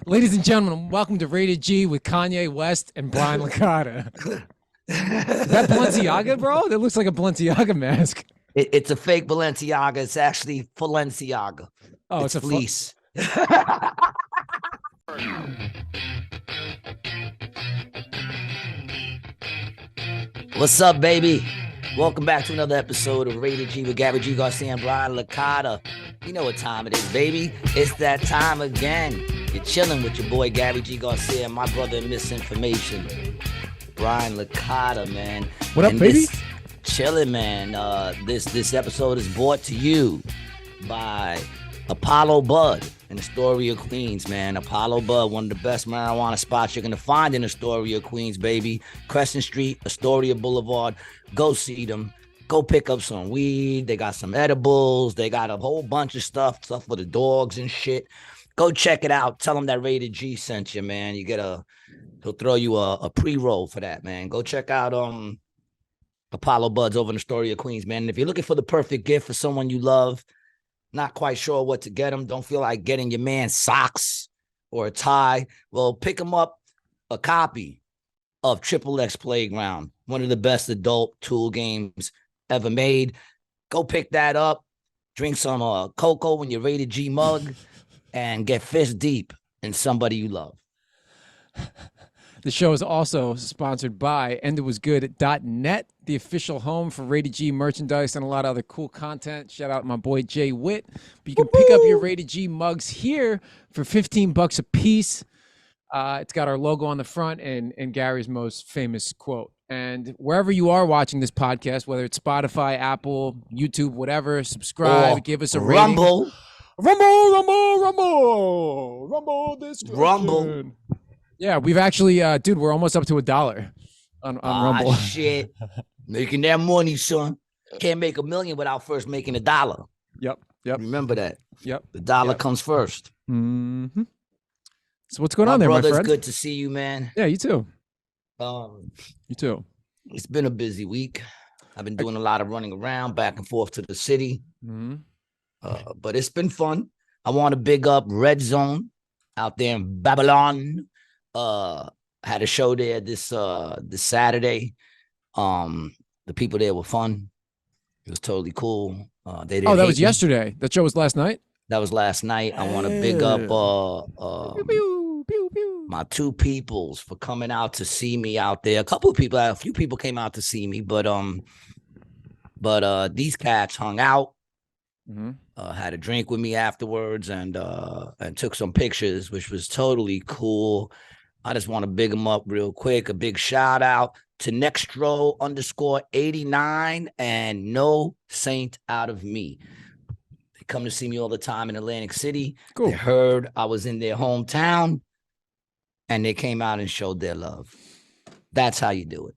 Ladies and gentlemen, welcome to Rated G with Kanye West and Brian Licata. Is that Balenciaga, bro? That looks like a Balenciaga mask. It's a fake Balenciaga. It's actually Balenciaga. Oh, it's a fleece. What's up, baby? Welcome back to another episode of Rated G with Gabby G, Garcia, and Brian Licata. You know what time it is, baby. It's that time again. You're chilling with your boy Gabby G, Garcia, and my brother in misinformation, Brian Licata, man. What up, baby? Chilling, man. This episode is brought to you by Apollo Bud in Astoria, Queens, man. Apollo Bud, one of the best marijuana spots you're gonna find in Astoria, Queens, baby. Crescent Street, Astoria Boulevard. Go see them. Go pick up some weed. They got some edibles. They got a whole bunch of stuff for the dogs and shit. Go check it out. Tell them that Rated G sent you, man. He'll throw you a pre-roll for that, man. Go check out Apollo Buds over in Astoria, Queens, man. And if you're looking for the perfect gift for someone you love, not quite sure what to get them, don't feel like getting your man socks or a tie, well, pick him up a copy of Triple X Playground, one of the best adult tool games ever made. Go pick that up, drink some cocoa in your Rated G mug, and get fist deep in somebody you love. The show is also sponsored by enditwasgood.net, the official home for Rated G merchandise and a lot of other cool content. Shout out my boy Jay Witt. But you can pick up your Rated G mugs here for $15 a piece. It's got our logo on the front and Gary's most famous quote. And wherever you are watching this podcast, whether it's Spotify, Apple, YouTube, whatever, subscribe, give us a rating. Rumble, Rumble. Yeah, we've actually, dude, we're almost up to $1 on Rumble. Shit. Making that money, son. Can't make $1 million without first making $1. Yep. Remember that. Yep. The dollar comes first. Mm-hmm. So what's going on there, my friend? Good to see you, man. Yeah, you too. You too. It's been a busy week. I've been doing a lot of running around back and forth to the city. Mm-hmm. But it's been fun. I want to big up Red Zone out there in Babylon. Had a show there this Saturday. The people there were fun. It was totally cool. That was yesterday. That show was last night. That was last night. I want to big up my two peoples for coming out to see me out there. A few people came out to see me, but these cats hung out. Mm-hmm. Had a drink with me afterwards and took some pictures, which was totally cool. I just want to big them up real quick. A big shout out to Nextro_89 and No Saint Out of Me. They come to see me all the time in Atlantic City. Cool. They heard I was in their hometown and they came out and showed their love. That's how you do it.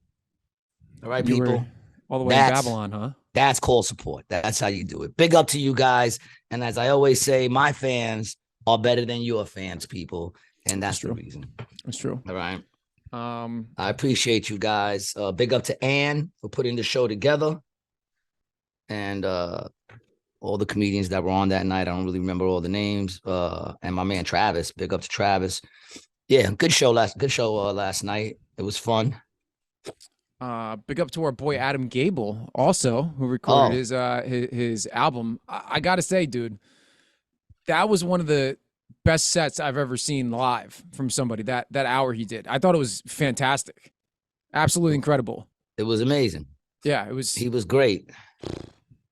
All right, people. All the way in Babylon, huh? That's called support. That's how you do it. Big up to you guys. And as I always say, my fans are better than your fans, people. And that's the reason. That's true. All right. I appreciate you guys. Big up to Ann for putting the show together. And all the comedians that were on that night. I don't really remember all the names. And my man Travis. Big up to Travis. Yeah, good show last night. It was fun. Big up to our boy Adam Gable, also, who recorded his album. I gotta say, dude, that was one of the best sets I've ever seen live from somebody. That hour he did, I thought it was fantastic, absolutely incredible. It was amazing. Yeah, it was. He was great.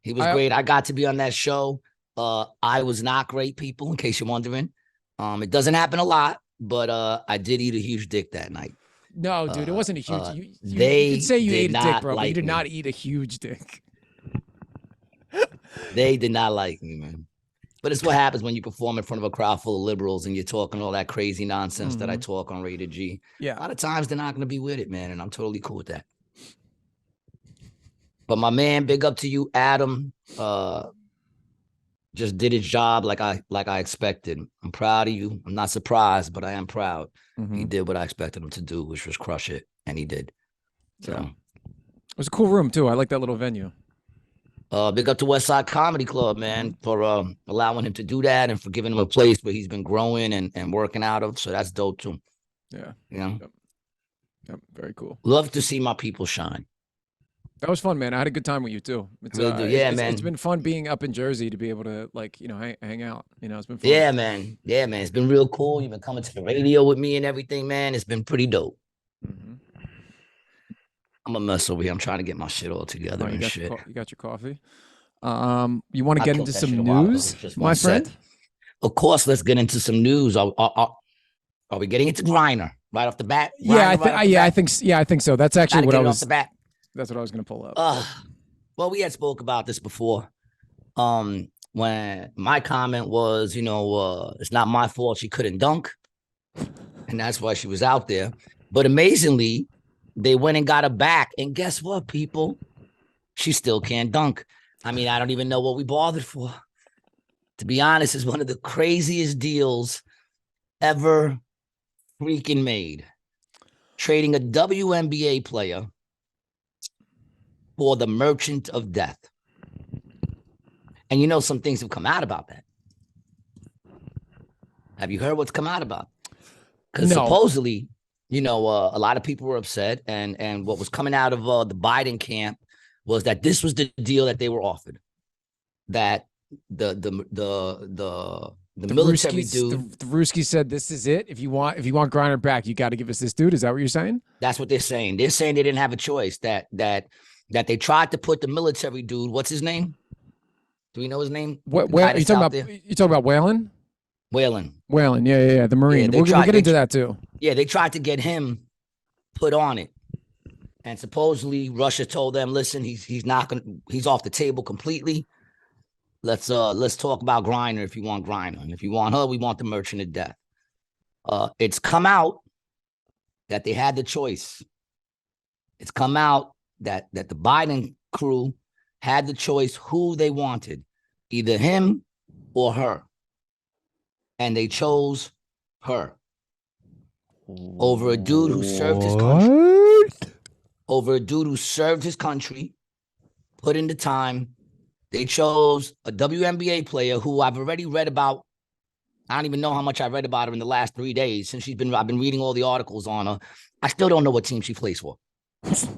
He was great. I got to be on that show. I was not great, people, in case you're wondering. It doesn't happen a lot, but I did eat a huge dick that night. No, dude, it wasn't a huge. You could say you ate a dick, bro, but you did not eat a huge dick. They did not like me, man. But it's what happens when you perform in front of a crowd full of liberals and you're talking all that crazy nonsense that I talk on Rated G. Yeah. A lot of times they're not going to be with it, man, and I'm totally cool with that. But my man, big up to you, Adam. Just did his job like I expected. I'm proud of you. I'm not surprised, but I am proud. Mm-hmm. He did what I expected him to do, which was crush it, and he did. So it was a cool room too. I like that little venue. Big up to West Side Comedy Club, man, for allowing him to do that and for giving him a place where he's been growing and working out of. So that's dope too. Yeah. You know? Yep. Very cool. Love to see my people shine. That was fun, man. I had a good time with you too. It's, Really do. Yeah, man. It's been fun being up in Jersey to be able to hang out. It's been fun. Yeah, man. Yeah, man. It's been real cool. You've been coming to the radio with me and everything, man. It's been pretty dope. I'm a mess over here. I'm trying to get my shit all together and shit. You got your coffee? You want to get into some news, my friend? Of course, let's get into some news. Are we getting into Griner right off the bat? I think so. That's actually what I was. Off the bat. That's what I was going to pull up. Well, we had spoke about this before. When my comment was, it's not my fault she couldn't dunk, and that's why she was out there. But amazingly, they went and got her back, and guess what, people? She still can't dunk. I mean, I don't even know what we bothered for. To be honest, it's one of the craziest deals ever freaking made. Trading a WNBA player for the Merchant of Death. And some things have come out about that. Have you heard what's come out about? Because supposedly, a lot of people were upset, and what was coming out of the Biden camp was that this was the deal that they were offered. That the military dude, the Ruski said, "This is it. If you want Griner back, you got to give us this dude." Is that what you're saying? That's what they're saying. They're saying they didn't have a choice. That they tried to put the military dude. What's his name? Do we know his name? What are you talking about? You talking about Whalen? Whalen. Yeah. The Marine. We'll get into that too. Yeah, they tried to get him put on it, and supposedly Russia told them, "Listen, he's off the table completely. Let's talk about Griner if you want Griner, and if you want her, we want the Merchant of Death." It's come out that they had the choice. It's come out that the Biden crew had the choice who they wanted, either him or her. And they chose her over a dude who served his country. Over a dude who served his country, put in the time. They chose a WNBA player who I've already read about. I don't even know how much I read about her in the last 3 days since I've been reading all the articles on her. I still don't know what team she plays for.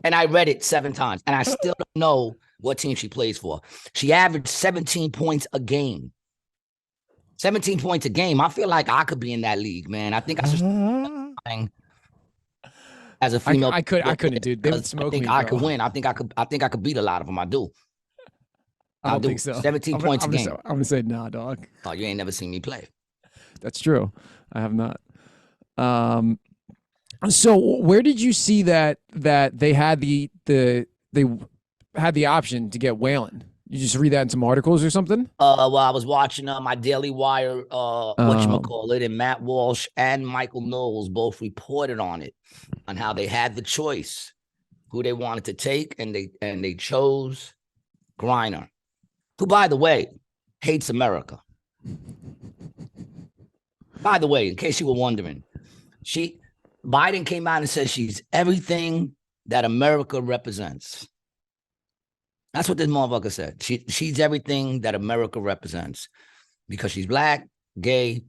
And I read it 7 times, and I still don't know what team she plays for. She averaged 17 points a game. 17 points a game. I feel like I could be in that league, man. I think I should as a female. I couldn't, dude. They would smoke me. I could win. I think I could beat a lot of them. I do. I don't think so. 17 points a game. I'm gonna say nah, dog. Oh, you ain't never seen me play. That's true. I have not. So where did you see that they had the option to get Whalen? You just read that in some articles or something? Well, I was watching my Daily Wire, whatchamacallit, and Matt Walsh and Michael Knowles both reported on it, on how they had the choice who they wanted to take, and they chose Griner, who, by the way, hates America. By the way, in case you were wondering, Biden came out and said she's everything that America represents. That's what this motherfucker said. She's everything that America represents because she's black, gay,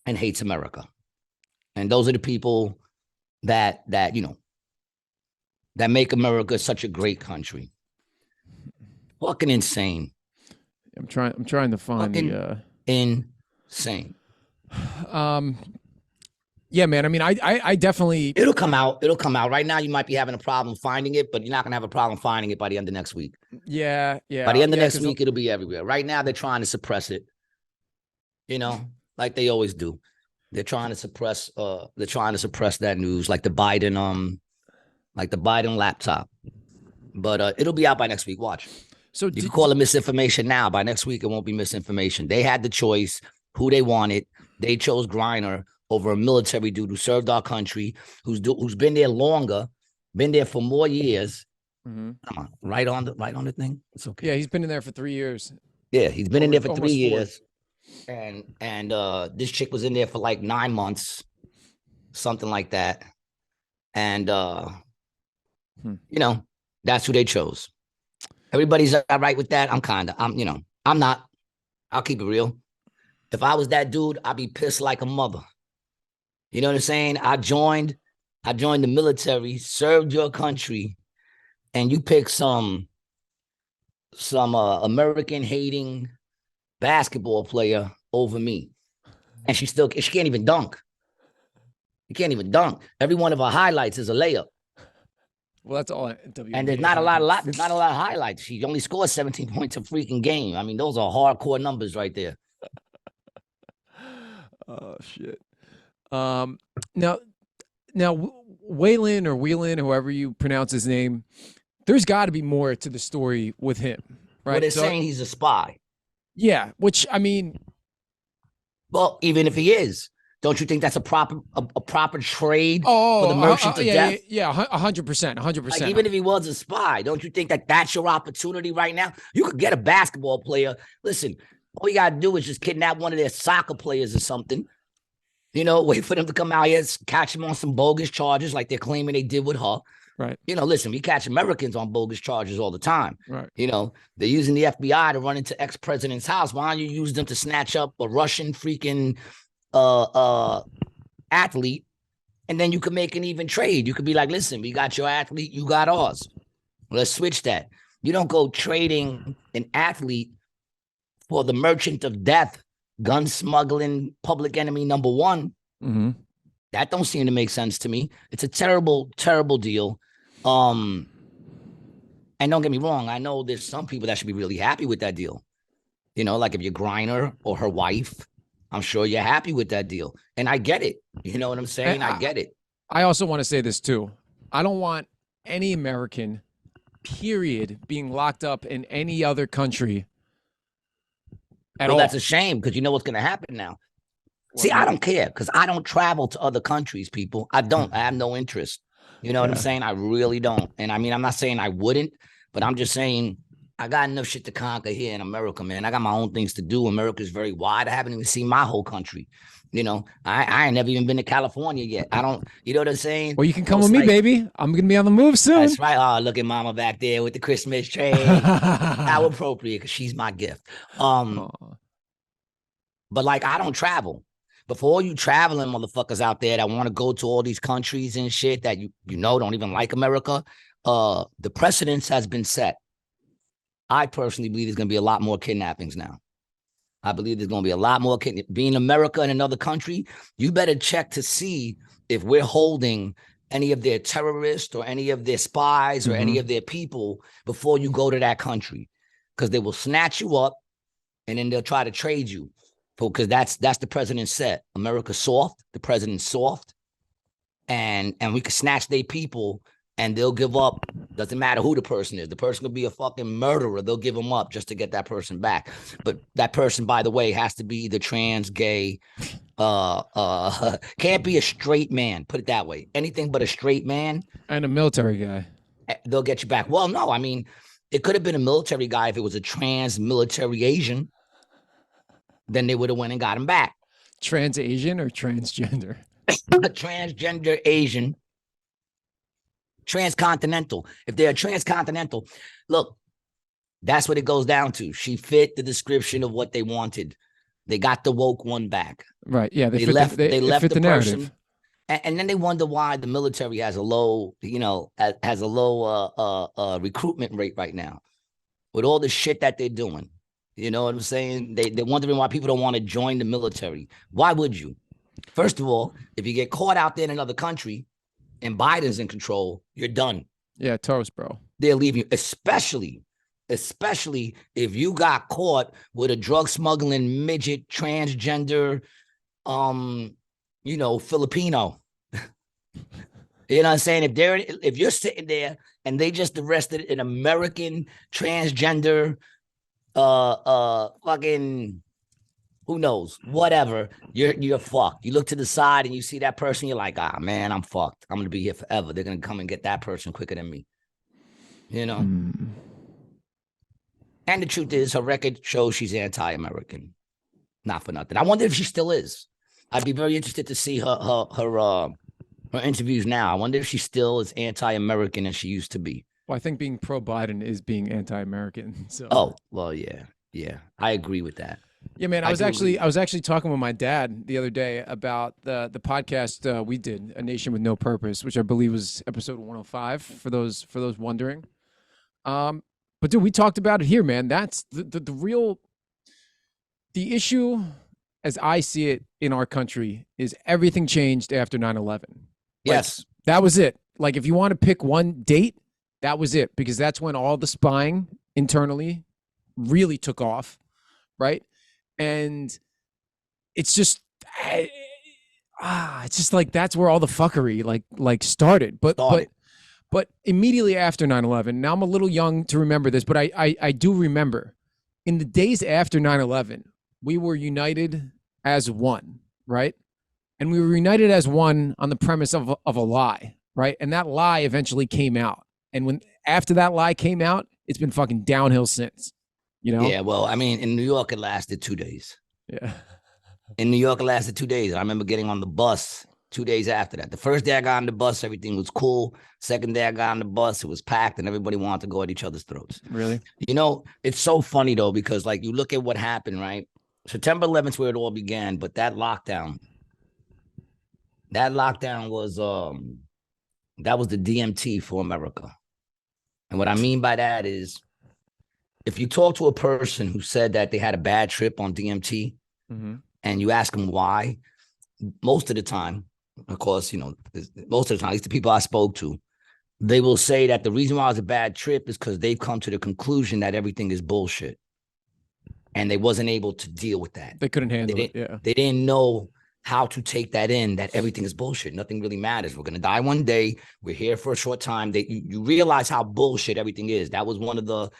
and hates America. And those are the people that make America such a great country. Fucking insane. I'm trying to find insane. Yeah, man. I mean, I definitely. It'll come out. Right now, you might be having a problem finding it, but you're not gonna have a problem finding it by the end of next week. Yeah. By the end of next week, it'll be everywhere. Right now, they're trying to suppress it. Like they always do. They're trying to suppress. They're trying to suppress that news, like the Biden laptop. But it'll be out by next week. Watch. So you can call it misinformation now. By next week, it won't be misinformation. They had the choice who they wanted. They chose Griner over a military dude who served our country, who's been there longer, been there for more years. Mm-hmm. Come on, right on the thing. It's okay. Yeah, he's been in there for 3 years. Yeah, he's been in there for 3 years. And this chick was in there for like 9 months, something like that. And that's who they chose. Everybody's all right with that. I'm not. I'll keep it real. If I was that dude, I'd be pissed like a mother. You know what I'm saying? I joined the military, served your country, and you pick some American hating basketball player over me. And she can't even dunk. You can't even dunk. Every one of her highlights is a layup. Well, that's all WNBA. And there's not a lot of highlights. She only scores 17 points a freaking game. I mean, those are hardcore numbers right there. Oh shit. Now Waylon or Whelan, whoever you pronounce his name, there's got to be more to the story with him, right? Well, they're saying he's a spy. Yeah, which I mean, well, even if he is, don't you think that's a proper trade for the merchant of death? Yeah, 100%, 100%. Like, even if he was a spy, don't you think that that's your opportunity right now? You could get a basketball player. Listen, all you gotta do is just kidnap one of their soccer players or something. You know, wait for them to come out here, catch him on some bogus charges like they're claiming they did with her. Right. You know, listen, we catch Americans on bogus charges all the time. Right. You know, they're using the FBI to run into ex-president's house. Why don't you use them to snatch up a Russian freaking athlete, and then you could make an even trade. You could be like, listen, we got your athlete, you got ours. Let's switch that. You don't go trading an athlete for the merchant of death, gun smuggling, public enemy number one. Mm-hmm. That don't seem to make sense to me. It's a terrible, terrible deal. And don't get me wrong, I know there's some people that should be really happy with that deal. You know, like if you're Griner or her wife, I'm sure you're happy with that deal. And I get it. You know what I'm saying? I get it. I also want to say this too. I don't want any American, period, being locked up in any other country at all. That's a shame, because you know what's going to happen now. See, I don't care, because I don't travel to other countries, people. I don't. I have no interest. You know what I'm saying? I really don't. And I mean, I'm not saying I wouldn't, but I'm just saying I got enough shit to conquer here in America, man. I got my own things to do. America's very wide. I haven't even seen my whole country. You know, I ain't never even been to California yet. I don't, you know what I'm saying? Well, you can come with me, baby. I'm going to be on the move soon. That's right. Oh, look at mama back there with the Christmas tree. How appropriate, because she's my gift. But like, I don't travel. But for all you traveling motherfuckers out there that want to go to all these countries and shit that you know don't even like America, the precedence has been set. I personally believe there's going to be a lot more kidnappings now. I believe there's going to be a lot more being America in another country. You better check to see if we're holding any of their terrorists or any of their spies or any of their people before you go to that country, because they will snatch you up and then they'll try to trade you. Because that's the president said. America's soft. The president's soft. And we can snatch their people and they'll give up. Doesn't matter who the person is. The person could be a fucking murderer. They'll give them up just to get that person back. But that person, by the way, has to be either trans, gay, can't be a straight man. Put it that way. Anything but a straight man. And a military guy. They'll get you back. Well, no, I mean, it could have been a military guy if it was a trans military Asian. Then they would have went and got him back. Trans Asian or transgender? Transgender Asian. Transcontinental. If they're a transcontinental, look, that's what it goes down to. She fit the description of what they wanted. They got the woke one back. Right. Yeah. They left the person. And then they wonder why the military has a low, recruitment rate right now with all the shit that they're doing. You know what I'm saying? They're wondering why people don't want to join the military. Why would you? First of all, if you get caught out there in another country and Biden's in control, you're done. Yeah, toast, bro. They'll leave you, especially if you got caught with a drug smuggling midget, transgender, Filipino. You know what I'm saying? If you're sitting there and they just arrested an American transgender, fucking, who knows, whatever, you're fucked. You look to the side and you see that person, you're like, man, I'm fucked. I'm gonna be here forever. They're gonna come and get that person quicker than me. You know? And the truth is, her record shows she's anti-American. Not for nothing. I wonder if she still is. I'd be very interested to see her interviews now. I wonder if she still is anti-American as she used to be. Well, I think being pro-Biden is being anti-American. So. Oh, well, yeah. I agree with that. Yeah, man. I was actually talking with my dad the other day about the podcast we did, A Nation with No Purpose, which I believe was episode 105 for those wondering. But dude, we talked about it here, man. That's the real issue as I see it in our country is everything changed after 9/11. Yes. That was it. Like, if you want to pick one date, that was it, because that's when all the spying internally really took off, right? And it's just like that's where all the fuckery like started. But immediately after 9/11, now I'm a little young to remember this, but I do remember in the days after 9/11, we were united as one, right? And we were united as one on the premise of a lie, right? And that lie eventually came out. And after that lie came out, it's been fucking downhill since, you know? Yeah, well, I mean, in New York, it lasted 2 days. Yeah. In New York, it lasted 2 days. I remember getting on the bus 2 days after that. The first day I got on the bus, everything was cool. Second day I got on the bus, it was packed and everybody wanted to go at each other's throats. Really? You know, it's so funny, though, because like you look at what happened, right? September 11th, where it all began, but that lockdown was that was the DMT for America. And what I mean by that is, if you talk to a person who said that they had a bad trip on DMT, and you ask them why, most of the time, of course, you know, most of the time, at least the people I spoke to, they will say that the reason why it was a bad trip is because they've come to the conclusion that everything is bullshit. And they wasn't able to deal with that. They couldn't handle it. Yeah. They didn't know how to take that in, that everything is bullshit. Nothing really matters. We're going to die one day. We're here for a short time. You realize how bullshit everything is. That was one of the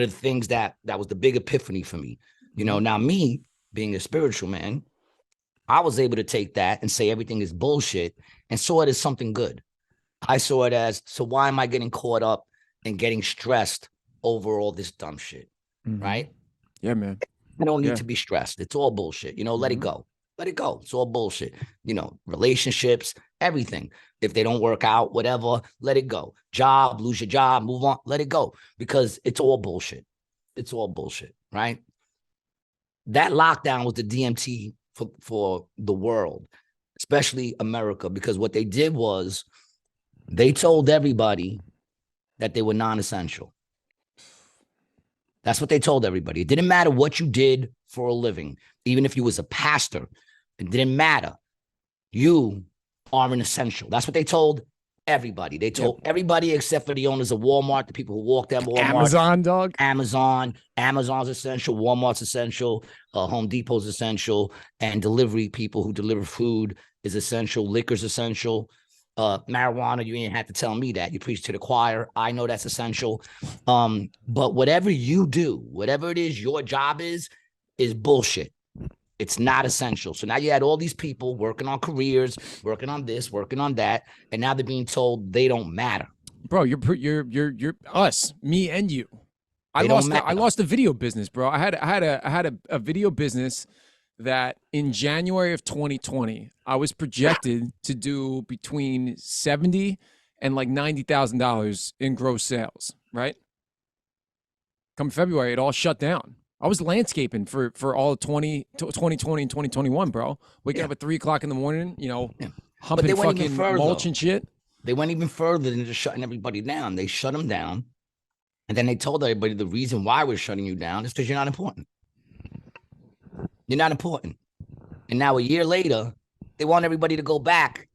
things that was the big epiphany for me. You know, now me being a spiritual man, I was able to take that and say everything is bullshit and saw it as something good. I saw it as, so why am I getting caught up and getting stressed over all this dumb shit? Right? Yeah, man. I don't need to be stressed. It's all bullshit. You know, let it go. Let it go. It's all bullshit. You know, relationships, everything. If they don't work out, whatever, let it go. Job, lose your job, move on, let it go. Because it's all bullshit. It's all bullshit, right? That lockdown was the DMT for the world, especially America, because what they did was they told everybody that they were non-essential. That's what they told everybody. It didn't matter what you did for a living. Even if you was a pastor, it didn't matter. You are an essential. That's what they told everybody. They told everybody except for the owners of Walmart, the people who walked at Walmart. Amazon, dog. Amazon's essential. Walmart's essential. Home Depot's essential. And delivery people who deliver food is essential. Liquor's essential. Marijuana, you ain't have to tell me that. You preach to the choir. I know that's essential. But whatever you do, whatever it is your job is bullshit. It's not essential. So now you had all these people working on careers, working on this, working on that, and now they're being told they don't matter. Bro, you're us, me and you. I lost the video business, bro. I had a video business that in January of 2020, I was projected to do between $70,000 and like $90,000 in gross sales, right? Come February, it all shut down. I was landscaping for all of 2020 and 2021, bro. Waking up at 3 o'clock in the morning, you know, humping fucking mulch and shit. They went even further than just shutting everybody down. They shut them down. And then they told everybody the reason why we're shutting you down is because you're not important. You're not important. And now a year later, they want everybody to go back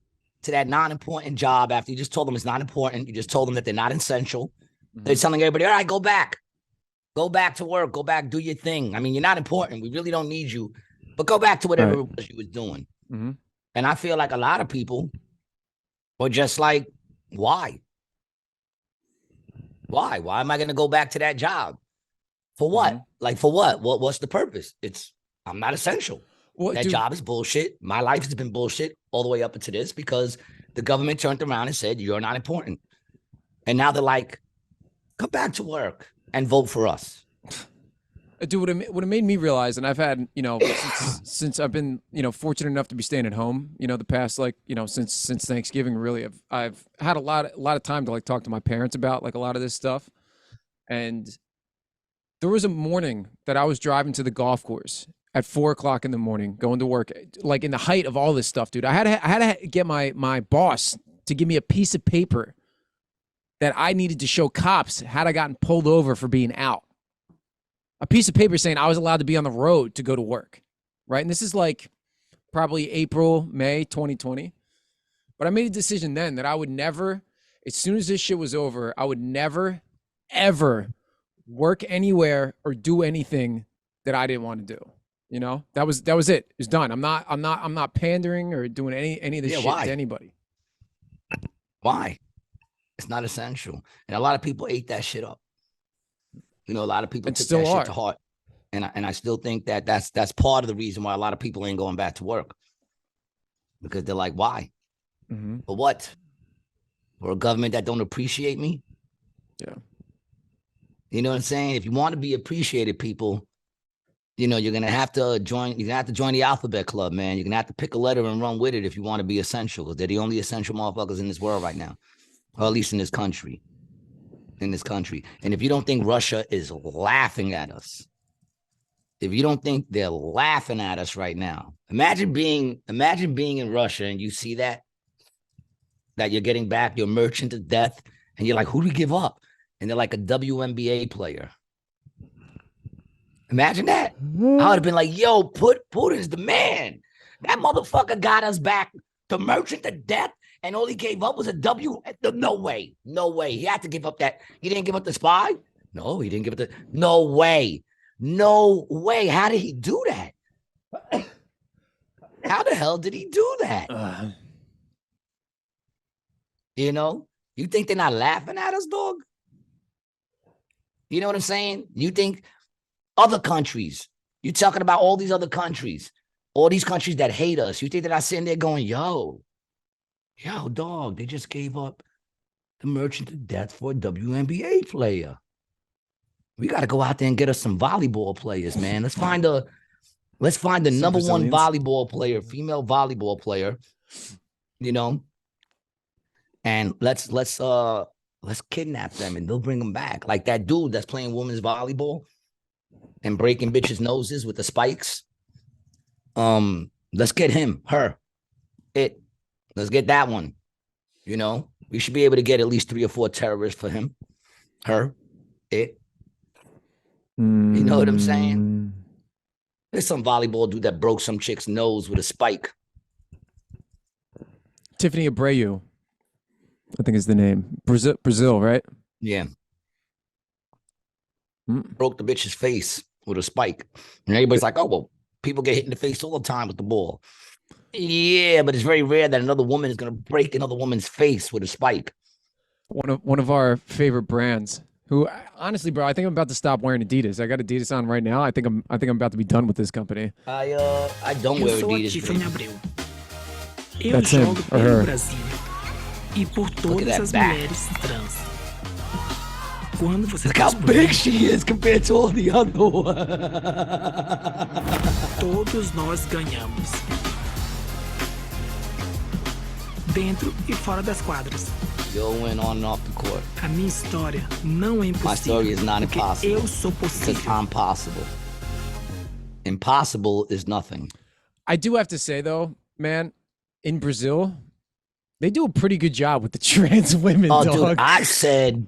to that non-important job after you just told them it's not important. You just told them that they're not essential. They're telling everybody, all right, go back. Go back to work. Go back, do your thing. I mean, you're not important. We really don't need you. But go back to whatever it was you was doing. And I feel like a lot of people were just like, why? Why? Why am I going to go back to that job? For what? Like, for what? What's the purpose? I'm not essential. That job is bullshit. My life has been bullshit all the way up into this because the government turned around and said, you're not important. And now they're like, come back to work and vote for us. Dude, what it made me realize, and I've had, since I've been, fortunate enough to be staying at home, the past, like, since Thanksgiving, really, I've had a lot of time to like talk to my parents about like a lot of this stuff. And there was a morning that I was driving to the golf course at 4 o'clock in the morning, going to work, like in the height of all this stuff, dude. I had to get my boss to give me a piece of paper that I needed to show cops had I gotten pulled over for being out. A piece of paper saying I was allowed to be on the road to go to work, right? And this is like probably April, May 2020. But I made a decision then that I would never, as soon as this shit was over, I would never, ever work anywhere or do anything that I didn't want to do. That was it. It's done. I'm not pandering or doing any of this shit to anybody. Why? It's not essential. And a lot of people ate that shit up. A lot of people took that shit to heart. And I still think that's part of the reason why a lot of people ain't going back to work. Because they're like, why? Mm-hmm. For what? For a government that don't appreciate me? Yeah. You know what I'm saying? If you want to be appreciated, people, you're gonna have to join the alphabet club, man. You're gonna have to pick a letter and run with it if you want to be essential, because they're the only essential motherfuckers in this world right now. Or at least in this country. And if you don't think Russia is laughing at us, if you don't think they're laughing at us right now, imagine being in Russia and you see that you're getting back your merchant to death, and you're like, who do we give up? And they're like a WNBA player. Imagine that. I would have been like, yo, Putin's the man. That motherfucker got us back to merchant to death. And all he gave up was a W. No way. No way. He had to give up that. He didn't give up the spy? No, he didn't give up the. No way. No way. How did he do that? How the hell did he do that? You think they're not laughing at us, dog? You know what I'm saying? You think other countries, you're talking about all these other countries, all these countries that hate us. You think they're not sitting there going, yo, dog, they just gave up the merchant to death for a WNBA player. We got to go out there and get us some volleyball players, man. Let's find the number one volleyball player, female volleyball player, and let's kidnap them and they'll bring them back. Like that dude that's playing women's volleyball and breaking bitches' noses with the spikes. Let's get him, her, it. Let's get that one. We should be able to get at least 3 or 4 terrorists for him, her, it. You know what I'm saying? There's some volleyball dude that broke some chick's nose with a spike. Tiffany Abreu, I think is the name. Brazil, right? Yeah. Broke the bitch's face with a spike. And everybody's like, oh, well, people get hit in the face all the time with the ball. Yeah, but it's very rare that another woman is going to break another woman's face with a spike. One of our favorite brands, who honestly, bro, I think I'm about to stop wearing Adidas. I got Adidas on right now. I think I'm about to be done with this company. I don't wear Adidas. That's him or her. E por todas as mulheres trans. Quando você Look how big she is compared to all the other ones. Todos nós ganhamos. Dentro e fora das quadras. Yo went on and off the court. A minha história não é impossível. My story is not impossible. Eu sou possível. Because I'm possible. Impossible is nothing. I do have to say though, man, in Brazil, they do a pretty good job with the trans women. Oh, dog. dude, I said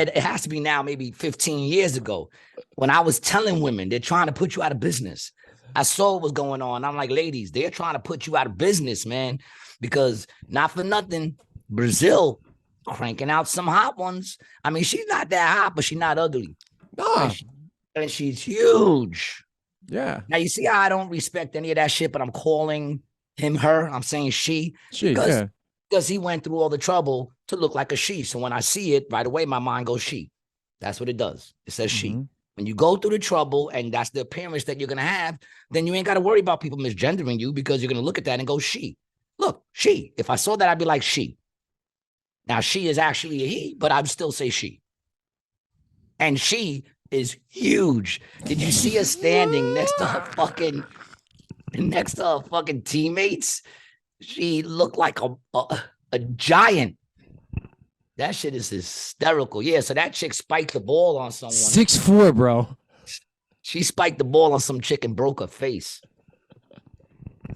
it has to be now, maybe 15 years ago, when I was telling women they're trying to put you out of business. I saw what was going on. I'm like, ladies, they're trying to put you out of business, man, because not for nothing, Brazil cranking out some hot ones. I mean, she's not that hot, but she's not ugly. No. And she's huge. Yeah. Now, you see how I don't respect any of that shit, but I'm calling him her. I'm saying she. Because he went through all the trouble to look like a she. So when I see it, right away, my mind goes she. That's what it does. It says she. When you go through the trouble and that's the appearance that you're going to have, then you ain't got to worry about people misgendering you because you're going to look at that and go she. Look, she. If I saw that, I'd be like she. Now, she is actually a he, but I'd still say she. And she is huge. Did you see her standing next to her fucking teammates? She looked like a giant. That shit is hysterical. Yeah, so that chick spiked the ball on someone. 6'4", bro. She spiked the ball on some chick and broke her face.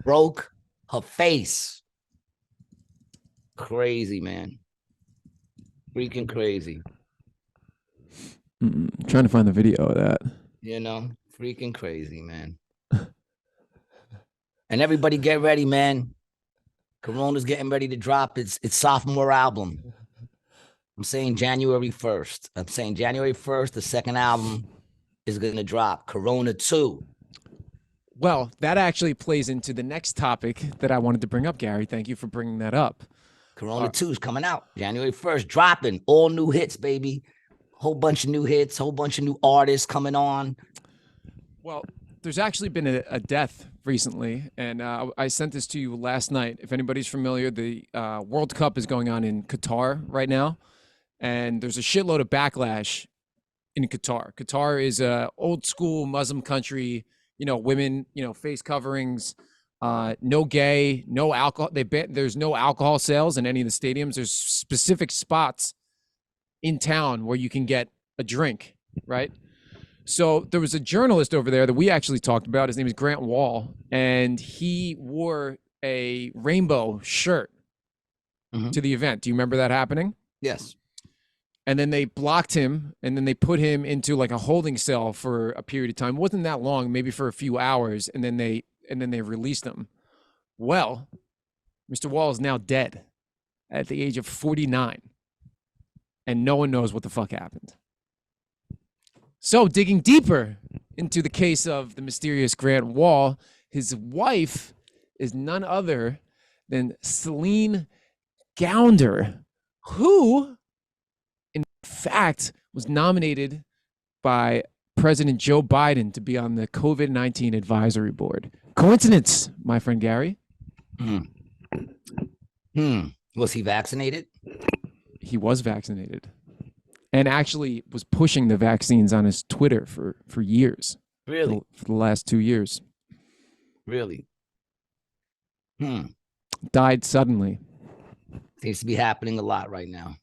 Broke her face. Crazy, man. Freaking crazy. Trying to find the video of that. You know, freaking crazy, man. And everybody get ready, man. Corona's getting ready to drop its sophomore album. I'm saying January 1st. I'm saying January 1st, the second album is going to drop. Corona 2. Well, that actually plays into the next topic that I wanted to bring up, Gary. Thank you for bringing that up. Corona 2 is coming out January 1st, dropping all new hits, baby. Whole bunch of new hits, whole bunch of new artists coming on. Well, there's actually been a death recently, and I sent this to you last night. If anybody's familiar, the World Cup is going on in Qatar right now, and there's a shitload of backlash in Qatar. Qatar is a old school Muslim country. You know, women, you know, face coverings, no gay, no alcohol. There's no alcohol sales in any of the stadiums. There's specific spots in town where you can get a drink, right? So there was a journalist over there that we actually talked about. His name is Grant Wahl, and he wore a rainbow shirt to the event. Do you remember that happening? Yes. And then they blocked him, and then they put him into like a holding cell for a period of time. It wasn't that long, maybe for a few hours, and then they released him. Well, Mr. Wahl is now dead at the age of 49, and no one knows what the fuck happened. So, digging deeper into the case of the mysterious Grant Wahl, his wife is none other than Celine Gounder, who, in fact, was nominated by President Joe Biden to be on the COVID-19 advisory board. Coincidence, my friend Gary? Was he vaccinated? He was vaccinated, and actually was pushing the vaccines on his Twitter for years. Really? For the last 2 years. Really? Died suddenly. Seems to be happening a lot right now.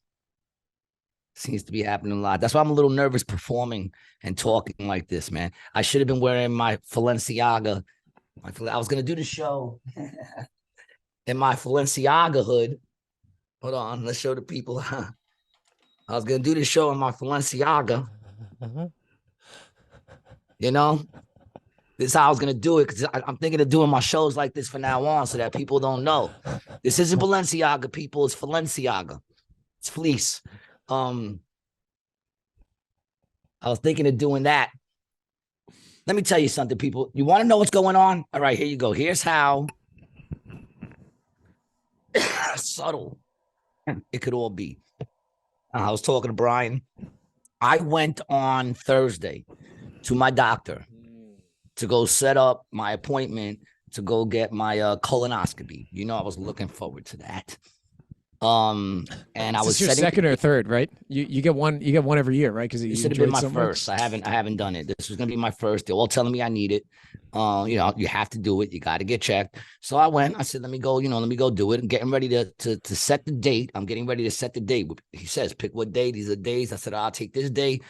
Seems to be happening a lot. That's why I'm a little nervous performing and talking like this, man. I should have been wearing my Balenciaga. I was going to do the show in my Balenciaga hood. Hold on. Let's show the people. I was going to do the show in my Balenciaga. You know, this is how I was going to do it, because I'm thinking of doing my shows like this from now on so that people don't know. This isn't Balenciaga, people. It's Balenciaga. It's fleece. I was thinking of doing that. Let me tell you something, people. You want to know what's going on? All right, here you go. Here's how subtle it could all be. I was talking to Brian. I went on Thursday to my doctor to go set up my appointment to go get my colonoscopy. You know, I was looking forward to that. And I was your second or third, right? You get one every year, right? Because this should have been my first. I haven't done it. This was gonna be my first. They're all telling me I need it. You know, you have to do it. You got to get checked. So I went. I said, let me go do it. I'm getting ready to set the date. I'm getting ready to set the date. He says, pick what day. These are days. I said, I'll take this day.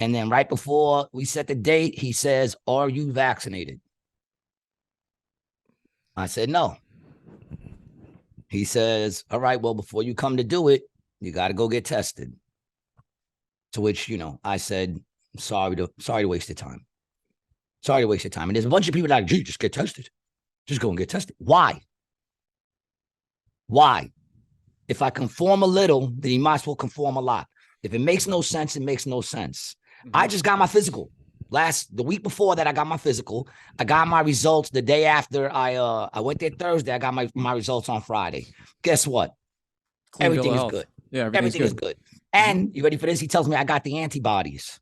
And then right before we set the date, he says, are you vaccinated? I said, no. He says, all right, well, before you come to do it, you got to go get tested. To which, you know, I said, sorry to waste your time. Sorry to waste your time. And there's a bunch of people like, gee, just get tested. Just go and get tested. Why? Why? If I conform a little, then you might as well conform a lot. If it makes no sense, it makes no sense. I just got my physical. The week before that, I got my physical. I got my results the day after I went there Thursday. I got my results on Friday. Guess what? Everything is good. Yeah, everything is good. And you ready for this? He tells me I got the antibodies.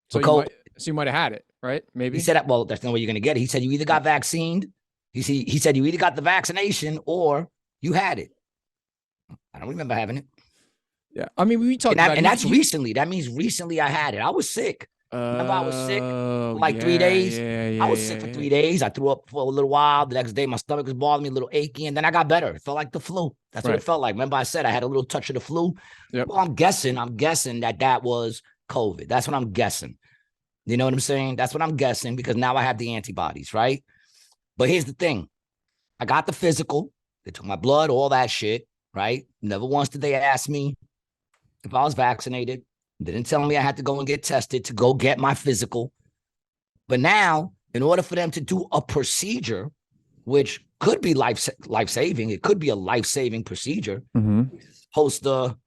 So you might have had it, right? Maybe. He said, well, that's no way you're going to get it. He said, you either got vaccinated. He said, you either got the vaccination or you had it. I don't remember having it. Yeah. I mean, we talked about And that's recently. That means recently I had it. I was sick. Remember, I was sick for like 3 days. I was sick for 3 days. I threw up for a little while. The next day, my stomach was bothering me, a little achy, and then I got better. It felt like the flu. That's what it felt like. Remember, I said I had a little touch of the flu. Yep. Well, I'm guessing that was COVID. That's what I'm guessing. You know what I'm saying? That's what I'm guessing because now I have the antibodies, right? But here's the thing. I got the physical. They took my blood, all that shit, right? Never once did they ask me if I was vaccinated. They didn't tell me I had to go and get tested to go get my physical. But now, in order for them to do a procedure, which could be life-saving, it could be a life-saving procedure, supposed to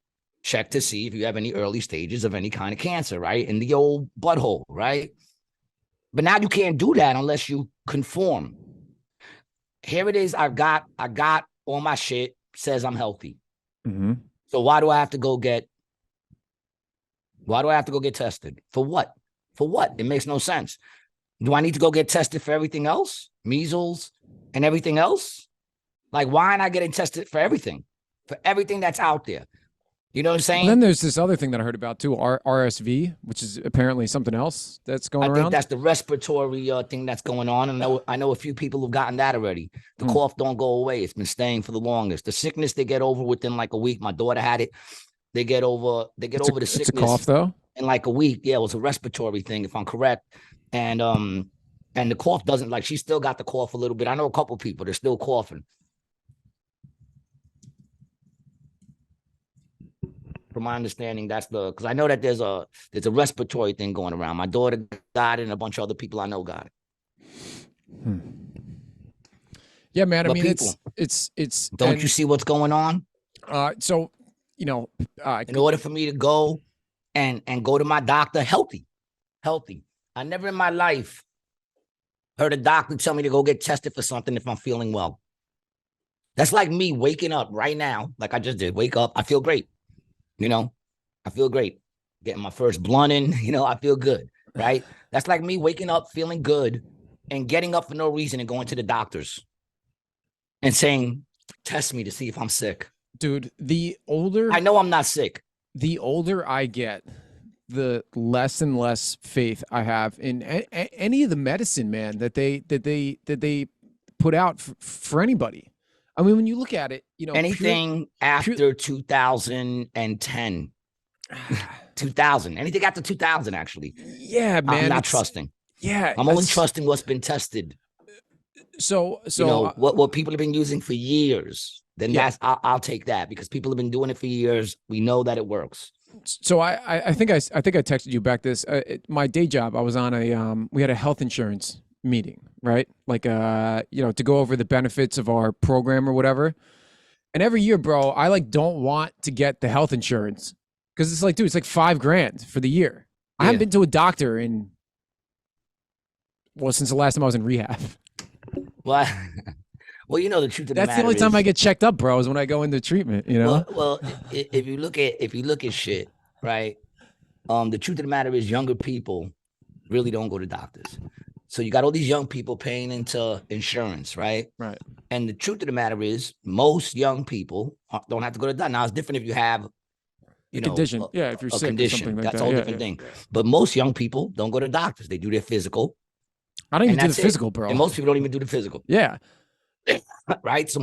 check to see if you have any early stages of any kind of cancer, right? In the old butthole, right? But now you can't do that unless you conform. Here it is. I got all my shit, says I'm healthy. So why do I have to go get tested? For what? For what? It makes no sense. Do I need to go get tested for everything else? Measles and everything else? Like, why am I getting tested for everything? For everything that's out there. You know what I'm saying? Well, then there's this other thing that I heard about too, RSV, which is apparently something else that's going around. I think that's the respiratory thing that's going on. And I know a few people who've gotten that already. The cough don't go away. It's been staying for the longest. The sickness they get over within like a week. My daughter had it. They get over the sickness. It's a cough though? In like a week. Yeah, it was a respiratory thing, if I'm correct. And the cough doesn't, like, she still got the cough a little bit. I know a couple people, they're still coughing. From my understanding, that's because I know that there's a respiratory thing going around. My daughter got it, and a bunch of other people I know got it. Yeah, man. I mean, people, it's. Don't you see what's going on? So, you know, in order for me to go and go to my doctor healthy, I never in my life heard a doctor tell me to go get tested for something if I'm feeling well. That's like me waking up right now, like I just did. Wake up, I feel great. You know, I feel great. Getting my first blunt in, you know, I feel good, right? That's like me waking up feeling good and getting up for no reason and going to the doctors and saying, test me to see if I'm sick. Dude, the older I know I'm not sick. The older I get, the less and less faith I have in any of the medicine, man, that they put out for anybody. I mean, when you look at it, you know, anything after 2010, 2000, anything after 2000, actually. Yeah, man. I'm not trusting. Yeah. I'm only trusting what's been tested. So you know, what people have been using for years, then I'll take that because people have been doing it for years. We know that it works. So I think I texted you back this, my day job. I was on we had a health insurance meeting, right? Like, you know, to go over the benefits of our program or whatever. And every year, bro, I like don't want to get the health insurance because it's like, dude, it's like $5,000 for the year. I haven't been to a doctor since the last time I was in rehab. Well, you know, the truth of the matter That's the only time I get checked up, bro, is when I go into treatment, you know? Well, if you look at shit, right? The truth of the matter is younger people really don't go to doctors. So you got all these young people paying into insurance, right? Right. And the truth of the matter is most young people don't have to go to doctor. Now, it's different if you have, you know, condition. If you're sick condition. or something like that's that. a whole different thing. But most young people don't go to doctors. They do their physical. I don't even do the physical, bro. And most people don't even do the physical. Yeah. Right? So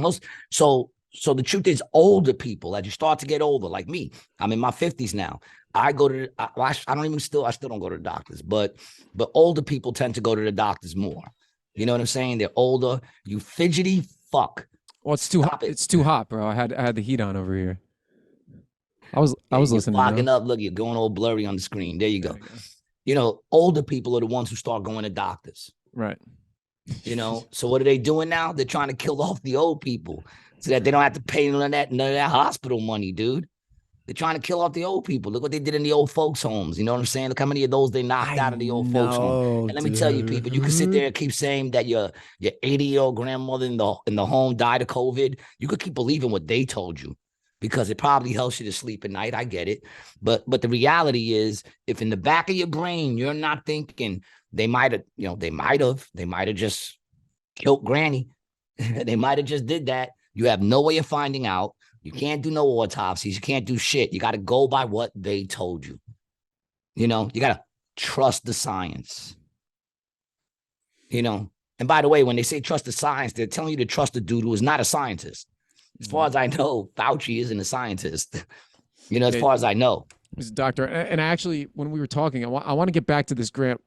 the truth is older people, as you start to get older, like me, I'm in my 50s now. I go to, I still don't go to the doctors, but older people tend to go to the doctors more. You know what I'm saying? They're older. You fidgety fuck. Well, it's too hot. It's too hot, bro. I had the heat on over here. I was listening. Fogging up. Look, you're going all blurry on the screen. There you go. You know, older people are the ones who start going to doctors. Right. You know, so what are they doing now? They're trying to kill off the old people so that they don't have to pay none of that hospital money, dude. They're trying to kill off the old people. Look what they did in the old folks' homes. You know what I'm saying? Look how many of those they knocked out of the old folks' home. And let me tell you, people, you can sit there and keep saying that your 80-year-old grandmother in the home died of COVID. You could keep believing what they told you because it probably helps you to sleep at night. I get it. But the reality is, if in the back of your brain you're not thinking they might have just killed Granny. They might have just did that. You have no way of finding out. You can't do no autopsies. You can't do shit. You got to go by what they told you. You know, you got to trust the science. You know, and by the way, when they say trust the science, they're telling you to trust the dude who is not a scientist. As far as I know, Fauci isn't a scientist. You know, as far as I know. He's a doctor. And actually, when we were talking, I want to get back to this Grant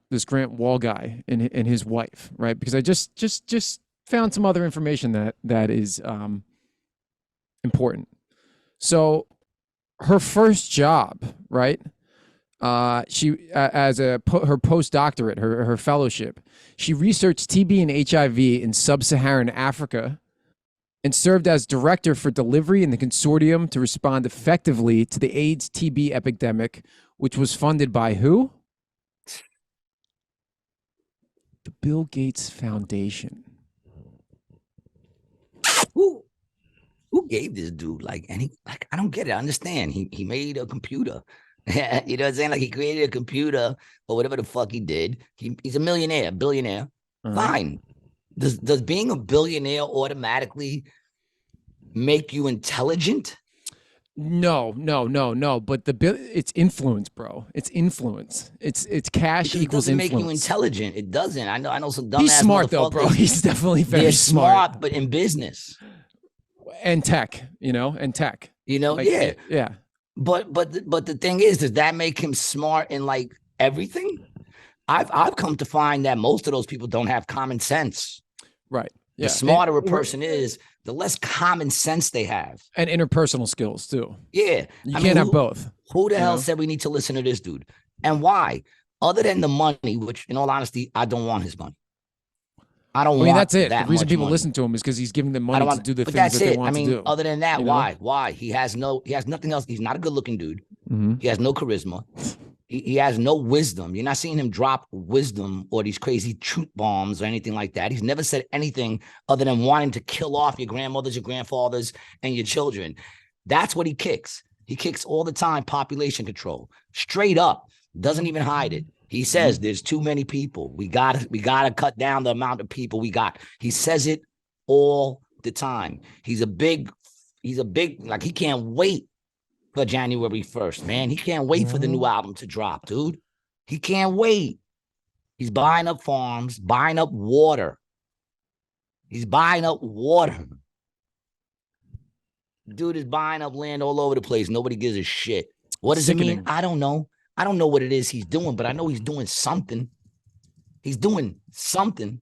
Wahl guy and his wife, right? Because I just found some other information that is important. So her first job, right? She as her postdoctorate, her fellowship, she researched TB and HIV in sub-Saharan Africa and served as director for delivery in the consortium to respond effectively to the AIDS TB epidemic, which was funded by who? The Bill Gates Foundation. Who gave this dude I don't get it. I understand. He made a computer. You know what I'm saying? Like he created a computer or whatever the fuck he did. He's a millionaire, billionaire. Fine. Does being a billionaire automatically make you intelligent? No. But it's influence, bro. It's influence. It's cash equals influence. It doesn't make you intelligent. It doesn't. I know some dumbass. He's smart though, bro. He's definitely very They're smart. But in business and tech, like, yeah. But the thing is, does that make him smart in like everything? I've come to find that most of those people don't have common sense. Right. Yeah. The smarter a person is, the less common sense they have. And interpersonal skills too. Yeah. You can't have both. Who the hell said we need to listen to this dude? And why? Other than the money, which in all honesty, I don't want his money. I mean, that's it. The reason people listen to him is because he's giving them money to do the things that they want to do. Other than that, why? He has nothing else. He's not a good looking dude. Mm-hmm. He has no charisma. He has no wisdom. You're not seeing him drop wisdom or these crazy truth bombs or anything like that. He's never said anything other than wanting to kill off your grandmothers, your grandfathers, and your children. That's what he kicks. He kicks all the time population control. Straight up. Doesn't even hide it. He says there's too many people. We gotta cut down the amount of people we got. He says it all the time. He's a big, like he can't wait for January 1st, man. He can't wait for the new album to drop, dude. He can't wait. He's buying up farms, buying up water. He's buying up water. Dude is buying up land all over the place. Nobody gives a shit. What does it mean? I don't know. I don't know what it is he's doing, but I know he's doing something. He's doing something,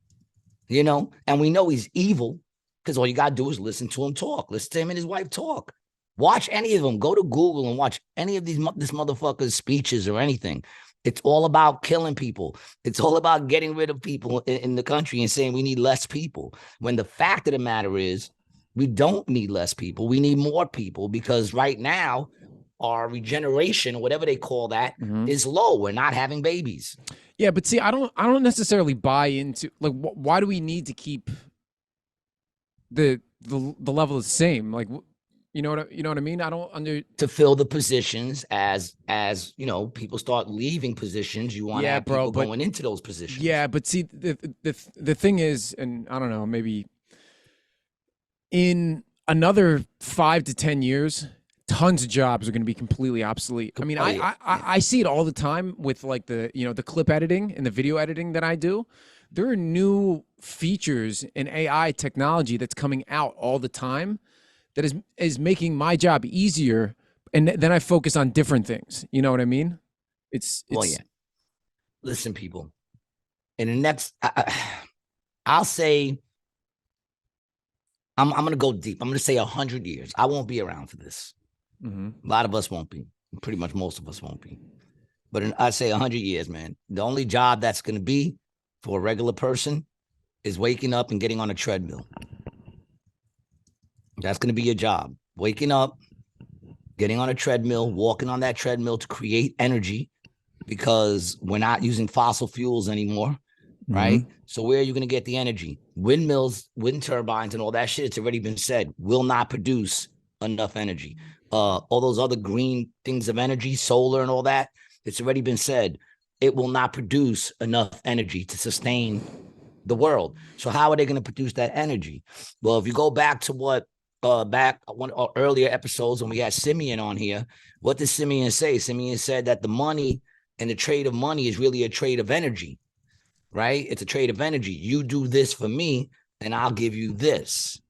you know, and we know he's evil because all you got to do is listen to him talk. Listen to him and his wife talk. Watch any of them. Go to Google and watch any of this motherfucker's speeches or anything. It's all about killing people. It's all about getting rid of people in the country and saying we need less people. When the fact of the matter is we don't need less people. We need more people because right now, our regeneration, whatever they call that, is low. We're not having babies. Yeah, but see, I don't necessarily buy into like why do we need to keep the level the same? Like, you know what I mean? I don't to fill the positions as you know, people start leaving positions. You want to have people going into those positions. Yeah, but see, the thing is, and I don't know, maybe in another 5 to 10 years. Tons of jobs are going to be completely obsolete. I mean, I see it all the time with like the clip editing and the video editing that I do. There are new features in AI technology that's coming out all the time that is making my job easier. And then I focus on different things. You know what I mean? It's yeah. Listen, people, in the next, I'll say, I'm going to go deep. I'm going to say 100 years. I won't be around for this. A lot of us won't be. Pretty much most of us won't be. But I'd say 100 years, man. The only job that's going to be for a regular person is waking up and getting on a treadmill. That's going to be your job. Waking up, getting on a treadmill, walking on that treadmill to create energy because we're not using fossil fuels anymore, right? So where are you going to get the energy? Windmills, wind turbines, and all that shit, it's already been said, will not produce enough energy. All those other green things of energy, solar and all that, it's already been said, it will not produce enough energy to sustain the world. So how are they going to produce that energy? Well, if you go back to what back one earlier episodes when we had Simeon on here. What did Simeon say? Simeon said that the money and the trade of money is really a trade of energy, right? It's a trade of energy. You do this for me, and I'll give you this,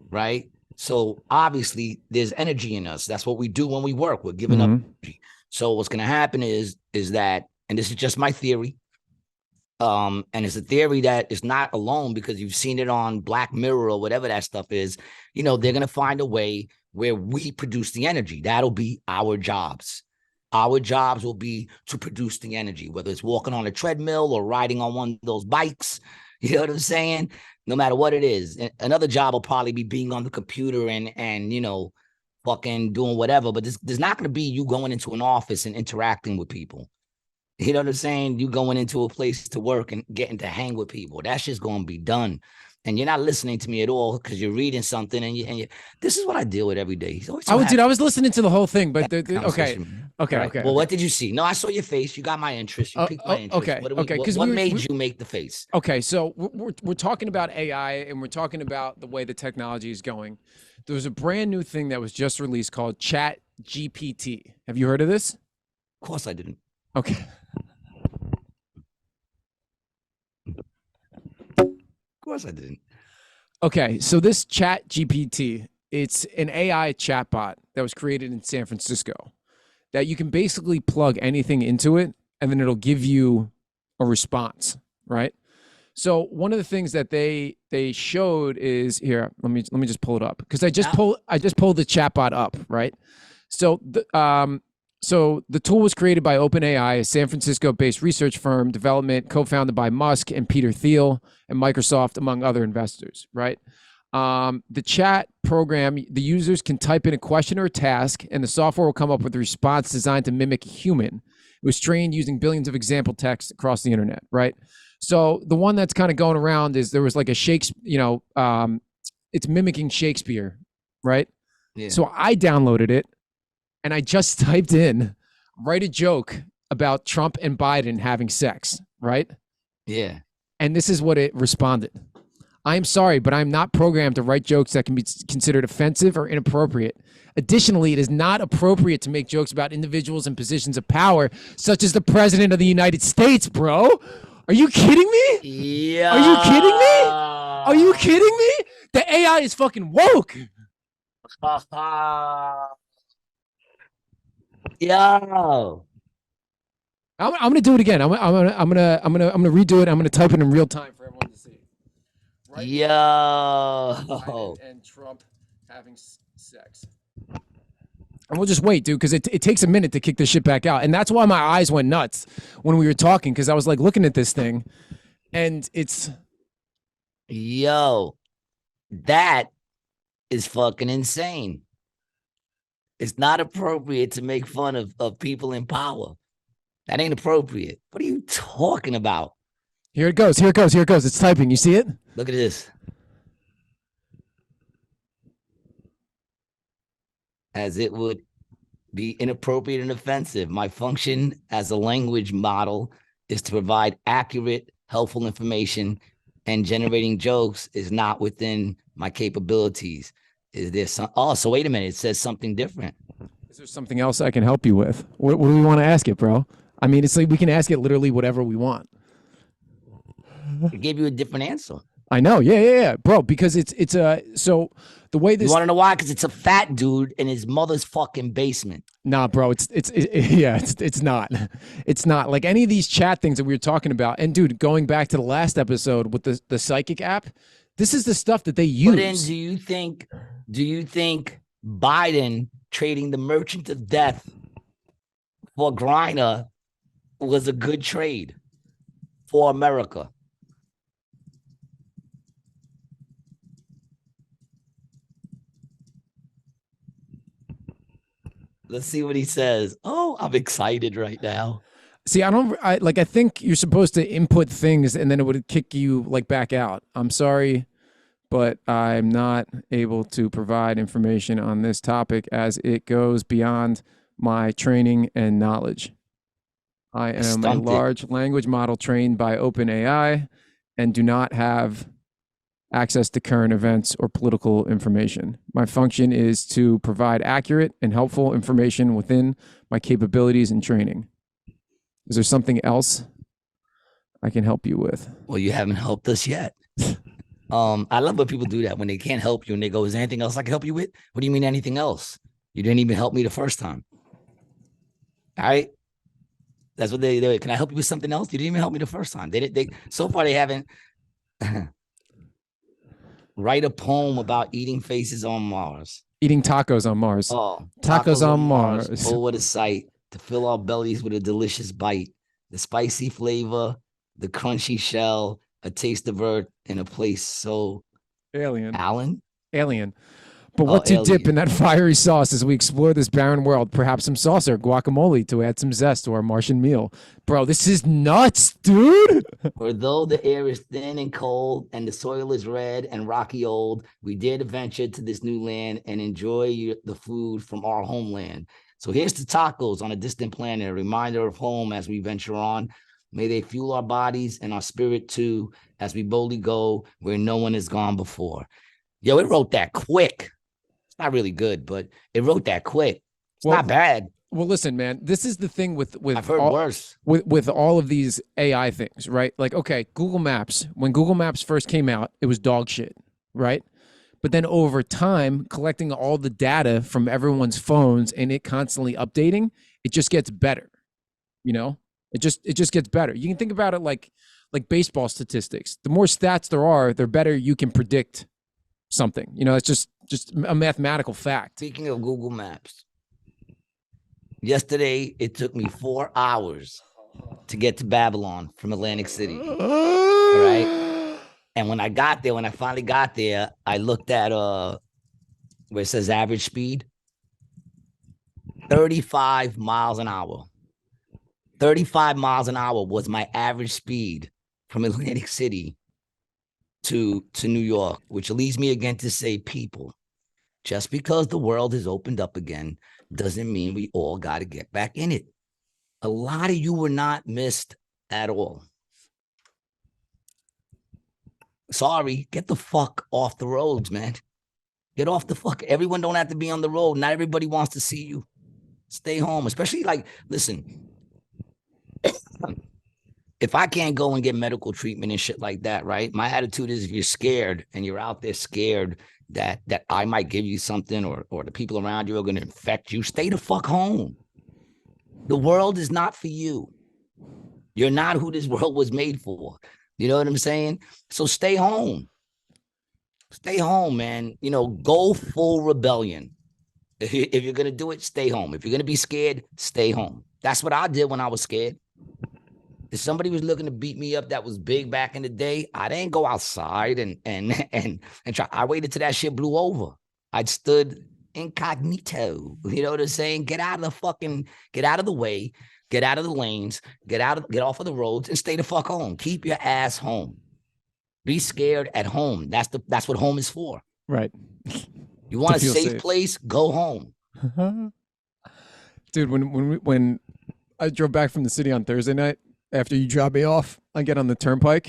right? So obviously there's energy in us. That's what we do when we work. We're giving up energy. So what's going to happen is that, and this is just my theory, and it's a theory that is not alone because you've seen it on Black Mirror or whatever that stuff is. You know, they're going to find a way where we produce the energy. That'll be our jobs. Our jobs will be to produce the energy, whether it's walking on a treadmill or riding on one of those bikes. You know what I'm saying? No matter what it is. Another job will probably be being on the computer and you know, fucking doing whatever. But there's not going to be you going into an office and interacting with people. You know what I'm saying? You going into a place to work and getting to hang with people. That's just going to be done. And you're not listening to me at all because you're reading something. And this is what I deal with every day. I was listening to the whole thing, but okay. Well, what did you see? No, I saw your face. You got my interest. You piqued my interest. Okay. What made you make the face? Okay, so we're talking about AI and we're talking about the way the technology is going. There was a brand new thing that was just released called Chat GPT. Have you heard of this? Of course I didn't. Okay. Of course I didn't. Okay, so this Chat GPT, it's an AI chatbot that was created in San Francisco that you can basically plug anything into it and then it'll give you a response, right? So one of the things that they showed is here, let me just pull it up because I just pulled the chatbot up, right? So the tool was created by OpenAI, a San Francisco-based research firm, development co-founded by Musk and Peter Thiel and Microsoft, among other investors, right? The chat program, the users can type in a question or a task, and the software will come up with a response designed to mimic a human. It was trained using billions of example texts across the internet, right? So the one that's kind of going around is there was like a Shakespeare, it's mimicking Shakespeare, right? Yeah. So I downloaded it. And I just typed in, write a joke about Trump and Biden having sex, right? Yeah. And this is what it responded. I am sorry, but I'm not programmed to write jokes that can be considered offensive or inappropriate. Additionally, it is not appropriate to make jokes about individuals in positions of power, such as the president of the United States, bro. Are you kidding me? Yeah. Are you kidding me? Are you kidding me? The AI is fucking woke. Yo, I'm gonna do it again. I'm gonna redo it. I'm gonna type it in real time for everyone to see. Right? Yo, Biden and Trump having sex. And we'll just wait, dude, because it takes a minute to kick this shit back out, and that's why my eyes went nuts when we were talking, because I was like looking at this thing, and it's that is fucking insane. It's not appropriate to make fun of people in power. That ain't appropriate. What are you talking about? Here it goes. It's typing. You see it? Look at this. As it would be inappropriate and offensive. My function as a language model is to provide accurate, helpful information, and generating jokes is not within my capabilities. Is there some? Oh, so wait a minute. It says something different. Is there something else I can help you with? What do we want to ask it, bro? I mean, it's like we can ask it literally whatever we want. It gave you a different answer. I know. Yeah, bro. Because it's so the way this. You want to know why? Because it's a fat dude in his mother's fucking basement. Nah, bro. It's not. It's not like any of these chat things that we were talking about. And dude, going back to the last episode with the psychic app, this is the stuff that they use. But then, do you think Biden trading the merchant of death for Griner was a good trade for America? Let's see what he says. Oh, I'm excited right now. See, I think you're supposed to input things and then it would kick you like back out. I'm sorry, but I'm not able to provide information on this topic as it goes beyond my training and knowledge. I am a large language model trained by OpenAI and do not have access to current events or political information. My function is to provide accurate and helpful information within my capabilities and training. Is there something else I can help you with? Well, you haven't helped us yet. I love when people do that when they can't help you and they go, is there anything else I can help you with? What do you mean anything else? You didn't even help me the first time. All right. That's what they can I help you with something else? You didn't even help me the first time. They so far they haven't write a poem about eating faces on Mars. Eating tacos on Mars. Oh, tacos on Mars. Oh, what a sight to fill our bellies with a delicious bite. The spicy flavor, the crunchy shell, a taste of earth in a place so alien. Alien. But what to alien. dip in that fiery sauce as we explore this barren world? Perhaps some salsa or guacamole to add some zest to our Martian meal. Bro, this is nuts, dude. For though the air is thin and cold and the soil is red and rocky old, we dare to venture to this new land and enjoy the food from our homeland. So here's to tacos on a distant planet, a reminder of home as we venture on. May they fuel our bodies and our spirit too, as we boldly go where no one has gone before. Yo, it wrote that quick. It's not really good, but it wrote that quick. It's not bad. Well, listen, man, this is the thing with I've heard worse. With all of these AI things, right? Like, okay, Google Maps, when Google Maps first came out, it was dog shit, right? But then over time, collecting all the data from everyone's phones and it constantly updating, it just gets better. You know, it just gets better. You can think about it like baseball statistics. The more stats there are, the better you can predict something. You know, it's just a mathematical fact. Speaking of Google Maps, yesterday it took me 4 hours to get to Babylon from Atlantic City. All right. And when I finally got there, I looked at where it says average speed, 35 miles an hour. 35 miles an hour was my average speed from Atlantic City to New York, which leads me again to say, people, just because the world has opened up again doesn't mean we all got to get back in it. A lot of you were not missed at all. Sorry, get the fuck off the roads, man. Get off the fuck. Everyone don't have to be on the road. Not everybody wants to see you. Stay home, especially listen, if I can't go and get medical treatment and shit like that, right? My attitude is if you're scared and you're out there scared that I might give you something or the people around you are going to infect you, stay the fuck home. The world is not for you. You're not who this world was made for. You know what I'm saying? So stay home. Stay home, man. You know, go full rebellion. If you're going to do it, stay home. If you're going to be scared, stay home. That's what I did when I was scared. If somebody was looking to beat me up that was big back in the day, I didn't go outside and try. I waited till that shit blew over. I stood incognito. You know what I'm saying? Get out of the way. Get out of the lanes, get off of the roads and stay the fuck home. Keep your ass home. Be scared at home. That's what home is for. Right. You want a safe place? Go home. Dude, when I drove back from the city on Thursday night, after you dropped me off, I get on the turnpike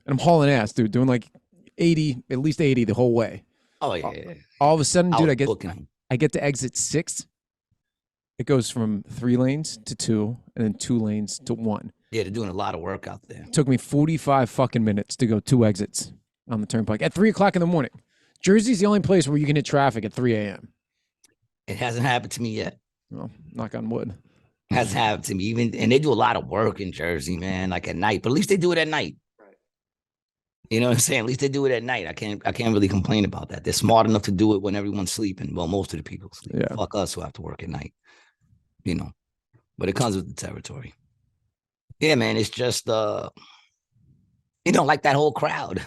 and I'm hauling ass, dude, doing like 80, at least 80 the whole way. Oh, yeah. All of a sudden, dude, I get to exit 6. It goes from 3 lanes to 2 and then 2 lanes to 1. Yeah, they're doing a lot of work out there. It took me 45 fucking minutes to go 2 exits on the turnpike at 3 o'clock in the morning. Jersey's the only place where you can hit traffic at 3 a.m. It hasn't happened to me yet. Well, knock on wood. It hasn't happened to me. And they do a lot of work in Jersey, man, like at night. But at least they do it at night. Right. You know what I'm saying? At least they do it at night. I can't really complain about that. They're smart enough to do it when everyone's sleeping. Well, most of the people sleep. Yeah. Fuck us who have to work at night. You know, but it comes with the territory. Yeah, man, it's just, you know, like that whole crowd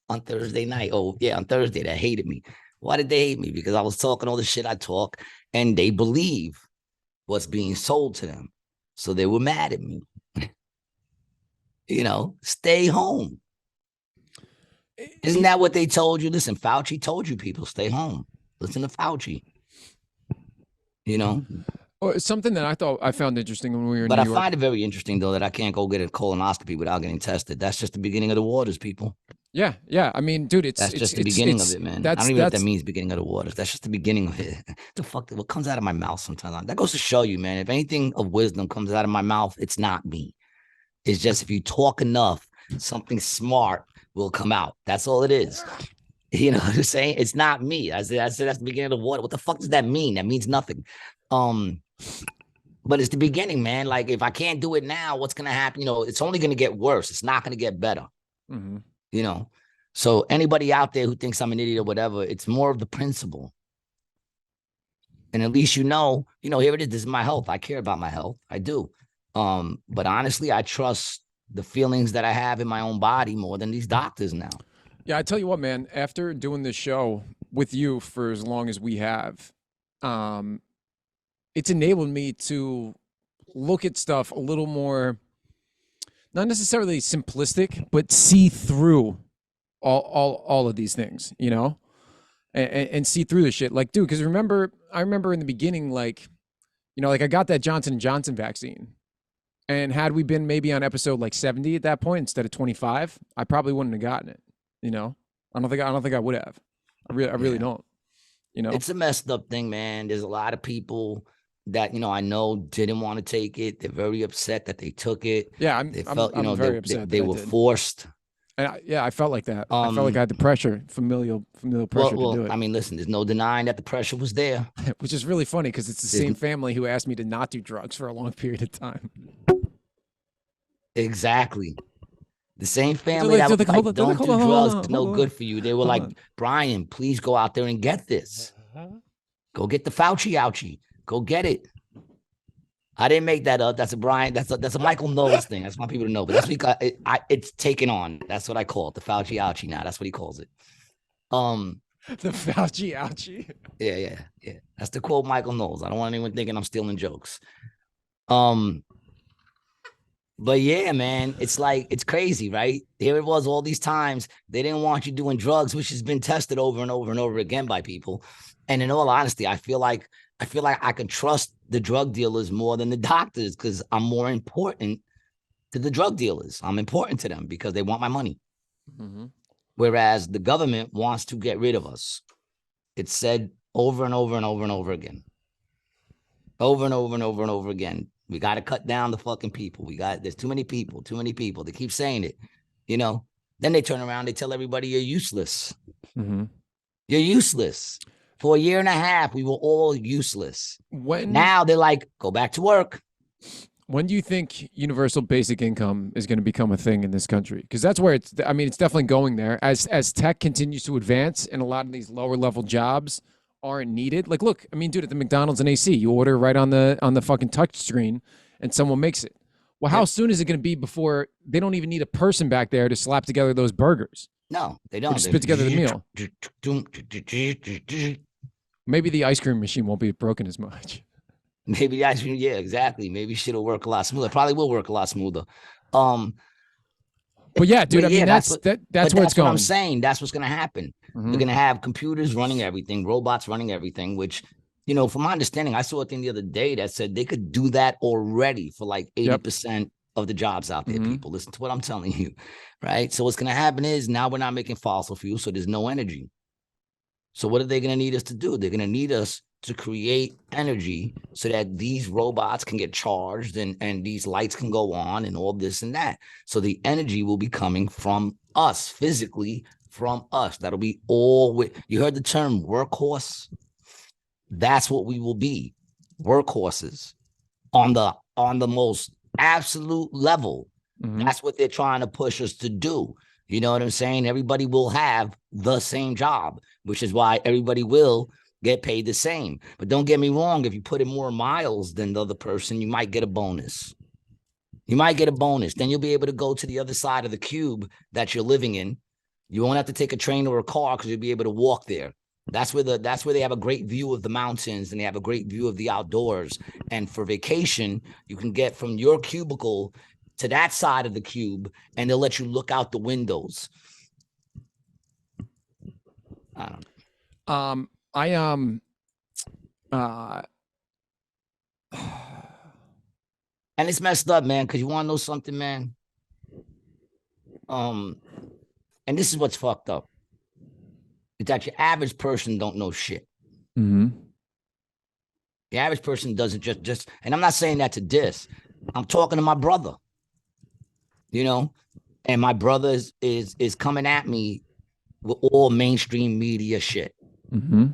on Thursday night. Oh, yeah, on Thursday that hated me. Why did they hate me? Because I was talking all the shit I talk and they believe what's being sold to them. So they were mad at me. You know, stay home. Isn't that what they told you? Listen, Fauci told you people stay home. Listen to Fauci. You know? Well, something that I found interesting when we were in New York. But I find it very interesting, though, that I can't go get a colonoscopy without getting tested. That's just the beginning of the waters, people. Yeah, yeah. I mean, dude, That's just the beginning of it, man. I don't even know what that that's means, beginning of the waters. That's just the beginning of it. The fuck, what comes out of my mouth sometimes? That goes to show you, man. If anything of wisdom comes out of my mouth, it's not me. It's just if you talk enough, something smart will come out. That's all it is. You know what I'm saying? It's not me. I said that's the beginning of the water. What the fuck does that mean? That means nothing. But it's the beginning, man. Like if I can't do it now, what's gonna happen? You know, it's only gonna get worse. It's not gonna get better. mm-hmm. You know. So anybody out there who thinks I'm an idiot or whatever, it's more of the principle. And at least you know, here it is. This is my health. I care about my health. I do. But honestly, I trust the feelings that I have in my own body more than these doctors now. Yeah, I tell you what, man, after doing this show with you for as long as we have, it's enabled me to look at stuff a little more, not necessarily simplistic, but see through all of these things, and see through the shit. Like, dude, because I remember in the beginning, like, like I got that Johnson & Johnson vaccine. And had we been maybe on episode like 70 at that point instead of 25, I probably wouldn't have gotten it. I don't think I would have. I really don't. It's a messed up thing, man. There's a lot of people that I know didn't want to take it. They're very upset that they took it. Yeah, I'm very upset. They were forced. And I felt like that. I felt like I had the pressure, familial pressure to do it. I mean, listen, there's no denying that the pressure was there. Which is really funny because it's the same family who asked me to not do drugs for a long period of time. Exactly. The same family that was like, don't do drugs, it's no good for you. They were like, Brian, please go out there and get this. Go get the Fauci ouchie. Go get it. I didn't make that up. That's a Brian. That's a Michael Knowles thing. I just want people to know. But that's because it's taken on. That's what I call it. The Fauci ouchie now. That's what he calls it. The Fauci ouchie. Yeah. That's to quote Michael Knowles. I don't want anyone thinking I'm stealing jokes. But yeah, man, it's like, it's crazy, right? Here it was all these times. They didn't want you doing drugs, which has been tested over and over and over again by people. And in all honesty, I feel like I can trust the drug dealers more than the doctors because I'm more important to the drug dealers. I'm important to them because they want my money. Mm-hmm. Whereas the government wants to get rid of us. It's said over and over and over and over again. Over and over and over and over again. We got to cut down the fucking people. There's too many people. They keep saying it, Then they turn around, they tell everybody you're useless. Mm-hmm. You're useless. For a year and a half, we were all useless. Now they're like, go back to work. When do you think universal basic income is going to become a thing in this country? Because that's where it's definitely going there. As tech continues to advance and a lot of these lower level jobs aren't needed. Like, look, dude, at the McDonald's and AC, you order right on the fucking touch screen and someone makes it. Well, how soon is it going to be before they don't even need a person back there to slap together those burgers? No, they don't. Just put together the meal. Maybe the ice cream machine won't be broken as much. Maybe the ice cream, yeah, exactly. Maybe shit will work a lot smoother. Probably will work a lot smoother. But yeah, dude, that's where it's going. That's what I'm saying. That's what's going to happen. Mm-hmm. We're going to have computers running everything, robots running everything, which, from my understanding, I saw a thing the other day that said they could do that already for like 80% of the jobs out there, people. Listen to what I'm telling you, right? So what's going to happen is now we're not making fossil fuel, so there's no energy. So what are they going to need us to do? They're going to need us to create energy so that these robots can get charged and these lights can go on and all this and that. So the energy will be coming from us, physically from us. That'll be all. You heard the term workhorse? That's what we will be, workhorses on the most absolute level. Mm-hmm. That's what they're trying to push us to do. You know what I'm saying? Everybody will have the same job, which is why everybody will get paid the same. But don't get me wrong. If you put in more miles than the other person, you might get a bonus. Then you'll be able to go to the other side of the cube that you're living in. You won't have to take a train or a car because you'll be able to walk there. That's where they have a great view of the mountains and they have a great view of the outdoors. And for vacation, you can get from your cubicle to that side of the cube and they'll let you look out the windows. I don't know. And it's messed up, man, because you want to know something, man? And and this is what's fucked up, is that your average person don't know shit. Mm-hmm. The average person doesn't just, and I'm not saying that to diss. I'm talking to my brother, you know, and my brother is coming at me with all mainstream media shit. Mm-hmm.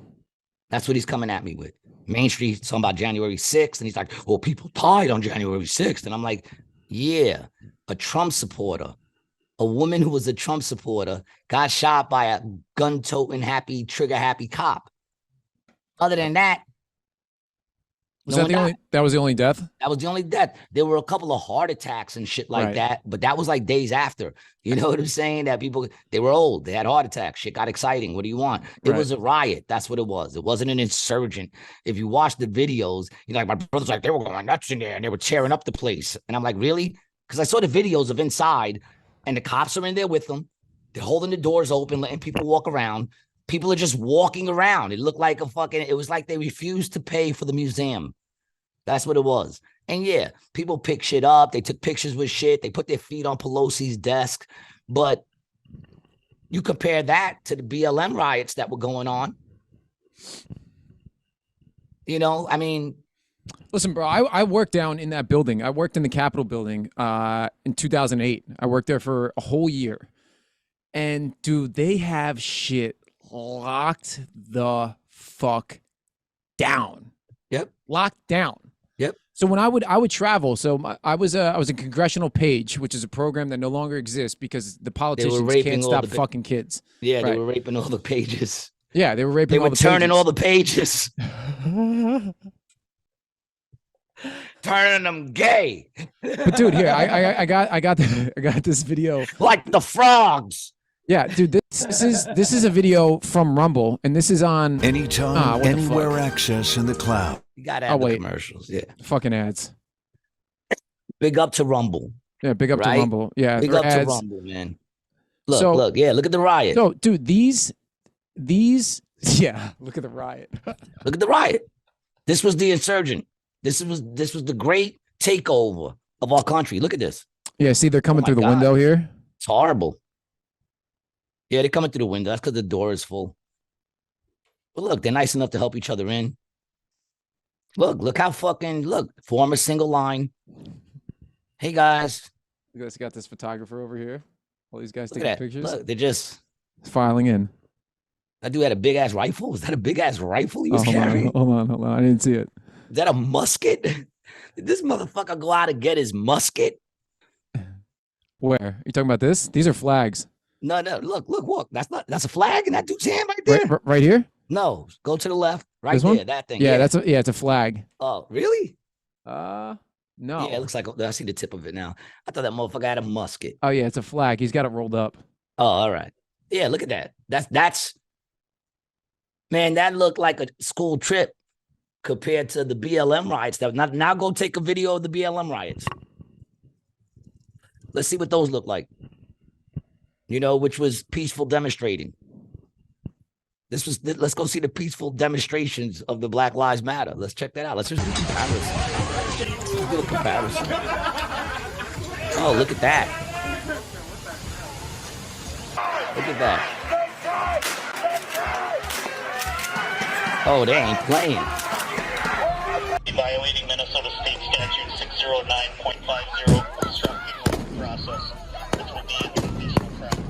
That's what he's coming at me with. Mainstream talking about January 6th, and he's like, well, people died on January 6th. And I'm like, yeah, a Trump supporter, a woman who was a Trump supporter got shot by a gun-toting, happy, trigger-happy cop. Other than that, that was the only death? That was the only death. There were a couple of heart attacks and shit like that, but that was like days after. You know what I'm saying? That people, they were old. They had heart attacks. Shit got exciting. What do you want? It was a riot. That's what it was. It wasn't an insurgent. If you watch the videos, you know, like my brother's like, they were going nuts in there and they were tearing up the place. And I'm like, really? Because I saw the videos of inside and the cops are in there with them. They're holding the doors open, letting people walk around. People are just walking around. It looked like it was like they refused to pay for the museum. That's what it was. And yeah, people pick shit up. They took pictures with shit. They put their feet on Pelosi's desk. But you compare that to the BLM riots that were going on. You know, I mean. Listen, bro, I worked down in that building. I worked in the Capitol building in 2008. I worked there for a whole year. And, dude, they have shit locked the fuck down. Yep. Locked down. Yep. So when I would travel, so I was a congressional page, which is a program that no longer exists because the politicians can't stop fucking kids. Yeah, they were raping all the pages. Yeah, they were raping. They were turning all the pages, turning them gay. But dude, here I got this video. Like the frogs. Yeah, dude, this is a video from Rumble, and this is on anytime, anywhere access in the cloud. You gotta have the commercials, yeah. Fucking ads. Big up to Rumble. Yeah, big up to Rumble. Yeah, big up to Rumble, man. Look, yeah, look at the riot. No, dude, these, yeah, look at the riot. Look at the riot. This was the insurgent. This was the great takeover of our country. Look at this. Yeah, see, they're coming through the window here. It's horrible. Yeah, they're coming through the window. That's because the door is full. But look, they're nice enough to help each other in. Look how form a single line. Hey, guys. You guys got this photographer over here. All these guys taking pictures. Look, they're just filing in. That dude had a big-ass rifle. Was that a big-ass rifle he was carrying? Hold on. I didn't see it. Is that a musket? Did this motherfucker go out and get his musket? Where? Are you talking about this? These are flags. No. Look. That's a flag in that dude's hand right there. Right here? No, go to the left. Right this there, one? that thing. Yeah, it's a flag. Oh, really? No. Yeah, it looks like I see the tip of it now. I thought that motherfucker had a musket. Oh yeah, it's a flag. He's got it rolled up. Oh, all right. Yeah, look at that. That's man, that looked like a school trip compared to the BLM riots. Now go take a video of the BLM riots. Let's see what those look like. You know, which was peaceful demonstrating. Let's go see the peaceful demonstrations of the Black Lives Matter. Let's check that out. Let's just do a comparison. Let's do a comparison. Oh, look at that. Look at that. Oh, they ain't playing. Violating Minnesota State Statute 609.50, obstructing the process, which will be an additional crime.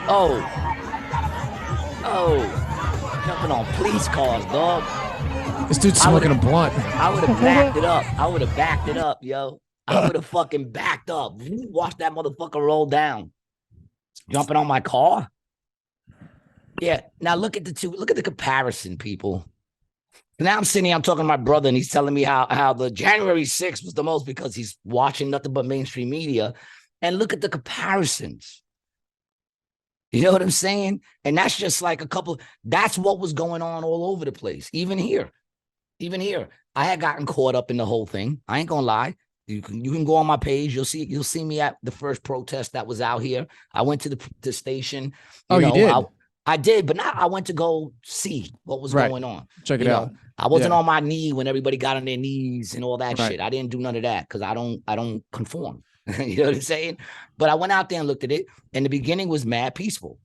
Oh, jumping on police cars, dog. This dude's smoking a blunt. I would have backed it up. Yo. I would have fucking backed up. Watch that motherfucker roll down. Jumping on my car. Yeah. Now look at the comparison, people. Now I'm sitting here, I'm talking to my brother, and he's telling me how the January 6th was the most because he's watching nothing but mainstream media. And look at the comparisons. You know what I'm saying? And that's just like that's what was going on all over the place. Even here. I had gotten caught up in the whole thing. I ain't gonna lie. You can go on my page. You'll see me at the first protest that was out here. I went to the station. You did? I did, but now I went to go see what was going on. Check it out. I wasn't on my knee when everybody got on their knees and all that shit. I didn't do none of that because I don't conform. You know what I'm saying? But I went out there and looked at it, and the beginning was mad peaceful.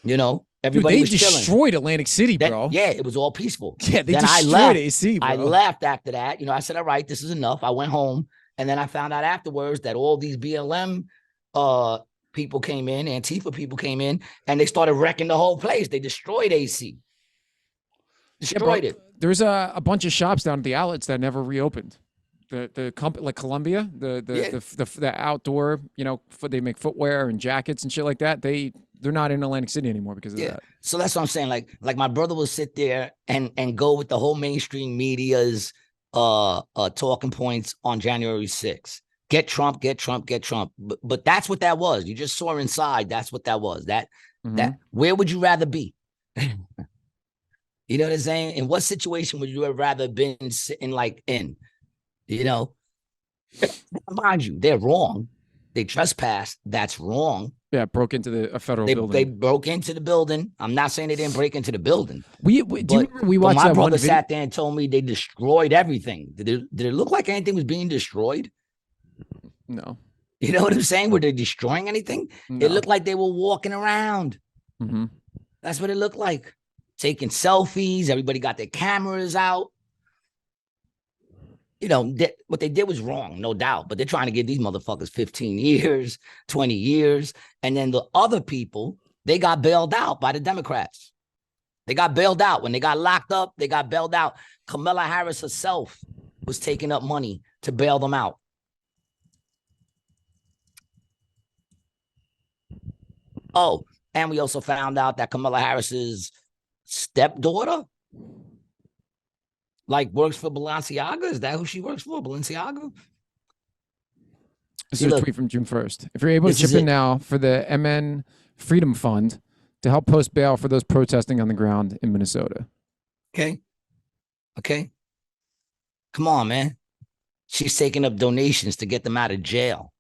You know, everybody was chilling. They destroyed Atlantic City, bro. Yeah, it was all peaceful. Yeah, they destroyed AC, bro. I left after that. You know, I said, all right, this is enough. I went home, and then I found out afterwards that all these BLM people came in, Antifa people came in, and they started wrecking the whole place. They destroyed AC. Destroyed it. There's a bunch of shops down at the outlets that never reopened. The company like Columbia, the outdoor, you know, they make footwear and jackets and shit like that. They're not in Atlantic City anymore because of that. So that's what I'm saying. Like my brother will sit there and go with the whole mainstream media's talking points on January 6th. Get Trump, get Trump, get Trump. But that's what that was. You just saw inside. That's what that was. That where would you rather be? You know what I'm saying? In what situation would you have rather been sitting in? You know, mind you, they're wrong. They trespassed. That's wrong. Yeah, broke into a federal building. They broke into the building. I'm not saying they didn't break into the building. Do you remember we watched my brother sat there and told me they destroyed everything. Did it look like anything was being destroyed? No. You know what I'm saying? Were they destroying anything? No. It looked like they were walking around. Mm-hmm. That's what it looked like. Taking selfies. Everybody got their cameras out. You know, what they did was wrong, no doubt. But they're trying to give these motherfuckers 15 years, 20 years. And then the other people, they got bailed out by the Democrats. They got bailed out. When they got locked up, they got bailed out. Kamala Harris herself was taking up money to bail them out. Oh, and we also found out that Kamala Harris's stepdaughter works for Balenciaga. Is that who she works for? Balenciaga? This is a tweet from June 1st. If you're able to chip in now for the MN Freedom Fund to help post bail for those protesting on the ground in Minnesota. Okay. Come on, man. She's taking up donations to get them out of jail.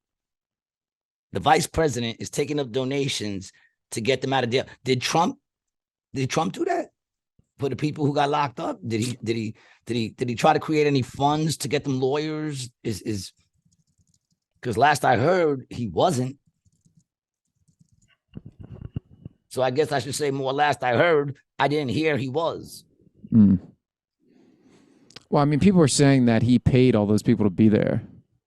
The vice president is taking up donations to get them out of jail. Did Trump do that for the people who got locked up? Did he try to create any funds to get them lawyers? Is because last I heard he wasn't. So I guess I should say more. Last I heard, I didn't hear he was. Well, I mean, people are saying that he paid all those people to be there.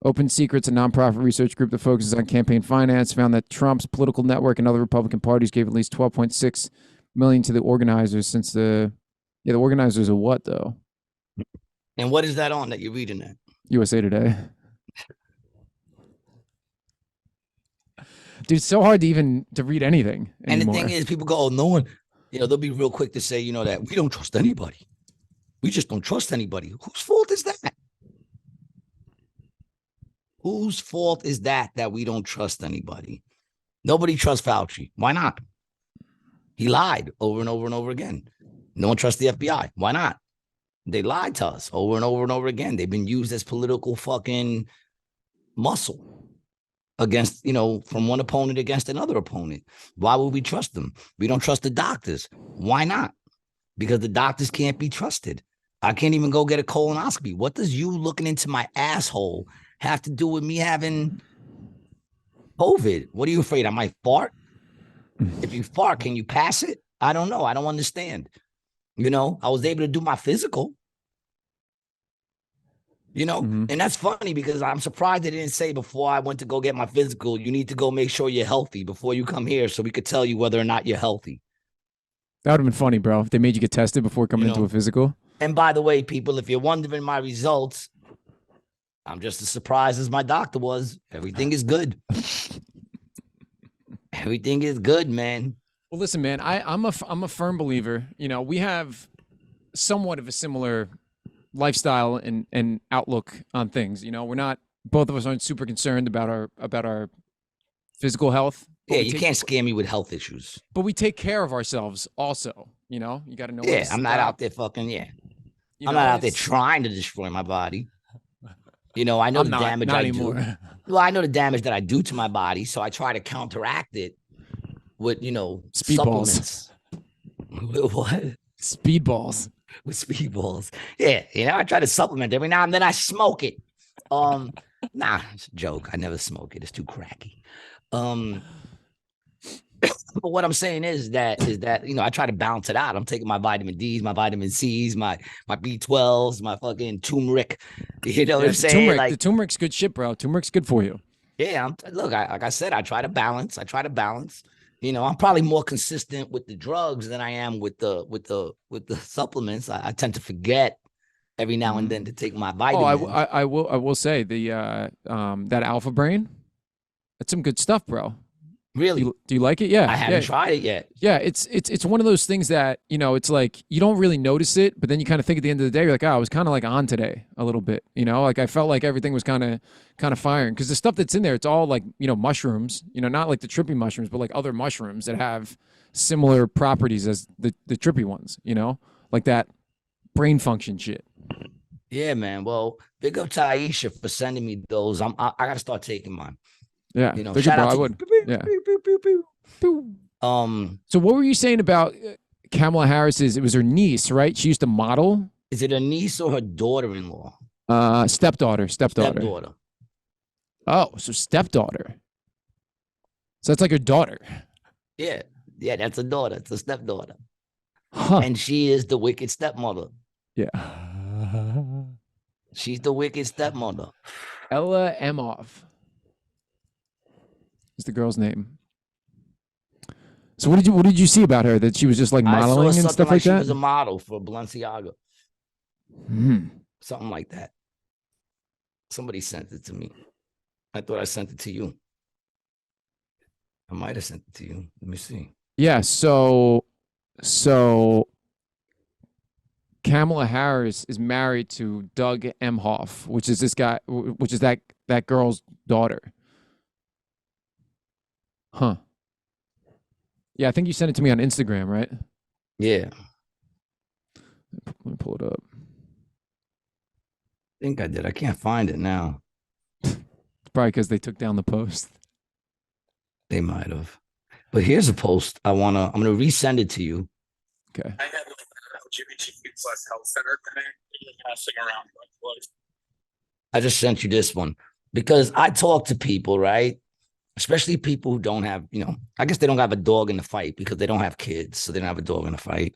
Open Secrets, a nonprofit research group that focuses on campaign finance, found that Trump's political network and other Republican parties gave at least $12.6 million to the organizers since the organizers of what, though? And what is that on that you're reading that? USA Today. Dude, it's so hard to read anything anymore. And the thing is, people go, oh, no one, they'll be real quick to say, that we don't trust anybody. We just don't trust anybody. Whose fault is that? Whose fault is that we don't trust anybody? Nobody trusts Fauci. Why not? He lied over and over and over again. No one trusts the FBI. Why not? They lied to us over and over and over again. They've been used as political fucking muscle against, from one opponent against another opponent. Why would we trust them? We don't trust the doctors. Why not? Because the doctors can't be trusted. I can't even go get a colonoscopy. What does you looking into my asshole have to do with me having COVID? What are you afraid? I might fart? If you fart, can you pass it? I don't know. I don't understand. I was able to do my physical. And that's funny because I'm surprised they didn't say before I went to go get my physical, you need to go make sure you're healthy before you come here so we could tell you whether or not you're healthy. That would have been funny, bro, if they made you get tested before coming into a physical. And by the way, people, if you're wondering my results, I'm just as surprised as my doctor was. Everything is good. Everything is good, man. Well, listen, man, I'm a firm believer. We have somewhat of a similar lifestyle and outlook on things. Both of us aren't super concerned about our physical health. Yeah, you can't scare me with health issues. But we take care of ourselves also. You got to know. Yeah, I'm not out there fucking. Yeah, I'm not out there trying to destroy my body. I know the damage I do. Well, I know the damage that I do to my body, so I try to counteract it with, supplements. What? Speedballs. With speedballs. Yeah, I try to supplement every now and then. I smoke it. Nah, it's a joke. I never smoke it. It's too cracky. But what I'm saying is that I try to balance it out. I'm taking my vitamin D's, my vitamin C's, my B12s, my fucking turmeric. You know what I'm saying? Turmeric. Like, The turmeric's good shit, bro. Turmeric's good for you. yeah, look, like I said, I try to balance. I'm probably more consistent with the drugs than I am with the supplements. I tend to forget every now and then to take my vitamins. I will say the that Alpha Brain, that's some good stuff, bro. Really? Do you like it? Yeah. I haven't tried it yet. Yeah, it's one of those things that, it's like you don't really notice it, but then you kind of think at the end of the day, you're like, oh, I was kind of like on today a little bit, like I felt like everything was kind of firing, because the stuff that's in there, it's all like, mushrooms, not like the trippy mushrooms, but like other mushrooms that have similar properties as the trippy ones, like that brain function shit. Yeah, man. Well, big up to Aisha for sending me those. I got to start taking mine. Yeah, shout out I to would. Yeah. So what were you saying about Kamala Harris's? It was her niece, right? She used to model. Is it a niece or her daughter-in-law? Stepdaughter. Oh, so stepdaughter. So that's like her daughter. Yeah, that's a daughter. It's a stepdaughter. Huh. And she is the wicked stepmother. Yeah. She's the wicked stepmother. Ella Emhoff is the girl's name. So what did you see about her? That she was just like modeling and stuff like she that? She was a model for Balenciaga. Something like that. Somebody sent it to me. I thought I sent it to you. I might have sent it to you. Let me see. Yeah, so Kamala Harris is married to Doug Emhoff, which is that girl's daughter. Huh. Yeah, I think you sent it to me on Instagram, right? Yeah. Let me pull it up. I think I did. I can't find it now. Probably because they took down the post. They might have. But here's a post. I'm gonna resend it to you. Okay. I had like LGBT+health center today, passing around. I just sent you this one because I talk to people, right? Especially people who don't have, I guess they don't have a dog in the fight because they don't have kids, so they don't have a dog in the fight.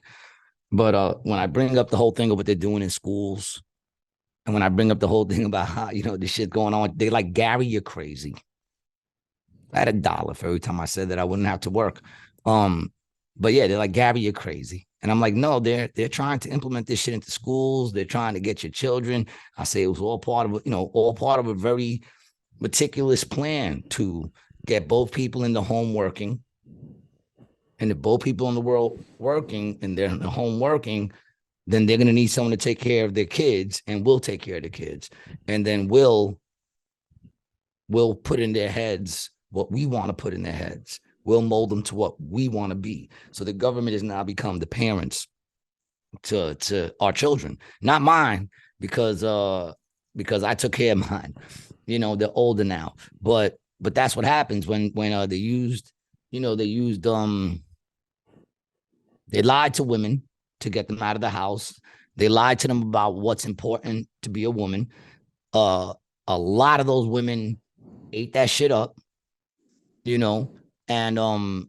But when I bring up the whole thing of what they're doing in schools, and when I bring up the whole thing about how, this shit going on, they like, Gary, you're crazy. I had $1 for every time I said that I wouldn't have to work. But yeah, they're like, Gary, you're crazy. And I'm like, no, they're trying to implement this shit into schools. They're trying to get your children. I say it was all part of a very meticulous plan to get both people in the home working. And if both people in the world working and they're in the home working, then they're going to need someone to take care of their kids, and we'll take care of the kids. And then we'll put in their heads what we want to put in their heads. We'll mold them to what we want to be. So the government has now become the parents to our children, not mine, because I took care of mine. They're older now, but that's what happens when they lied to women to get them out of the house. They lied to them about what's important to be a woman. A lot of those women ate that shit up, and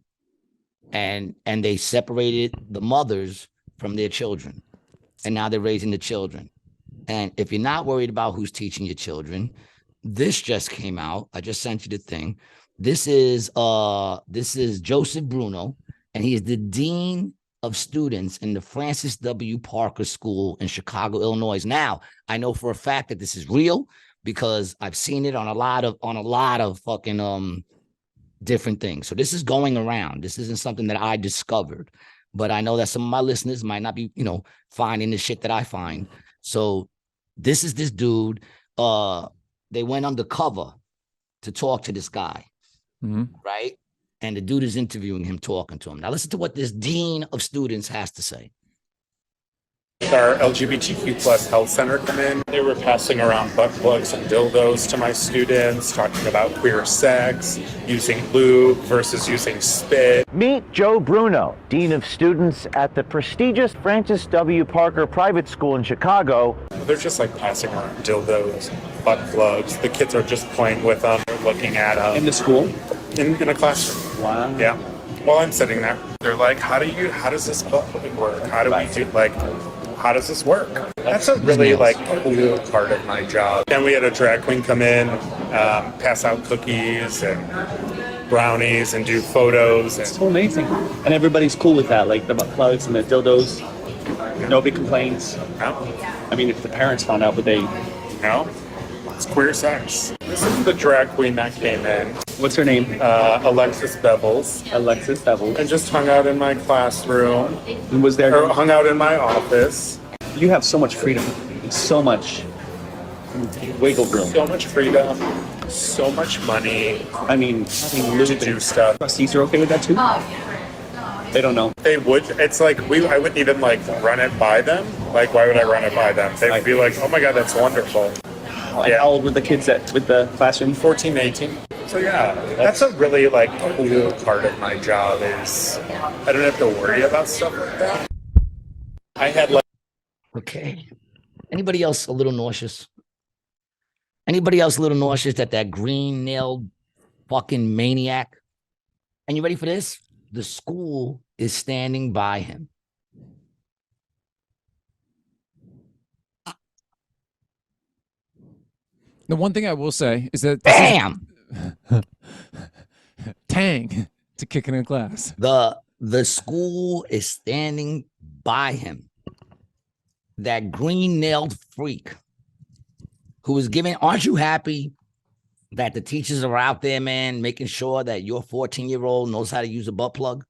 they separated the mothers from their children, and now they're raising the children. And if you're not worried about who's teaching your children, this just came out. I just sent you the thing. This is Joseph Bruno, and he is the dean of students in the Francis W. Parker School in Chicago, Illinois. Now, I know for a fact that this is real because I've seen it on a lot of fucking different things. So this is going around. This isn't something that I discovered, but I know that some of my listeners might not be, finding the shit that I find. So this is this dude. They went undercover to talk to this guy, right? And the dude is interviewing him, talking to him. Now listen to what this dean of students has to say. Our LGBTQ plus health center come in. They were passing around butt plugs and dildos to my students, talking about queer sex, using lube versus using spit. Meet Joe Bruno, Dean of Students at the prestigious Francis W. Parker Private School in Chicago. They're just like passing around dildos, butt plugs. The kids are just playing with them, they're looking at them. In the school? In a classroom. Wow. Yeah. While I'm sitting there, they're like, how does this butt plug work? How do we do, like, how does this work? That's a really cool part of my job. And we had a drag queen come in, pass out cookies and brownies and do photos. It's so amazing. And everybody's cool with that, like the butt plugs and the dildos. Nobody complains. No. I mean, if the parents found out, would they? No. It's queer sex. This is the drag queen that came in. What's her name? Alexis Bevels. Alexis Bevels. And just hung out in my classroom. And was there? Or hung out in my office. You have so much freedom. So much wiggle room. So much freedom. So much money. I mean, to do stuff. Trustees are okay with that too? They don't know. They would. It's like I wouldn't even like run it by them. Like, why would I run it by them? They would be like, oh my God, that's wonderful. Yeah. How old were the kids with the classroom? 14, 18. So yeah, that's a really cool part of my job is I don't have to worry about stuff like that. I had Okay. Anybody else a little nauseous? Anybody else a little nauseous that green-nailed fucking maniac? And you ready for this? The school is standing by him. The one thing I will say is that Bam! Tang to kicking in class. The school is standing by him. That green-nailed freak who is giving, aren't you happy that the teachers are out there, man, making sure that your 14-year-old knows how to use a butt plug?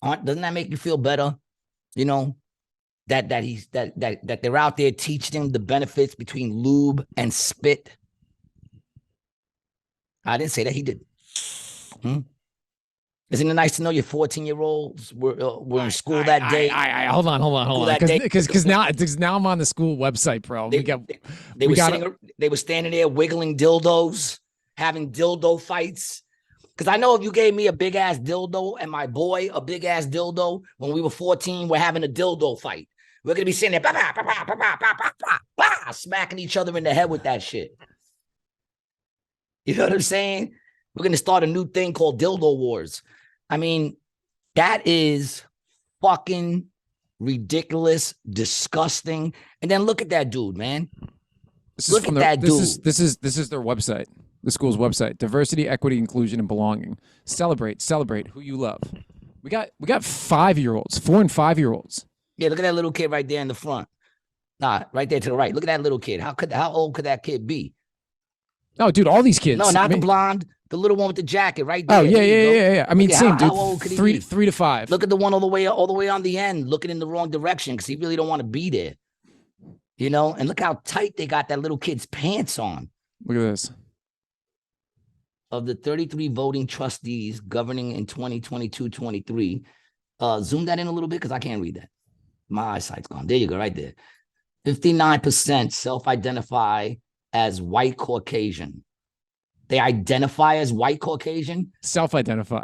Doesn't that make you feel better? You know, that they're out there teaching them the benefits between lube and spit. I didn't say that, he did. Isn't it nice to know your 14-year-olds were in school that day? Hold on. Because now I'm on the school website, bro. They were standing there wiggling dildos, having dildo fights. Because I know if you gave me a big ass dildo and my boy a big ass dildo when we were 14, we're having a dildo fight. We're gonna be sitting there, bah, bah, bah, bah, bah, bah, bah, bah, bah, smacking each other in the head with that shit. You know what I'm saying? We're gonna start a new thing called Dildo Wars. I mean, that is fucking ridiculous, disgusting. And then look at that dude, man. Look at that dude. This is their website, the school's website. Diversity, equity, inclusion, and belonging. Celebrate who you love. We got 5-year-olds, 4 and 5-year-olds. Yeah, look at that little kid right there in the front. Nah, right there to the right. Look at that little kid. How old could that kid be? Oh, dude, all these kids. No, not the blonde. The little one with the jacket right there. Oh, yeah. I mean, same, dude. How old could he 3 be? to 5. Look at the one all the way on the end, looking in the wrong direction because he really don't want to be there. You know, and look how tight they got that little kid's pants on. Look at this. Of the 33 voting trustees governing in 2022-23, zoom that in a little bit because I can't read that. My eyesight's gone. There you go, right there. 59% self-identify as white Caucasian. They identify as white Caucasian? Self-identify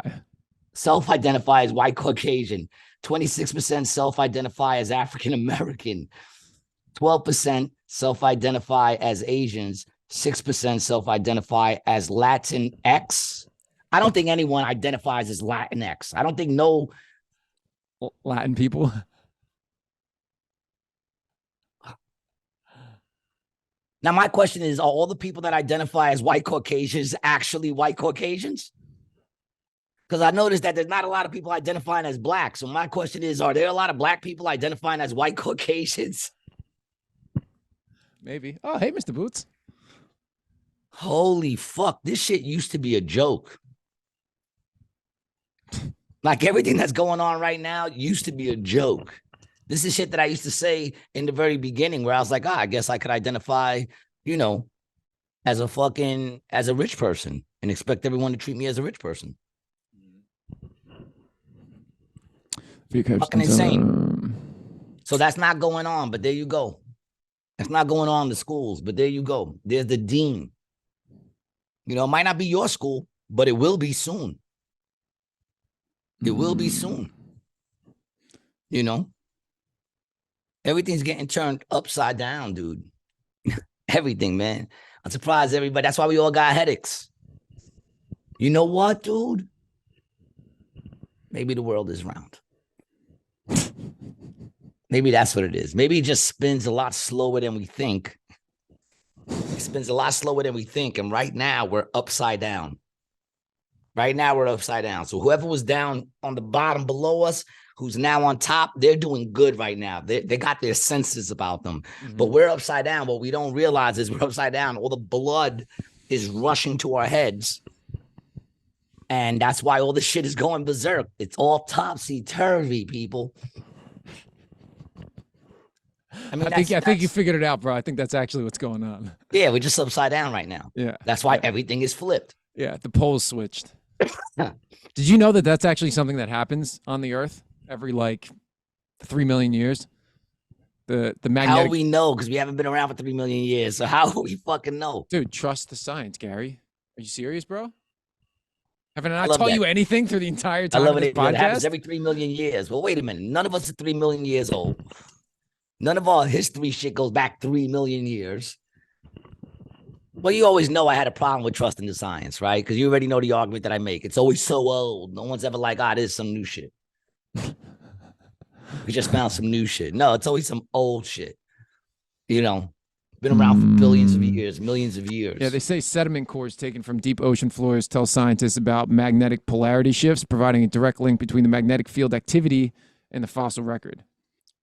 Self-identify as white Caucasian. 26% self-identify as African American. 12% self-identify as Asians. 6% self-identify as Latinx. I don't think anyone identifies as Latinx. I don't think no Latin people. Now, my question is, are all the people that identify as white Caucasians actually white Caucasians? Because I noticed that there's not a lot of people identifying as black. So my question is, are there a lot of black people identifying as white Caucasians? Maybe. Oh, hey, Mr. Boots. Holy fuck. This shit used to be a joke. Like everything that's going on right now used to be a joke. This is shit that I used to say in the very beginning where I was like, I guess I could identify, you know, as a rich person and expect everyone to treat me as a rich person. Fucking insane. So that's not going on, but there you go. That's not going on in the schools, but there you go. There's the dean. You know, it might not be your school, but it will be soon. It will be soon. You know, everything's getting turned upside down, dude. Everything, man. I'm surprised everybody. That's why we all got headaches. You know what, dude? Maybe the world is round. Maybe that's what it is. Maybe it just spins a lot slower than we think. It spins a lot slower than we think. And right now, we're upside down. Right now, we're upside down. So whoever was down on the bottom below us, who's now on top, they're doing good right now. They got their senses about them. Mm-hmm. But we're upside down. What we don't realize is we're upside down. All the blood is rushing to our heads. And that's why all the shit is going berserk. It's all topsy-turvy, people. I mean, I think you figured it out, bro. I think that's actually what's going on. Yeah, we're just upside down right now. Yeah. That's why everything is flipped. Yeah, the poles switched. Did you know that that's actually something that happens on the Earth every, 3 million years? The magnetic... How we know? Because we haven't been around for 3 million years. So how do we fucking know? Dude, trust the science, Gary. Are you serious, bro? Haven't I taught you anything through the entire time of this podcast? It happens every 3 million years. Well, wait a minute. None of us are 3 million years old. None of our history shit goes back 3 million years. Well, you always know I had a problem with trusting the science, right? Because you already know the argument that I make. It's always so old. No one's ever like, there's some new shit. We just found some new shit. No, it's always some old shit. You know, been around for billions of years, millions of years. Yeah, they say sediment cores taken from deep ocean floors tell scientists about magnetic polarity shifts, providing a direct link between the magnetic field activity and the fossil record.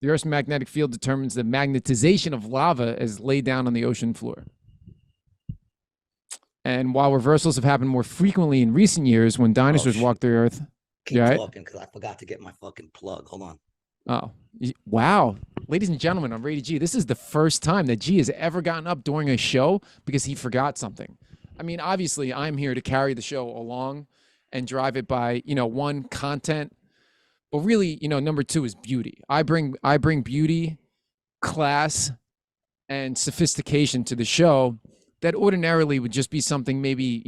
The Earth's magnetic field determines the magnetization of lava as laid down on the ocean floor. And while reversals have happened more frequently in recent years when dinosaurs walked the Earth... Keep talking, because I forgot to get my fucking plug. Hold on. Oh, wow. Ladies and gentlemen, on Rated G, this is the first time that G has ever gotten up during a show because he forgot something. I mean, obviously, I'm here to carry the show along and drive it by, one, content. But really, number two is beauty. I bring beauty, class, and sophistication to the show that ordinarily would just be something maybe,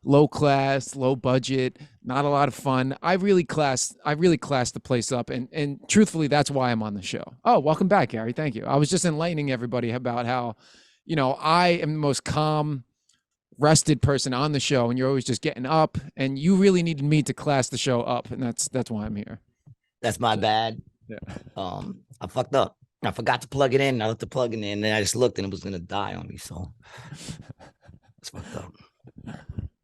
low class, low budget, not a lot of fun. I really class the place up. And truthfully, that's why I'm on the show. Oh, welcome back, Gary. Thank you. I was just enlightening everybody about how, I am the most calm, rested person on the show, and you're always just getting up, and you really needed me to class the show up. And that's why I'm here. That's my bad. Yeah. I fucked up. I forgot to plug it in. I left the plug in, and then I just looked, and it was gonna die on me. So it's fucked up.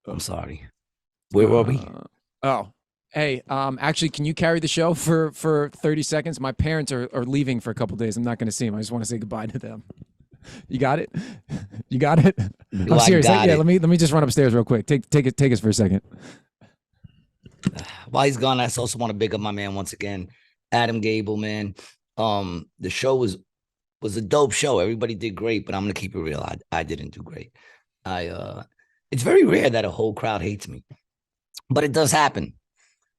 I'm sorry. Where were we? Hey. Actually, can you carry the show for 30 seconds? My parents are leaving for a couple days. I'm not gonna see them. I just want to say goodbye to them. You got it. You got it. I'm serious. Yeah. Let me just run upstairs real quick. Take us for a second. While he's gone, I also want to big up my man once again, Adam Gable, man. The show was a dope show. Everybody did great, but I'm gonna keep it real. I didn't do great. It's very rare that a whole crowd hates me, but it does happen.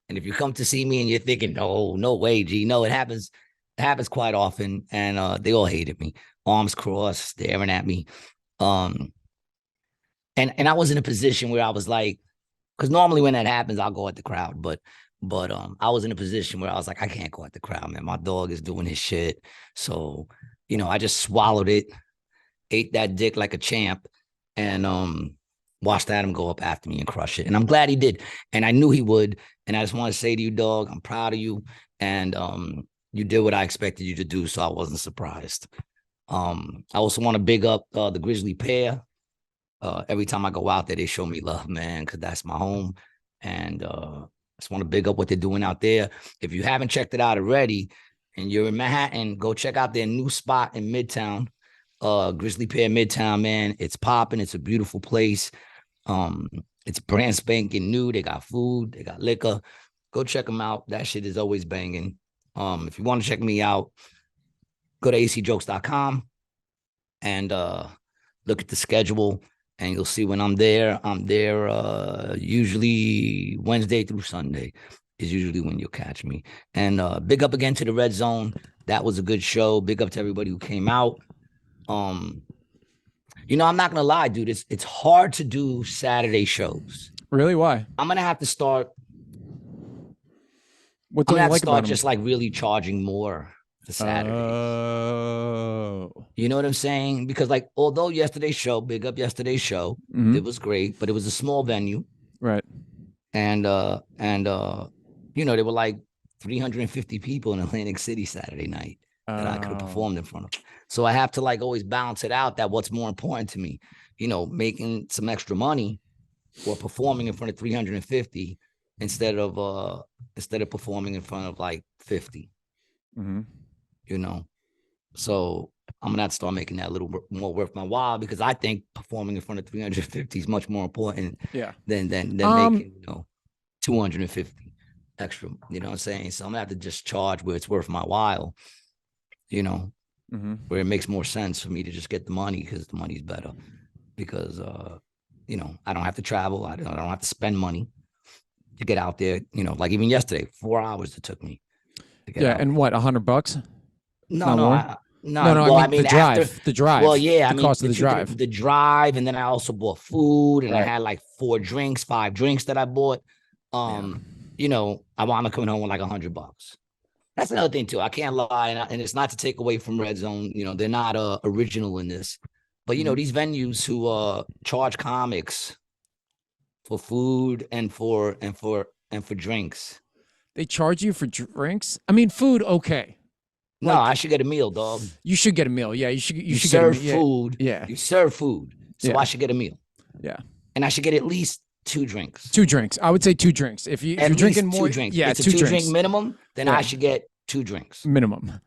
And if you come to see me and you're thinking, no way, G, no, it happens. It happens quite often, and they all hated me, arms crossed, staring at me. And I was in a position where I was like, because normally when that happens, I'll go at the crowd. But I was in a position where I was like, I can't go at the crowd, man. My dog is doing his shit. So, I just swallowed it, ate that dick like a champ, and watched Adam go up after me and crush it. And I'm glad he did. And I knew he would. And I just want to say to you, dog, I'm proud of you. And you did what I expected you to do, so I wasn't surprised. I also want to big up the Grizzly Pair. Every time I go out there, they show me love, man, because that's my home. And I just want to big up what they're doing out there. If you haven't checked it out already and you're in Manhattan, go check out their new spot in Midtown, Grizzly Pair Midtown, man. It's popping. It's a beautiful place. It's brand spanking new. They got food. They got liquor. Go check them out. That shit is always banging. If you want to check me out, go to acjokes.com and look at the schedule. And you'll see when I'm there. I'm there usually Wednesday through Sunday. is usually when you'll catch me. And big up again to the Red Zone. That was a good show. Big up to everybody who came out. You know, I'm not gonna lie, dude. It's hard to do Saturday shows. Really? Why? I'm gonna have to start. What I'm do gonna you have like to start about just them? like really charging more for Saturday. Oh. You know what I'm saying? Because like, although yesterday's show, big up yesterday's show, it was great, but it was a small venue. Right. And you know, there were like 350 people in Atlantic City Saturday night that I could have performed in front of. So I have to like always balance it out that what's more important to me, you know, making some extra money or performing in front of 350 instead of performing in front of like 50. You know. So I'm gonna have to start making that a little more worth my while, because I think performing in front of 350 is much more important than making, you know, 250 extra. You know what I'm saying? So I'm gonna have to just charge where it's worth my while, you know, where it makes more sense for me to just get the money, because the money's better. Because you know, I don't have to travel, I don't have to spend money to get out there, you know, like even yesterday, 4 hours it took me to get out. And what, $100? No, No, well, I mean the drive. The drive. Well, yeah, the cost of the drive. The drive, and then I also bought food, and I had like 5 drinks that I bought. You know, I wound up coming home with like $100. That's another thing too. I can't lie, and it's not to take away from Red Zone. You know, they're not original in this, but you know, these venues who charge comics for food and for drinks. They charge you for drinks? I mean, food, okay. No, I should get a meal, dog. You should get a meal. Yeah, you should serve get a meal. food. Yeah. You serve food. So I should get a meal. Yeah. And I should get at least 2 drinks. 2 drinks. I would say 2 drinks. If you're drinking more, 2 drinks. Yeah, it's a 2 2 drinks. drink minimum, then I should get 2 drinks. Minimum.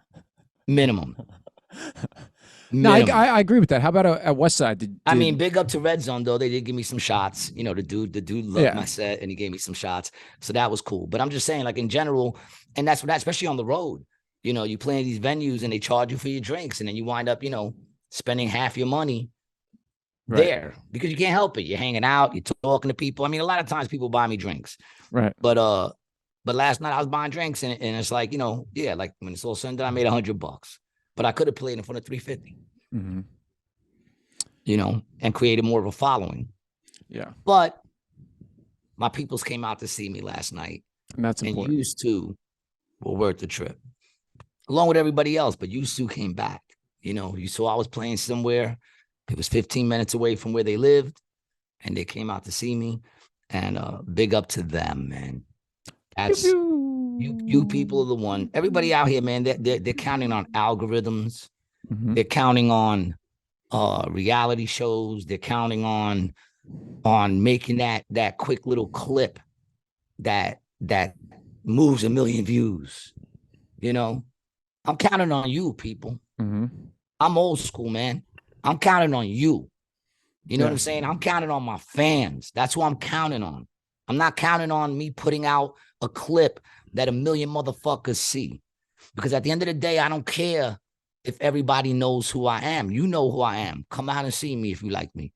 No, I agree with that. How about at West Side? I mean, big up to Red Zone though. They did give me some shots. You know, the dude loved my set, and he gave me some shots. So that was cool. But I'm just saying, like in general, and that's especially on the road. You know, you play in these venues and they charge you for your drinks, and then you wind up, you know, spending half your money there because you can't help it. You're hanging out, you're talking to people. I mean, a lot of times people buy me drinks. Right. But last night I was buying drinks, and it's like, you know, yeah, like when it's all said and done, I made $100. But I could have played in front of 350. You know, and created more of a following. Yeah. But my peoples came out to see me last night. And that's important. And used to were worth the trip. Along with everybody else, but you two came back. You know, you saw I was playing somewhere. It was 15 minutes away from where they lived, and they came out to see me. And big up to them, man. That's you people are the one. Everybody out here, man, they're counting on algorithms. They're counting on reality shows. They're counting on making that quick little clip that moves 1 million views. You know, I'm counting on you, people. I'm old school, man. I'm counting on you. You know what I'm saying? I'm counting on my fans. That's who I'm counting on. I'm not counting on me putting out a clip that 1 million motherfuckers see. Because at the end of the day, I don't care if everybody knows who I am. You know who I am. Come out and see me if you like me.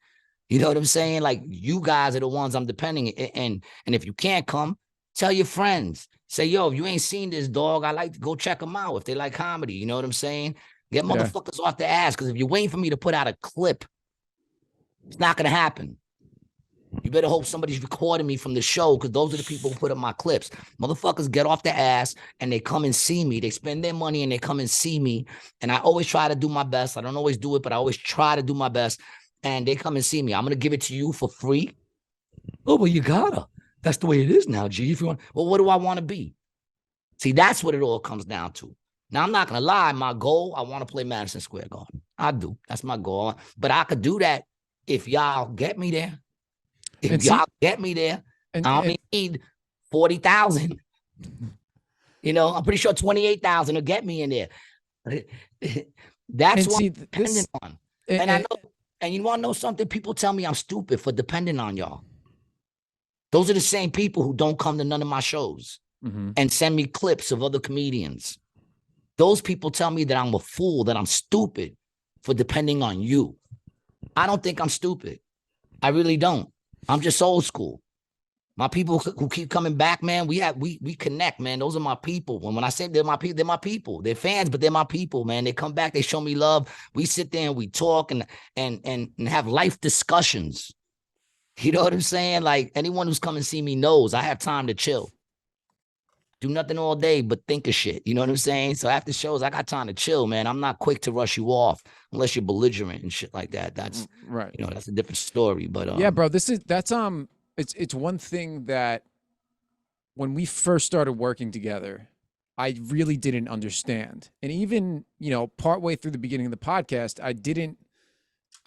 You know what I'm saying? Like, you guys are the ones I'm depending on. And if you can't come, tell your friends. Say, yo, if you ain't seen this, dog, I like to go check them out if they like comedy. You know what I'm saying? Get motherfuckers off the ass, because if you're waiting for me to put out a clip, it's not going to happen. You better hope somebody's recording me from the show, because those are the people who put up my clips. Motherfuckers get off their ass and they come and see me. They spend their money and they come and see me. And I always try to do my best. I don't always do it, but I always try to do my best. And they come and see me. I'm going to give it to you for free. Oh, well, you gotta. That's the way it is now, G. If you want, well, what do I want to be? See, that's what it all comes down to. Now, I'm not going to lie. My goal, I want to play Madison Square Garden. I do. That's my goal. But I could do that if y'all get me there. If y'all get me there, I only need 40,000. You know, I'm pretty sure 28,000 will get me in there. That's what I'm depending on. And I know, and you want to know something? People tell me I'm stupid for depending on y'all. Those are the same people who don't come to none of my shows and send me clips of other comedians. Those people tell me that I'm a fool, that I'm stupid for depending on you. I don't think I'm stupid. I really don't. I'm just old school. My people who keep coming back, man, we connect, man. Those are my people. When I say they're my people, they're my people. They're fans, but they're my people, man. They come back, they show me love. We sit there and we talk and have life discussions. You know what I'm saying? Like anyone who's come and see me knows I have time to chill. Do nothing all day but think of shit. You know what I'm saying? So after shows, I got time to chill, man. I'm not quick to rush you off unless you're belligerent and shit like that. That's right. You know, that's a different story. But yeah, bro, it's one thing that when we first started working together, I really didn't understand. And even, you know, partway through the beginning of the podcast, I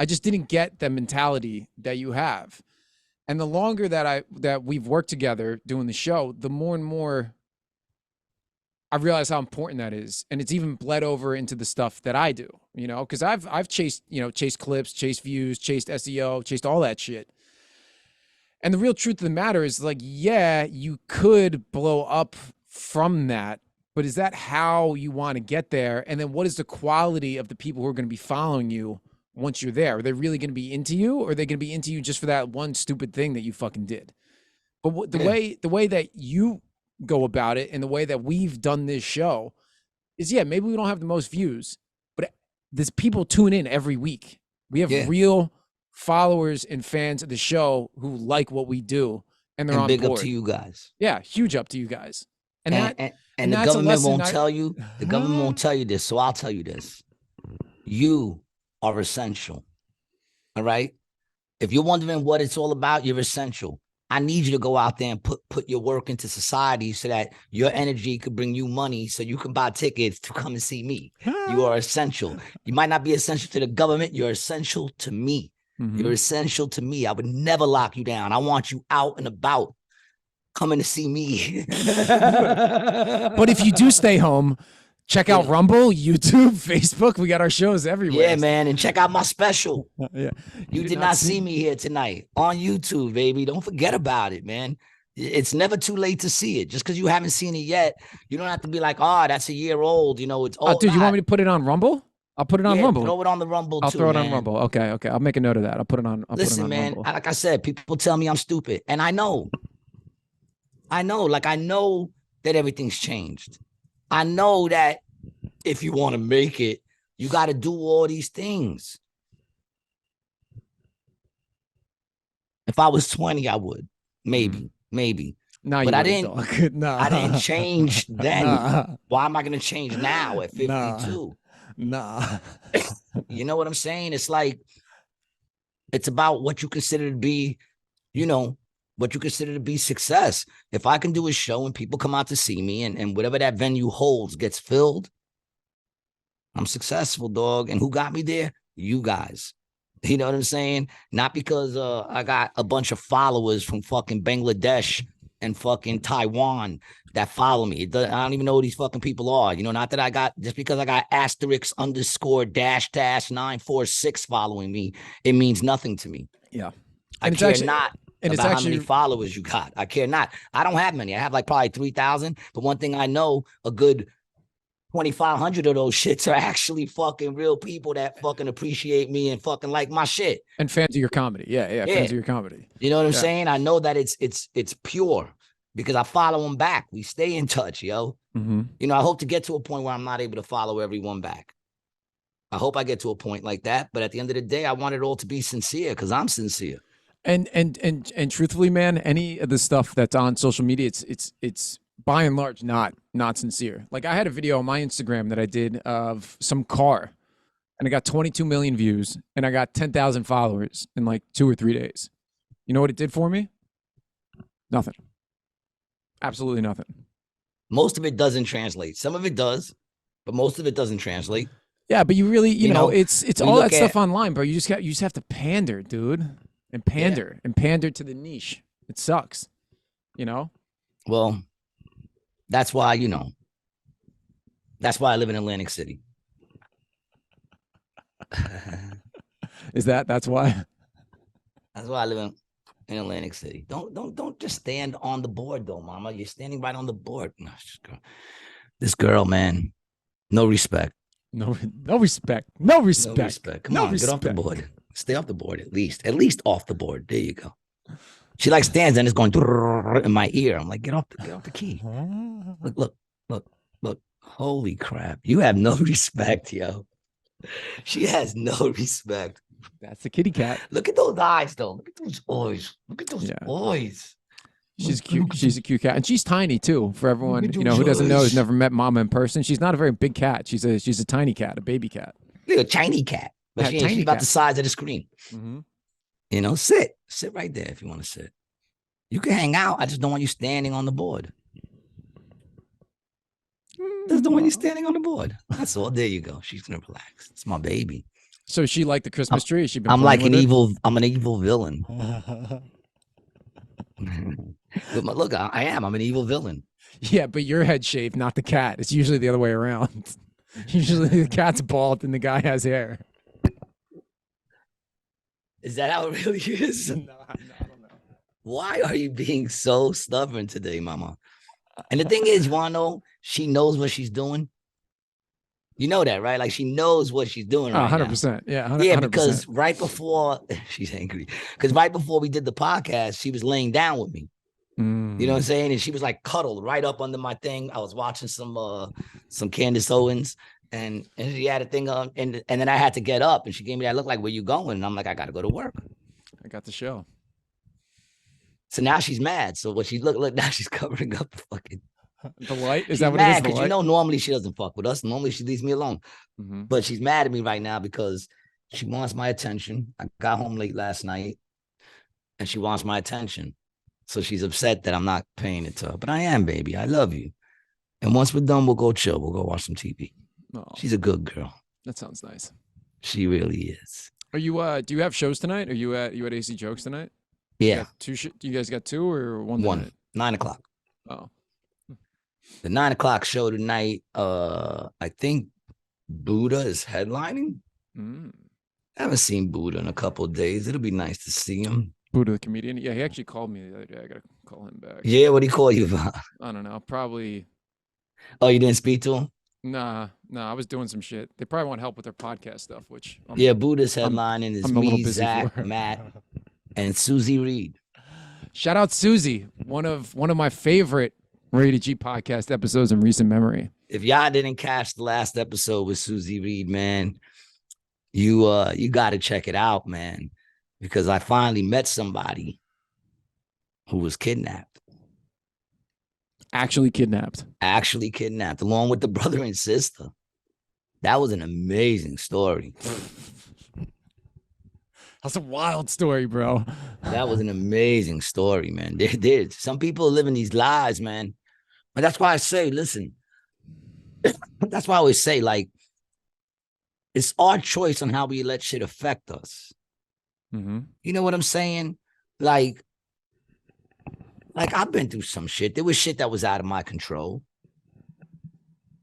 just didn't get the mentality that you have. And the longer that we've worked together doing the show, the more and more I realize how important that is. And it's even bled over into the stuff that I do, you know, because I've chased clips, chased views, chased SEO, chased all that shit. And the real truth of the matter is, like, yeah, you could blow up from that, but is that how you want to get there? And then what is the quality of the people who are going to be following you once you're there? Are they really going to be into you, or are they going to be into you just for that one stupid thing that you fucking did? But the way that you go about it and the way that we've done this show is, yeah, maybe we don't have the most views, but there's people tune in every week. We have real followers and fans of the show who like what we do, and they're on board. Big up to you guys. Yeah, huge up to you guys. And the government won't tell you. The government won't tell you this, so I'll tell you this. You are essential. All right? If you're wondering what it's all about, you're essential. I need you to go out there and put your work into society so that your energy could bring you money so you can buy tickets to come and see me. You are essential. You might not be essential to the government. You're essential to me. You're essential to me. I would never lock you down. I want you out and about coming to see me. But if you do stay home, check out Rumble, YouTube, Facebook. We got our shows everywhere. Yeah, man. And check out my special. Yeah. You did not see me here tonight on YouTube, baby. Don't forget about it, man. It's never too late to see it. Just because you haven't seen it yet, you don't have to be like, oh, that's a year old. You know, it's old. Dude, you want me to put it on Rumble? I'll put it on Rumble. Throw it on the Rumble, I'll too, throw it man. on Rumble. Okay. I'll make a note of that. I'll put it on. Listen, man, Rumble. like I said, people tell me I'm stupid. And I know. I know that everything's changed. I know that if you want to make it, you got to do all these things. If I was 20, I would. Maybe. No, but I didn't. No. I didn't change then. Nah. Why am I going to change now at 52? Nah. You know what I'm saying? It's like, it's about what you consider to be, you know, what you consider to be success. If I can do a show and people come out to see me and whatever that venue holds gets filled, I'm successful, dog. And who got me there? You guys. You know what I'm saying? Not because I got a bunch of followers from fucking Bangladesh and fucking Taiwan that follow me. I don't even know who these fucking people are. You know, not that I got, just because I got asterisk _ dash 946 following me, it means nothing to me. Yeah. I care not about how many followers you got. I care not. I don't have many. I have like probably 3,000. But one thing I know, a good 2,500 of those shits are actually fucking real people that fucking appreciate me and fucking like my shit. And fans of your comedy. Yeah. Fans of your comedy. You know what I'm saying? I know that it's pure because I follow them back. We stay in touch, yo. You know, I hope to get to a point where I'm not able to follow everyone back. I hope I get to a point like that. But at the end of the day, I want it all to be sincere because I'm sincere. And truthfully, man, any of the stuff that's on social media, it's by and large not sincere. Like, I had a video on my Instagram that I did of some car, and I got 22 million views, and I got 10,000 followers in like 2 or 3 days. You know what it did for me? Nothing. Absolutely nothing. Most of it doesn't translate. Some of it does, but most of it doesn't translate. Yeah, but you really, you know, it's all that stuff online, bro. You just have to pander, dude, and pander to the niche. It sucks, you know. Well, that's why, you know, that's why I live in Atlantic City. That's why? That's why I live in Atlantic City. Don't just stand on the board though, mama. You're standing right on the board. No, this girl, man, no respect. No respect. No respect. Come on, get off the board. Stay off the board at least. At least off the board. There you go. She like stands and it's going in my ear. I'm like, get off the key. Look. Holy crap. You have no respect, yo. She has no respect. That's the kitty cat. Look at those eyes, though. Look at those eyes. Eyes. She's cute. She's a cute cat, and she's tiny too. For everyone who doesn't know, who's never met Mama in person, she's not a very big cat. She's a tiny cat, a baby cat. A tiny cat, but she's about the size of the screen. Mm-hmm. Sit right there if you want to sit. You can hang out. I just don't want you standing on the board. Just don't want you standing on the board. That's all. There you go. She's gonna relax. It's my baby. So she liked the Christmas tree. She been. I'm like an evil. I'm an evil villain. But look, I am. I'm an evil villain. Yeah, but your head shaved, not the cat. It's usually the other way around. Usually the cat's bald and the guy has hair. Is that how it really is? No, I don't know. Why are you being so stubborn today, Mama? And the thing is, you want to know, she knows what she's doing. You know that, right? Like, she knows what she's doing right 100%. now. Yeah, 100%. Yeah, because right before, she's angry. Because right before we did the podcast, she was laying down with me. You know what I'm saying? And she was like cuddled right up under my thing. I was watching some Candace Owens, and she had a thing on, and then I had to get up, and she gave me that look like, where you going? And I'm like, I got to go to work. I got the show. So now she's mad. So what she look now she's covering up the fucking the light. Is she's that what mad, it is? Because normally she doesn't fuck with us. Normally she leaves me alone. Mm-hmm. But she's mad at me right now because she wants my attention. I got home late last night, and she wants my attention. So she's upset that I'm not paying it to her. But I am, baby. I love you. And once we're done, we'll go chill. We'll go watch some TV. Oh, she's a good girl. that sounds nice. She really is. Are you? Do you have shows tonight? Are you at AC Jokes tonight? Yeah. You guys got two or one? One. 9 o'clock. Oh. The 9 o'clock show tonight. I think Buddha is headlining. I haven't seen Buddha in a couple of days. It'll be nice to see him. Buddha the comedian. Yeah, he actually called me the other day. I gotta call him back. Yeah, what'd he call you about? I don't know. Probably. Oh, you didn't speak to him? Nah. I was doing some shit. They probably want help with their podcast stuff, which Buddha's headlining is me, Zach, Matt, and Susie Reed. Shout out Susie, one of my favorite Rated G podcast episodes in recent memory. If y'all didn't catch the last episode with Susie Reed, man, you got to check it out, man, because I finally met somebody who was kidnapped. Actually kidnapped, along with the brother and sister. That was an amazing story. That's a wild story, bro. That was an amazing story, man. Some people are living these lies, man. But that's why I say, listen, that's why I always say, like, it's our choice on how we let shit affect us. Mm-hmm. You know what I'm saying? Like I've been through some shit. There was shit that was out of my control.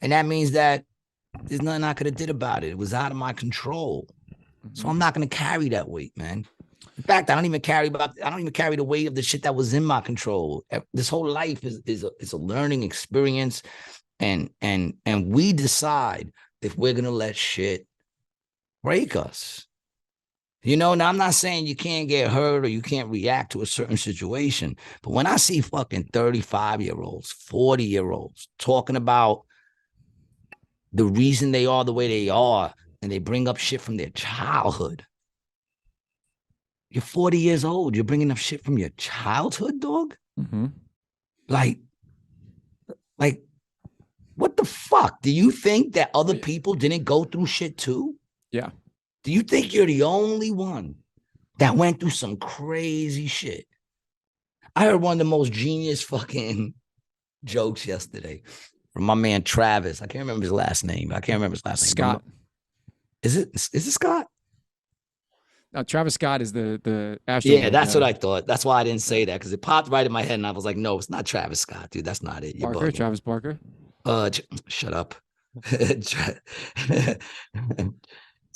And that means that there's nothing I could have did about it. It was out of my control. So I'm not going to carry that weight, man. In fact, I don't even carry the weight of the shit that was in my control. This whole life is a learning experience. And we decide if we're going to let shit break us. You know, now I'm not saying you can't get hurt or you can't react to a certain situation. But when I see fucking 35-year-olds, 40-year-olds talking about the reason they are the way they are, and they bring up shit from their childhood. You're 40 years old. You're bringing up shit from your childhood, dog? Mm-hmm. Like, what the fuck? Do you think that other people didn't go through shit too? Yeah. Do you think you're the only one that went through some crazy shit? I heard one of the most genius fucking jokes yesterday from my man Travis. I can't remember his last name. Scott. Is it Scott? No, Travis Scott is the Astro. Yeah, that's what I thought. That's why I didn't say that, because it popped right in my head and I was like, no, it's not Travis Scott, dude. That's not it. You're Barker, bugging. Travis Barker. Shut up.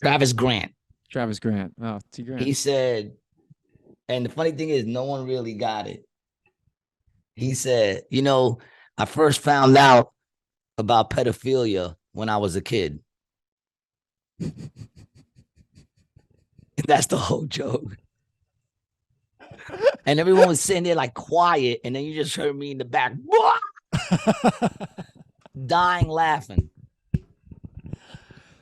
Travis Grant. Travis Grant. Oh, T. Grant. He said, and the funny thing is, no one really got it. He said, you know, I first found out about pedophilia when I was a kid. That's the whole joke. And everyone was sitting there like quiet, and then you just heard me in the back, dying laughing.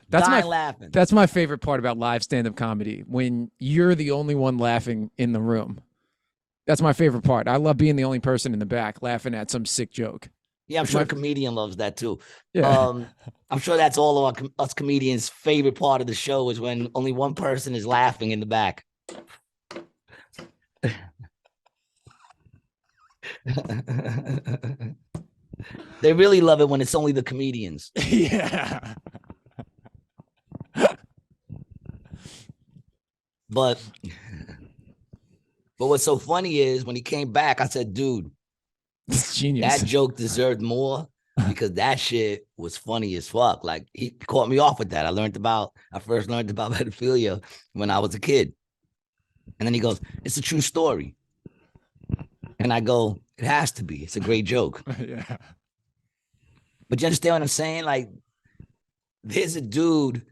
That's my favorite part about live stand-up comedy, when you're the only one laughing in the room. That's my favorite part. I love being the only person in the back laughing at some sick joke. Yeah, I'm sure a comedian loves that too. Yeah. I'm sure that's all of us comedians' favorite part of the show, is when only one person is laughing in the back. They really love it when it's only the comedians. Yeah. But what's so funny is when he came back, I said, dude, it's genius. That joke deserved more, because that shit was funny as fuck. Like, he caught me off with that. I first learned about pedophilia when I was a kid. And then he goes, it's a true story. And I go, it has to be. It's a great joke. Yeah. But you understand what I'm saying? Like, there's a dude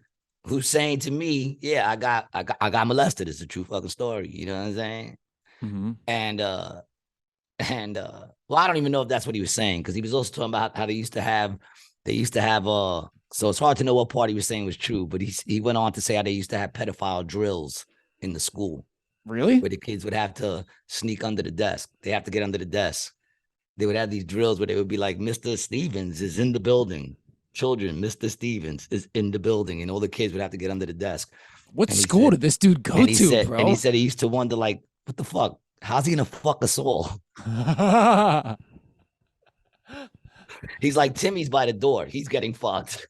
who's saying to me, yeah, I got molested. It's a true fucking story. You know what I'm saying? Mm-hmm. And well, I don't even know if that's what he was saying, because he was also talking about how they used to have so it's hard to know what part he was saying was true, but he went on to say how they used to have pedophile drills in the school. Really? Where the kids would have to sneak under the desk. They have to get under the desk. They would have these drills where they would be like, Mr. Stevens is in the building. Children, Mr. Stevens is in the building. And all the kids would have to get under the desk. What school did this dude go to, bro? And he said he used to wonder, like, what the fuck? How's he gonna fuck us all? He's like, Timmy's by the door. He's getting fucked.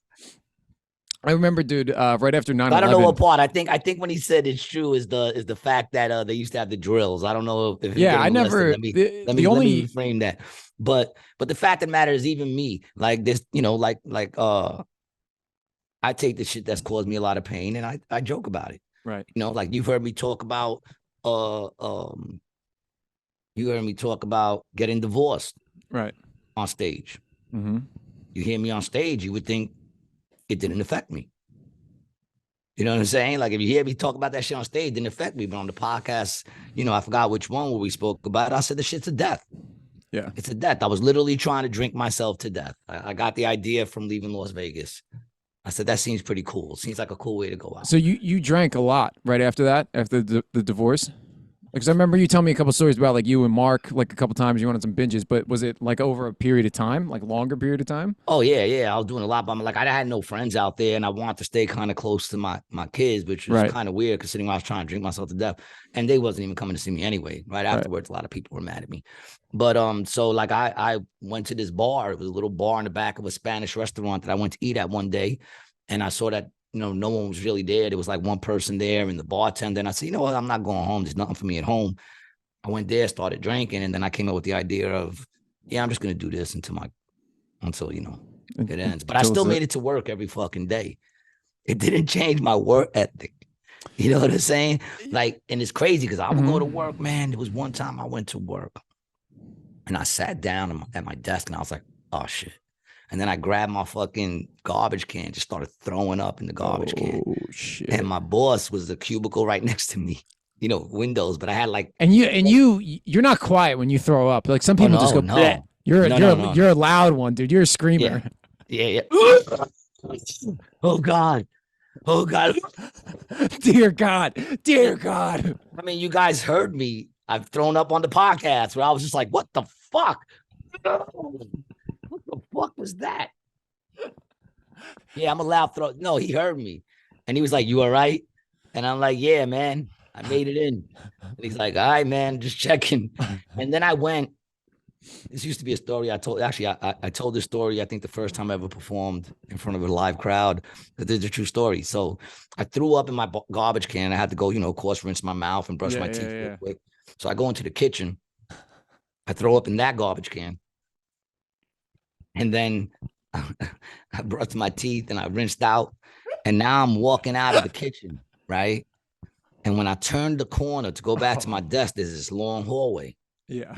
I remember, dude, right after 9/11. I don't know what part. I think when he said it's true is the fact that they used to have the drills. I don't know if I never. Let me frame that. But the fact of the matter is, even me, like this, you know, like I take the shit that's caused me a lot of pain, and I joke about it. Right. You know, like you've heard me talk about getting divorced. Right. On stage. Mm-hmm. You hear me on stage, you would think it didn't affect me. You know what I'm saying? Like, if you hear me talk about that shit on stage, it didn't affect me. But on the podcast, you know, I forgot which one where we spoke about it. I said the shit's a death. Yeah. It's a death. I was literally trying to drink myself to death. I got the idea from leaving Las Vegas. I said, that seems pretty cool. Seems like a cool way to go out. So you drank a lot right after that, after the divorce? Because I remember you telling me a couple stories about, like, you and Mark, like, a couple times you went on some binges, but was it like over a period of time, like longer period of time? Oh yeah. I was doing a lot, but I'm like, I had no friends out there, and I wanted to stay kind of close to my kids, which was kind of weird, considering I was trying to drink myself to death, and they wasn't even coming to see me anyway. Right afterwards, a lot of people were mad at me. But so like I went to this bar. It was a little bar in the back of a Spanish restaurant that I went to eat at one day, and I saw that, you know, no one was really there. There was like one person there and the bartender. And I said, you know what? I'm not going home. There's nothing for me at home. I went there, started drinking, and then I came up with the idea of, yeah, I'm just going to do this until, you know, it ends. But I still made it to work every fucking day. It didn't change my work ethic. You know what I'm saying? Like, and it's crazy because I would go to work, man. There was one time I went to work and I sat down at my desk and I was like, oh, shit. And then I grabbed my fucking garbage can, just started throwing up in the garbage can. Oh, shit. And my boss was the cubicle right next to me. You know, windows, but I had like, you're not quiet when you throw up. Like, some people just go, bleh. You're a loud one, dude. You're a screamer. Yeah. Oh God. Dear God. I mean, you guys heard me. I've thrown up on the podcast where I was just like, what the fuck? What the fuck was that? Yeah, I'm a loud throw. No, he heard me. And he was like, you all right? And I'm like, yeah, man. I made it in. And he's like, all right, man, just checking. And then I went. This used to be a story I told. Actually, I told this story, I think, the first time I ever performed in front of a live crowd. This is a true story. So I threw up in my garbage can. I had to go, you know, of course, rinse my mouth and brush my teeth real quick. So I go into the kitchen. I throw up in that garbage can. And then I brushed my teeth and I rinsed out. And now I'm walking out of the kitchen, right? And when I turned the corner to go back to my desk, there's this long hallway. Yeah.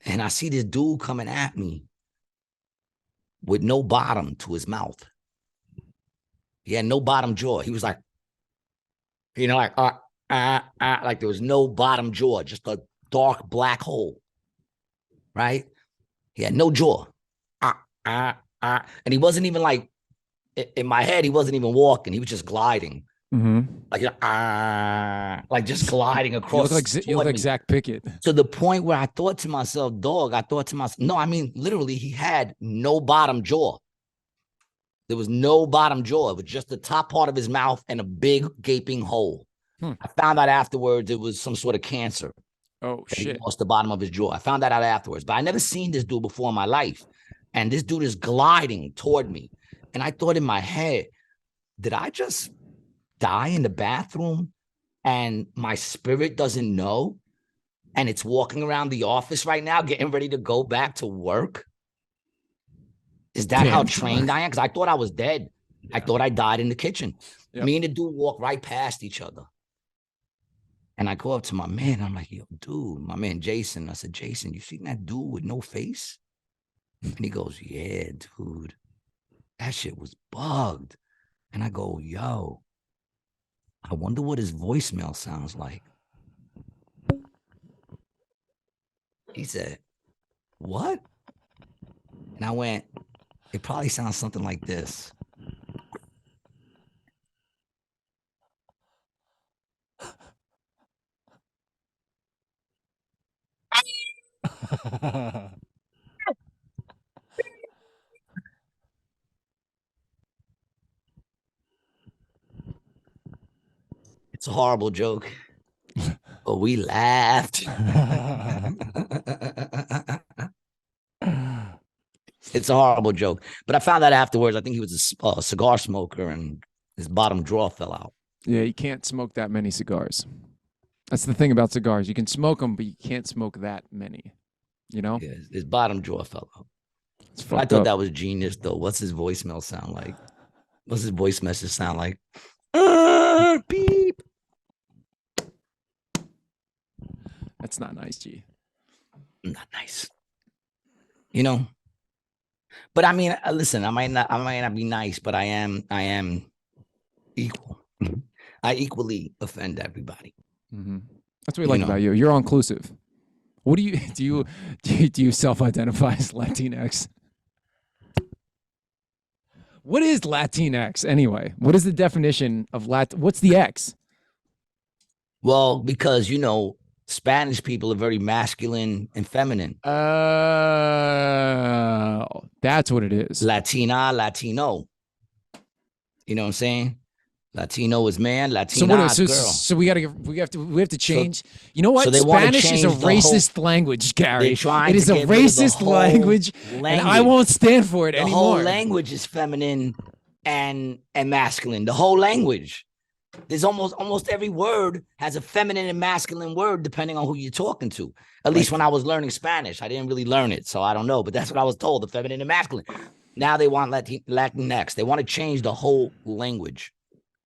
And I see this dude coming at me with no bottom to his mouth. He had no bottom jaw. He was like, you know, like there was no bottom jaw, just a dark black hole, right? He had no jaw. And he wasn't even like, in my head, he wasn't even walking. He was just gliding. Like just gliding across. You look like Zach Pickett. To the point where I thought to myself, no, I mean, literally, he had no bottom jaw. There was no bottom jaw. It was just the top part of his mouth and a big gaping hole. I found out afterwards it was some sort of cancer. Oh, shit. He lost the bottom of his jaw. I found that out afterwards, but I never seen this dude before in my life. And this dude is gliding toward me. And I thought in my head, did I just die in the bathroom and my spirit doesn't know? And it's walking around the office right now, getting ready to go back to work? Is that how trained I am? Because I thought I was dead. I thought I died in the kitchen. Yep. Me and the dude walked right past each other. And I go up to my man. I'm like, yo, dude, my man, Jason. I said, Jason, you seen that dude with no face? And he goes, yeah, dude, that shit was bugged. And I go, yo, I wonder what his voicemail sounds like. He said, what? And I went, it probably sounds something like this. It's a horrible joke, but we laughed. It's a horrible joke, but I found out afterwards. I think he was a cigar smoker, and his bottom drawer fell out. Yeah, you can't smoke that many cigars. That's the thing about cigars. You can smoke them, but you can't smoke that many. You know? Yeah, his bottom drawer fell out. I thought that was genius, though. What's his voicemail sound like? What's his voice message sound like? Beep. That's not nice, G. Not nice. You know? But I mean, listen, I might not be nice, but I am equal. I equally offend everybody. Mm-hmm. That's what we like about you. You're all inclusive. What do you self-identify as Latinx? What is Latinx anyway? What is the definition of what's the X? Well, because Spanish people are very masculine and feminine. That's what it is. Latina, Latino. You know what I'm saying? Latino is man, Latina is girl. So we have to change. You know what? So Spanish is a racist language, Gary. It is a racist language, and I won't stand for it anymore. The whole language is feminine and masculine. The whole language. There's almost every word has a feminine and masculine word depending on who you're talking to. At least when I was learning Spanish, I didn't really learn it, so I don't know. But that's what I was told: the feminine and masculine. Now they want Latinx. They want to change the whole language.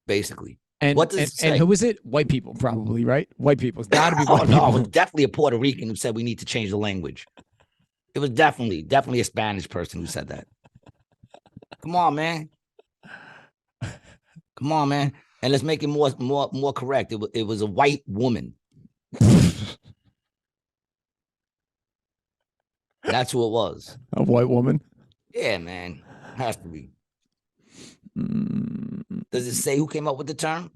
Basically, and what does it say? And who is it? White people, probably, right? White people. It's got to be white no, people. it was definitely a Puerto Rican who said we need to change the language. It was definitely a Spanish person who said that. Come on, man. Come on, man. And let's make it more correct. It was a white woman. That's who it was. A white woman? Yeah, man. Has to be. Does it say who came up with the term?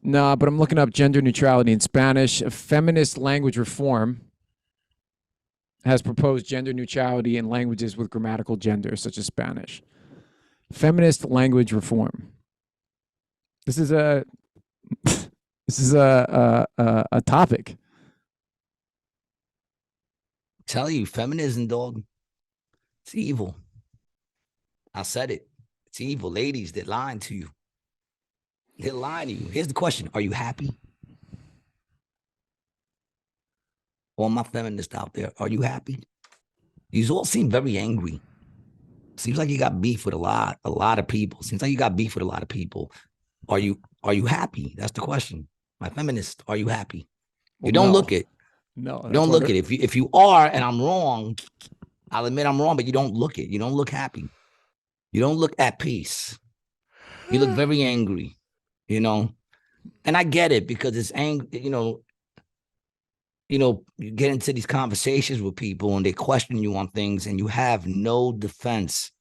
No, but I'm looking up gender neutrality in Spanish. A feminist language reform has proposed gender neutrality in languages with grammatical gender, such as Spanish. Feminist language reform. This is a topic. Tell you, feminism, dog. It's evil. I said it. It's evil. Ladies, they're lying to you. They're lying to you. Here's the question. Are you happy? All my feminists out there, are you happy? You all seem very angry. Seems like you got beef with a lot of people. Seems like you got beef with a lot of people. Are you happy? That's the question. My feminist, are you happy? You don't look it. No. You don't look it. If you are and I'm wrong, I'll admit I'm wrong, but you don't look it. You don't look happy. You don't look at peace. You look very angry, And I get it because it's angry, you know, you get into these conversations with people and they question you on things and you have no defense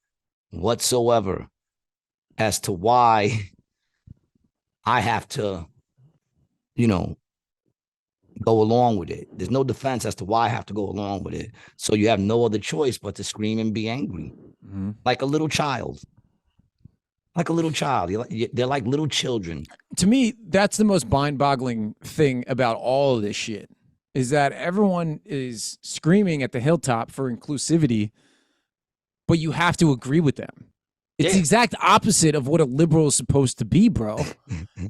whatsoever as to why I have to, you know, go along with it. There's no defense as to why I have to go along with it. So you have no other choice but to scream and be angry, like a little child. Like a little child. They're like little children. To me, that's the most mind-boggling thing about all of this shit, is that everyone is screaming at the hilltop for inclusivity, but you have to agree with them. It's the exact opposite of what a liberal is supposed to be, bro.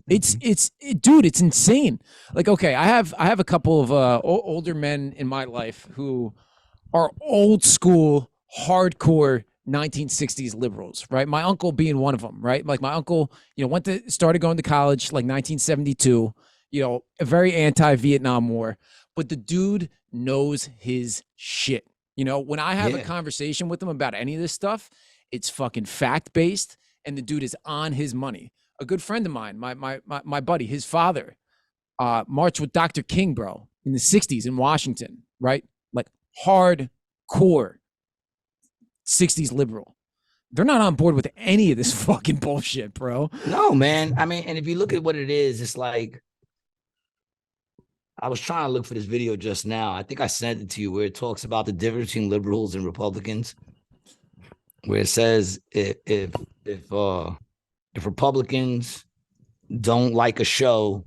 Dude, it's insane. Like, okay, I have a couple of older men in my life who are old school, hardcore 1960s liberals, right? My uncle being one of them, right? Like my uncle, you know, started going to college like 1972, you know, a very anti-Vietnam War, but the dude knows his shit. You know, when I have a conversation with him about any of this stuff, it's fucking fact-based, and the dude is on his money. A good friend of mine, my buddy, his father, marched with Dr. King, bro, in the 60s in Washington, right? Like hardcore 60s liberal. They're not on board with any of this fucking bullshit, bro. No, man. I mean, and if you look at what it is, it's like, I was trying to look for this video just now. I think I sent it to you where it talks about the difference between liberals and Republicans. Where it says if Republicans don't like a show,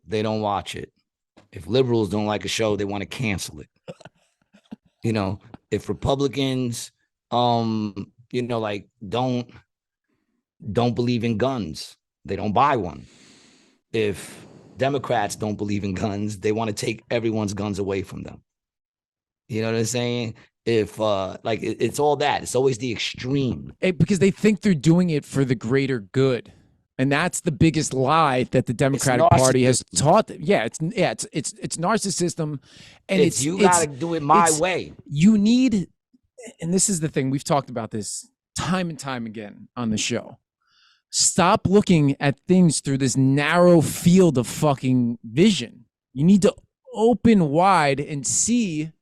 they don't watch it. If liberals don't like a show, they want to cancel it. You know, if Republicans, you know, like don't believe in guns, they don't buy one. If Democrats don't believe in guns, they want to take everyone's guns away from them. You know what I'm saying? If like it's all that, it's always the extreme, because they think they're doing it for the greater good, and that's the biggest lie that the Democratic Party has taught them. It's narcissism, and it's you gotta do it my way. You need, and this is the thing, we've talked about this time and time again on the show. Stop looking at things through this narrow field of fucking vision. You need to open wide and see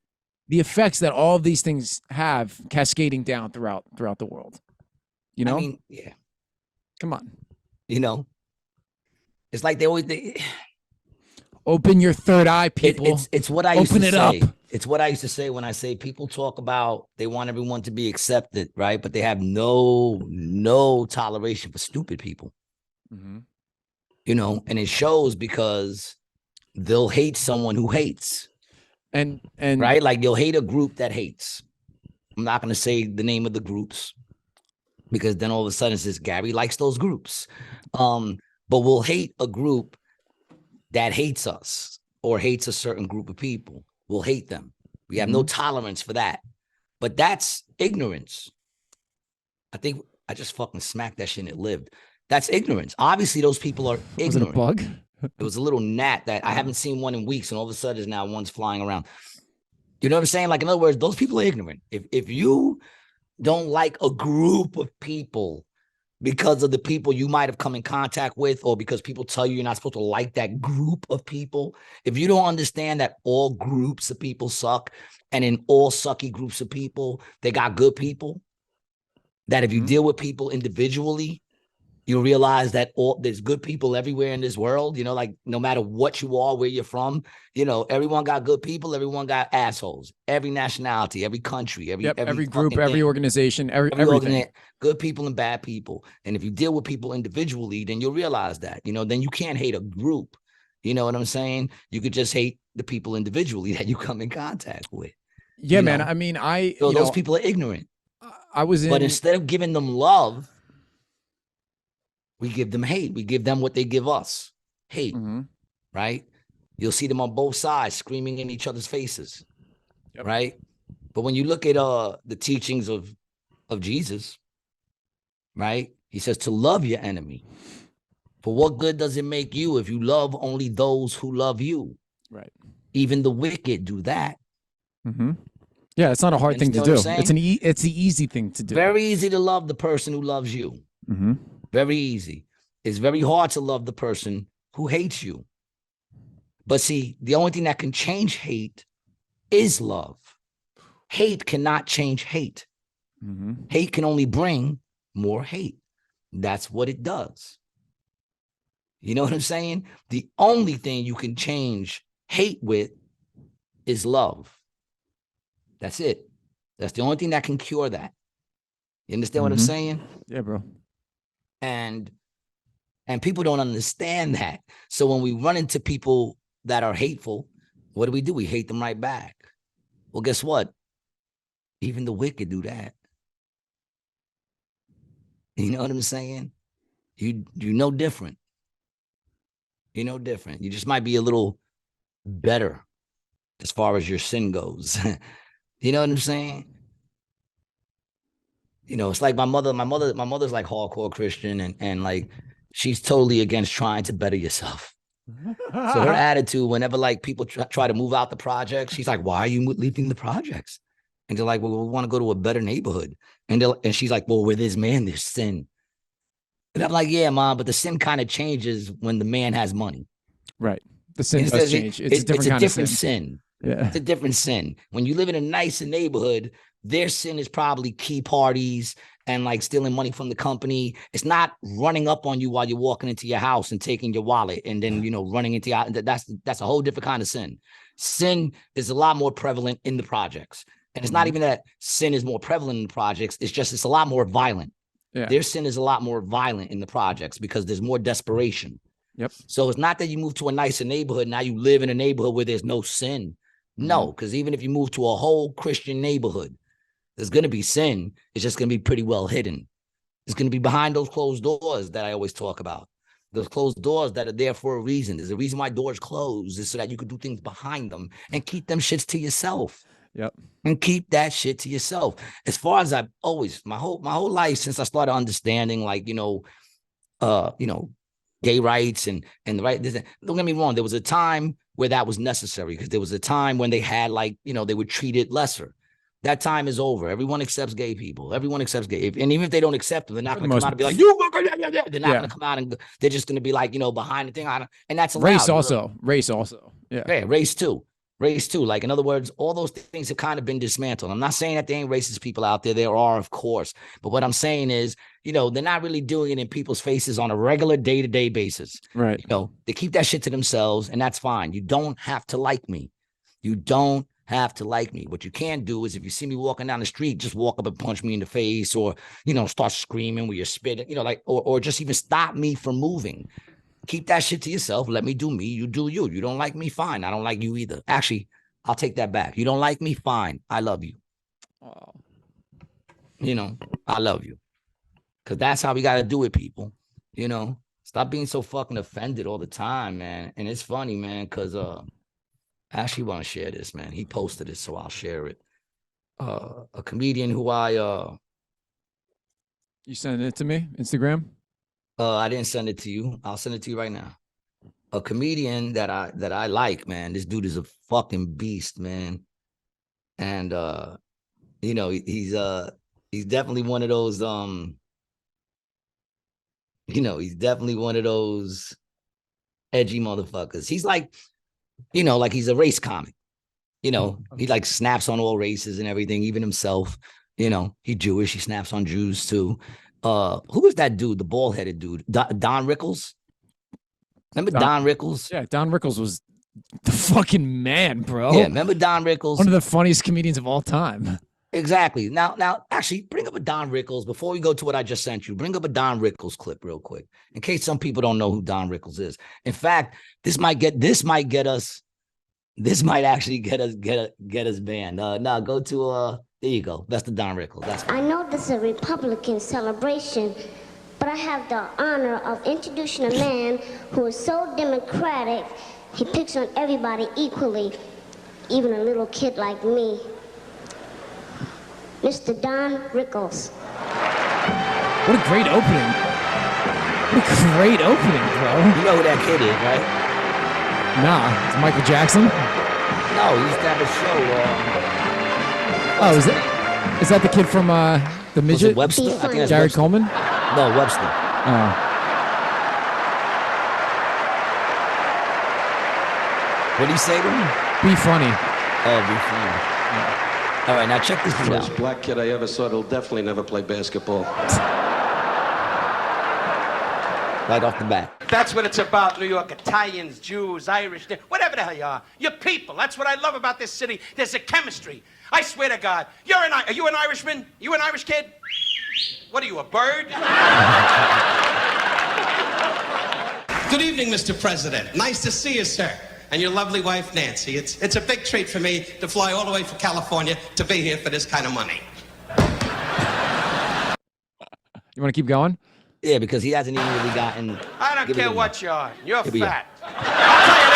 the effects that all of these things have cascading down throughout the world. You know? I mean, yeah. Come on. You know, it's like they open your third eye, people. It's what I used to say. Open it up. It's what I used to say when I say people talk about they want everyone to be accepted, right? But they have no toleration for stupid people. You know, and it shows because they'll hate someone who hates. And right, like you'll hate a group that hates. I'm not going to say the name of the groups because then all of a sudden it says Gary likes those groups. But we'll hate a group that hates us or hates a certain group of people. We'll hate them. We have no tolerance for that. But that's ignorance. I think I just fucking smacked that shit and it lived. That's ignorance. Obviously, those people are ignorant. Was it a bug? It was a little gnat that I haven't seen one in weeks, and all of a sudden now one's flying around. You know what I'm saying? Like, in other words, those people are ignorant. If you don't like a group of people because of the people you might have come in contact with, or because people tell you you're not supposed to like that group of people, if you don't understand that all groups of people suck, and in all sucky groups of people, they got good people, that if you deal with people individually, you realize that there's good people everywhere in this world, you know, like no matter what you are, where you're from, you know, everyone got good people. Everyone got assholes, every nationality, every country, every group, every organization, everything. Good people and bad people. And if you deal with people individually, then you'll realize that, you know, then you can't hate a group. You know what I'm saying? You could just hate the people individually that you come in contact with. Yeah, man. Know? I mean, so those people are ignorant. But instead of giving them love, we give them hate. We give them what they give us, hate, right? You'll see them on both sides screaming in each other's faces, right? But when you look at the teachings of Jesus, right? He says to love your enemy. For what good does it make you if you love only those who love you? Right. Even the wicked do that. Yeah, it's not a hard thing to do. It's the easy thing to do. Very easy to love the person who loves you. Very easy. It's very hard to love the person who hates you. But see, the only thing that can change hate is love. Hate cannot change hate. Mm-hmm. Hate can only bring more hate. That's what it does. You know what I'm saying? The only thing you can change hate with is love. That's it. That's the only thing that can cure that. You understand what I'm saying? Yeah, bro. And people don't understand that. So when we run into people that are hateful, what do? We hate them right back. Well, guess what? Even the wicked do that. You know what I'm saying? You know different. You know different. You just might be a little better as far as your sin goes. You know what I'm saying? You know, it's like my mother's like hardcore Christian, and like she's totally against trying to better yourself. So her attitude, whenever like people try to move out the projects, she's like, "Why are you leaving the projects?" And they're like, "Well, we want to go to a better neighborhood." And she's like, "Well, where there's man, there's sin." And I'm like, "Yeah, Mom, but the sin kind of changes when the man has money." Right. The sin does change. It's a different kind of sin. Yeah. It's a different sin. When you live in a nicer neighborhood, their sin is probably key parties and like stealing money from the company. It's not running up on you while you're walking into your house and taking your wallet and then, you know, running into your, that's a whole different kind of sin. Sin is a lot more prevalent in the projects. And it's not even that sin is more prevalent in the projects. It's just, it's a lot more violent. Yeah. Their sin is a lot more violent in the projects because there's more desperation. Yep. So it's not that you move to a nicer neighborhood. Now you live in a neighborhood where there's no sin. No, because even if you move to a whole Christian neighborhood, there's going to be sin. It's just going to be pretty well hidden. It's going to be behind those closed doors that I always talk about. Those closed doors that are there for a reason. There's a reason why doors close is so that you could do things behind them and keep them shits to yourself. Yep. And keep that shit to yourself. As far as I've always, my whole life since I started understanding, like, gay rights and the right. Don't get me wrong. There was a time where that was necessary because there was a time when they had they were treated lesser. That time is over. Everyone accepts gay people. Everyone accepts gay. And even if they don't accept them, they're not going to come out and be like, you. They're not going to come out and they're just going to be like, behind the thing. And that's allowed. Race also. Yeah. Yeah. Race too. Like, in other words, all those things have kind of been dismantled. I'm not saying that there ain't racist people out there. There are, of course. But what I'm saying is, they're not really doing it in people's faces on a regular day-to-day basis. Right. They keep that shit to themselves, and that's fine. You don't have to like me. You don't have to like me. What you can do is if you see me walking down the street, just walk up and punch me in the face or, start screaming with your spit, or just even stop me from moving. Keep that shit to yourself. Let me do me. You do you. You don't like me? Fine. I don't like you either. Actually, I'll take that back. You don't like me? Fine. I love you. Oh. I love you. Because that's how we got to do it, people. Stop being so fucking offended all the time, man. And it's funny, man, because I actually want to share this, man. He posted it, so I'll share it. A comedian who You sent it to me? Instagram? I didn't send it to you. I'll send it to you right now. A comedian that I like, man. This dude is a fucking beast, man. And he's definitely one of those he's definitely one of those edgy motherfuckers. He's like, like he's a race comic. He like snaps on all races and everything, even himself. He's Jewish. He snaps on Jews too. Who was that dude? The bald-headed dude, Don Rickles. Remember Don Rickles? Yeah, Don Rickles was the fucking man, bro. Yeah, remember Don Rickles? One of the funniest comedians of all time. Exactly. Now, actually, bring up a Don Rickles before we go to what I just sent you. Bring up a Don Rickles clip real quick, in case some people don't know who Don Rickles is. In fact, this might actually get us banned. Now go to there you go. That's the Don Rickles. That's I know this is a Republican celebration, but I have the honor of introducing a man who is so democratic, he picks on everybody equally, even a little kid like me. Mr. Don Rickles. What a great opening. What a great opening, bro. You know who that kid is, right? Nah, it's Michael Jackson. No, he used to have a show. Is that the kid from the midget? Webster? I think that's Jared Webster. Coleman? No, Webster. Oh. What do you say to him? Be funny. Oh, be funny. Yeah. All right, now check this out. First black kid I ever saw that'll definitely never play basketball. Right off the bat. That's what it's about, New York. Italians, Jews, Irish, whatever the hell you are. You're people. That's what I love about this city. There's a chemistry. I swear to God. Are you an Irishman? You an Irish kid? What are you, a bird? Good evening, Mr. President. Nice to see you, sir. And your lovely wife, Nancy. It's a big treat for me to fly all the way from California to be here for this kind of money. You want to keep going? Yeah, because he hasn't even really gotten... I don't care what you are. You're Here we fat. I'll tell you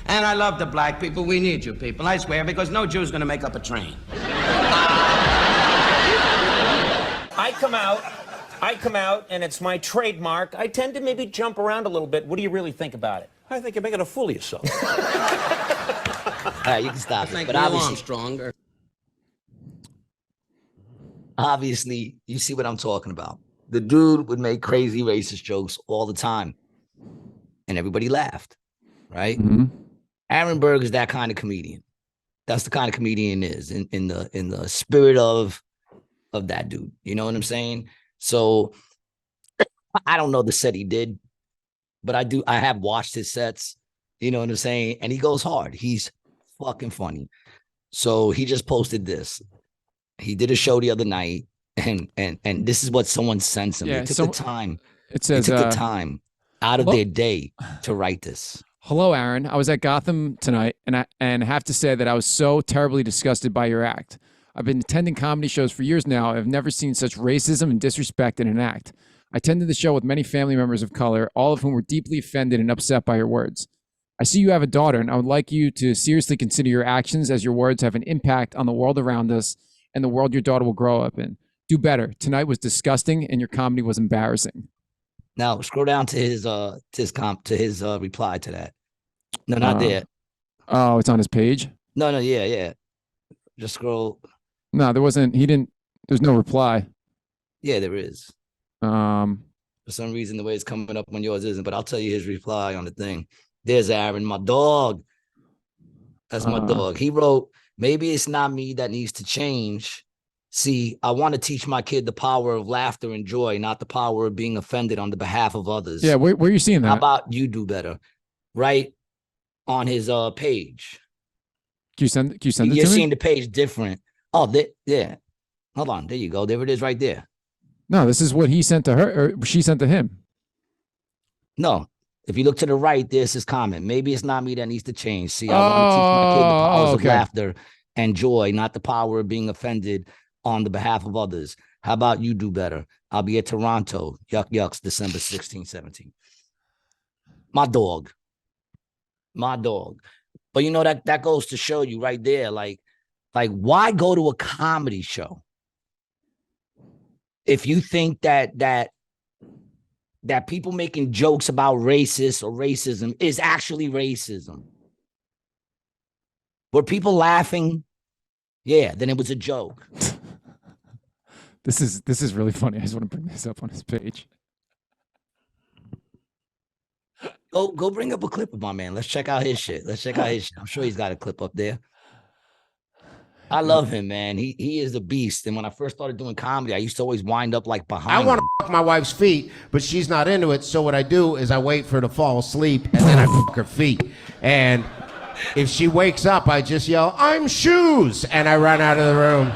this. And I love the black people. We need you people, I swear, because no Jew's gonna make up a train. I come out, and it's my trademark. I tend to maybe jump around a little bit. What do you really think about it? I think you're making a fool of yourself. All right, you can stop it. But obviously, you see what I'm talking about. The dude would make crazy racist jokes all the time, and everybody laughed, right? Mm-hmm. Aaron Berg is that kind of comedian. That's the kind of comedian he is in the spirit of that dude. You know what I'm saying? So I don't know the set he did, but I have watched his sets. You know what I'm saying? And he goes hard. He's fucking funny. So he just posted this. He did a show the other night, and this is what someone sent him. Yeah, They took the time. It says, they took the time out of their day to write this. Hello, Aaron. I was at Gotham tonight, and I have to say that I was so terribly disgusted by your act. I've been attending comedy shows for years now. I've never seen such racism and disrespect in an act. I attended the show with many family members of color, all of whom were deeply offended and upset by your words. I see you have a daughter, and I would like you to seriously consider your actions, as your words have an impact on the world around us and the world your daughter will grow up in. Do better. Tonight was disgusting, and your comedy was embarrassing. Now scroll down to his reply to that. No, not there. Oh, it's on his page? No, yeah. Just scroll. No, there's no reply. Yeah, there is. For some reason, the way it's coming up on yours isn't, but I'll tell you his reply on the thing. There's Aaron, my dog. That's my dog. He wrote, maybe it's not me that needs to change. See, I want to teach my kid the power of laughter and joy, not the power of being offended on the behalf of others. Yeah, where are you seeing that? How about you do better? Right on his page. Can you send it to me? You're seeing the page different. Oh, yeah. Hold on. There you go. There it is right there. No, this is what he sent to her, or she sent to him. No. If you look to the right, there's his comment. Maybe it's not me that needs to change. See, I want to teach my kid the powers of laughter and joy, not the power of being offended on the behalf of others. How about you do better? I'll be at Toronto. Yucks, December 16, 17. My dog. But you know, that goes to show you right there, like why go to a comedy show if you think that people making jokes about racist or racism is actually racism? Were people laughing? Yeah, then it was a joke. This is really funny. I just want to bring this up on his page. Go bring up a clip of my man. Let's check out his shit. I'm sure he's got a clip up there. I love him, man. He is a beast. And when I first started doing comedy, I used to always wind up like behind I want to fuck my wife's feet, but she's not into it. So what I do is I wait for her to fall asleep, and then I fuck her feet. And if she wakes up, I just yell, "I'm shoes," and I run out of the room.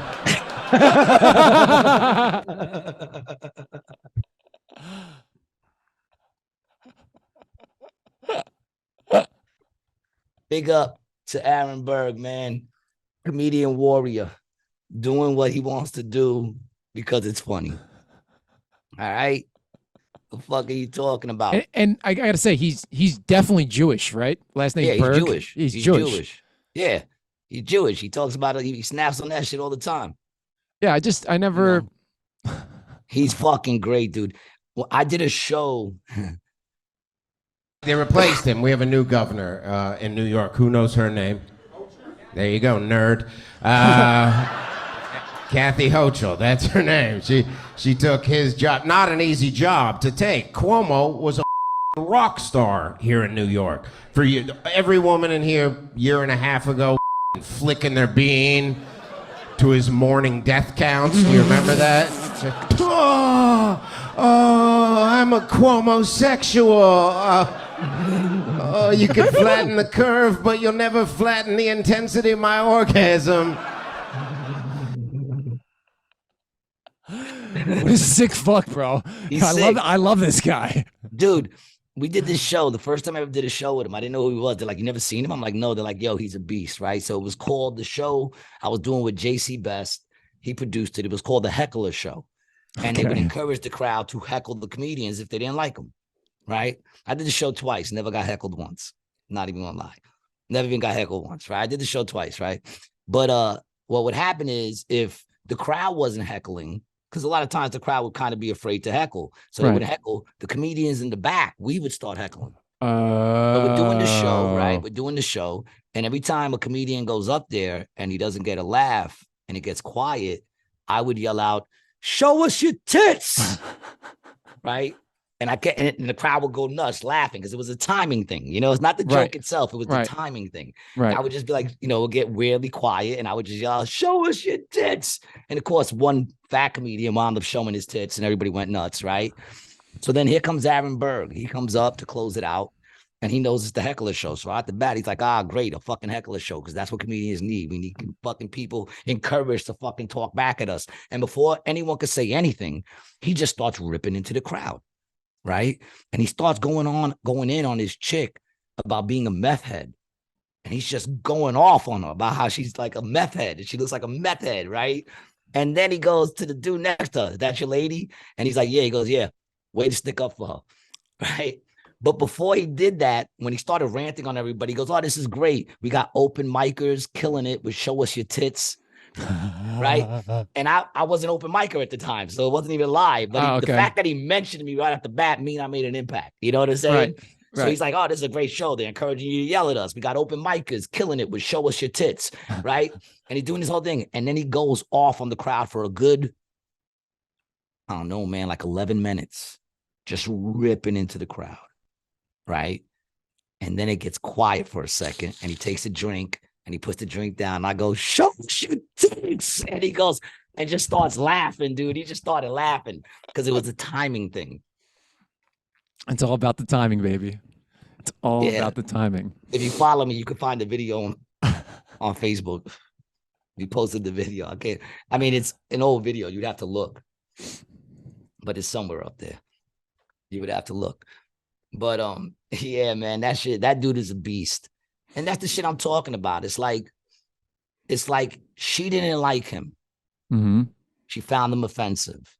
Big up to Aaron Berg, man. Comedian warrior, doing what he wants to do because it's funny. All right? The fuck are you talking about? And I gotta say, he's definitely Jewish, right? Last name Berg. He's Jewish. Yeah, he's Jewish. He talks about it. He snaps on that shit all the time. Yeah, I never. You know, he's fucking great, dude. Well, I did a show. They replaced him. We have a new governor in New York. Who knows her name? There you go, nerd. Kathy Hochul, that's her name. She took his job. Not an easy job to take. Cuomo was a rock star here in New York. For you, every woman in here, year and a half ago, flicking their bean to his morning death counts. Do you remember that? I'm a Cuomo-sexual. You can flatten the curve, but you'll never flatten the intensity of my orgasm. What a sick fuck, bro. I love this guy. Dude, we did this show. The first time I ever did a show with him, I didn't know who he was. They're like, you never seen him? I'm like, no. They're like, yo, he's a beast, right? So it was called the show I was doing with JC Best. He produced it. It was called The Heckler Show. And they would encourage the crowd to heckle the comedians if they didn't like them, right? I did the show twice. Never got heckled once. Not even gonna lie. Never even got heckled once, right? I did the show twice, right? But what would happen is if the crowd wasn't heckling, because a lot of times the crowd would kind of be afraid to heckle. So they would heckle the comedians in the back. We would start heckling. But we're doing the show, right? We're doing the show. And every time a comedian goes up there and he doesn't get a laugh and it gets quiet, I would yell out, show us your tits, right? And and the crowd would go nuts laughing because it was a timing thing. You know, it's not the joke itself. It was the timing thing. Right. I would just be like, we'll get weirdly quiet and I would just yell, show us your tits. And of course, one fat comedian wound up showing his tits and everybody went nuts, right? So then here comes Aaron Berg. He comes up to close it out and he knows it's the Heckler Show. So out the bat, he's like, great, a fucking Heckler Show, because that's what comedians need. We need fucking people encouraged to fucking talk back at us. And before anyone could say anything, he just starts ripping into the crowd. Right. And he starts going in on his chick about being a meth head. And he's just going off on her about how she's like a meth head and she looks like a meth head. Right. And then he goes to the dude next to her. Is that your lady? And he's like, yeah. He goes, yeah, way to stick up for her. Right. But before he did that, when he started ranting on everybody, he goes, this is great. We got open micers killing it with show us your tits. Right. And I was an open micer at the time, so it wasn't even live. But the fact that he mentioned me right off the bat mean I made an impact. You know what I'm saying? Right. So he's like, this is a great show. They're encouraging you to yell at us. We got open micers killing it with show us your tits. Right. And he's doing this whole thing. And then he goes off on the crowd for a good, I don't know, man, like 11 minutes, just ripping into the crowd. Right. And then it gets quiet for a second and he takes a drink. And he puts the drink down. And I go, show your tits. And he goes and just starts laughing, dude. He just started laughing because it was a timing thing. It's all about the timing, baby. It's all about the timing. If you follow me, you can find the video on Facebook. We posted the video. It's an old video. You'd have to look. But it's somewhere up there. You would have to look. But yeah, man, that dude is a beast. And that's the shit I'm talking about. It's like she didn't like him. Mm-hmm. She found him offensive.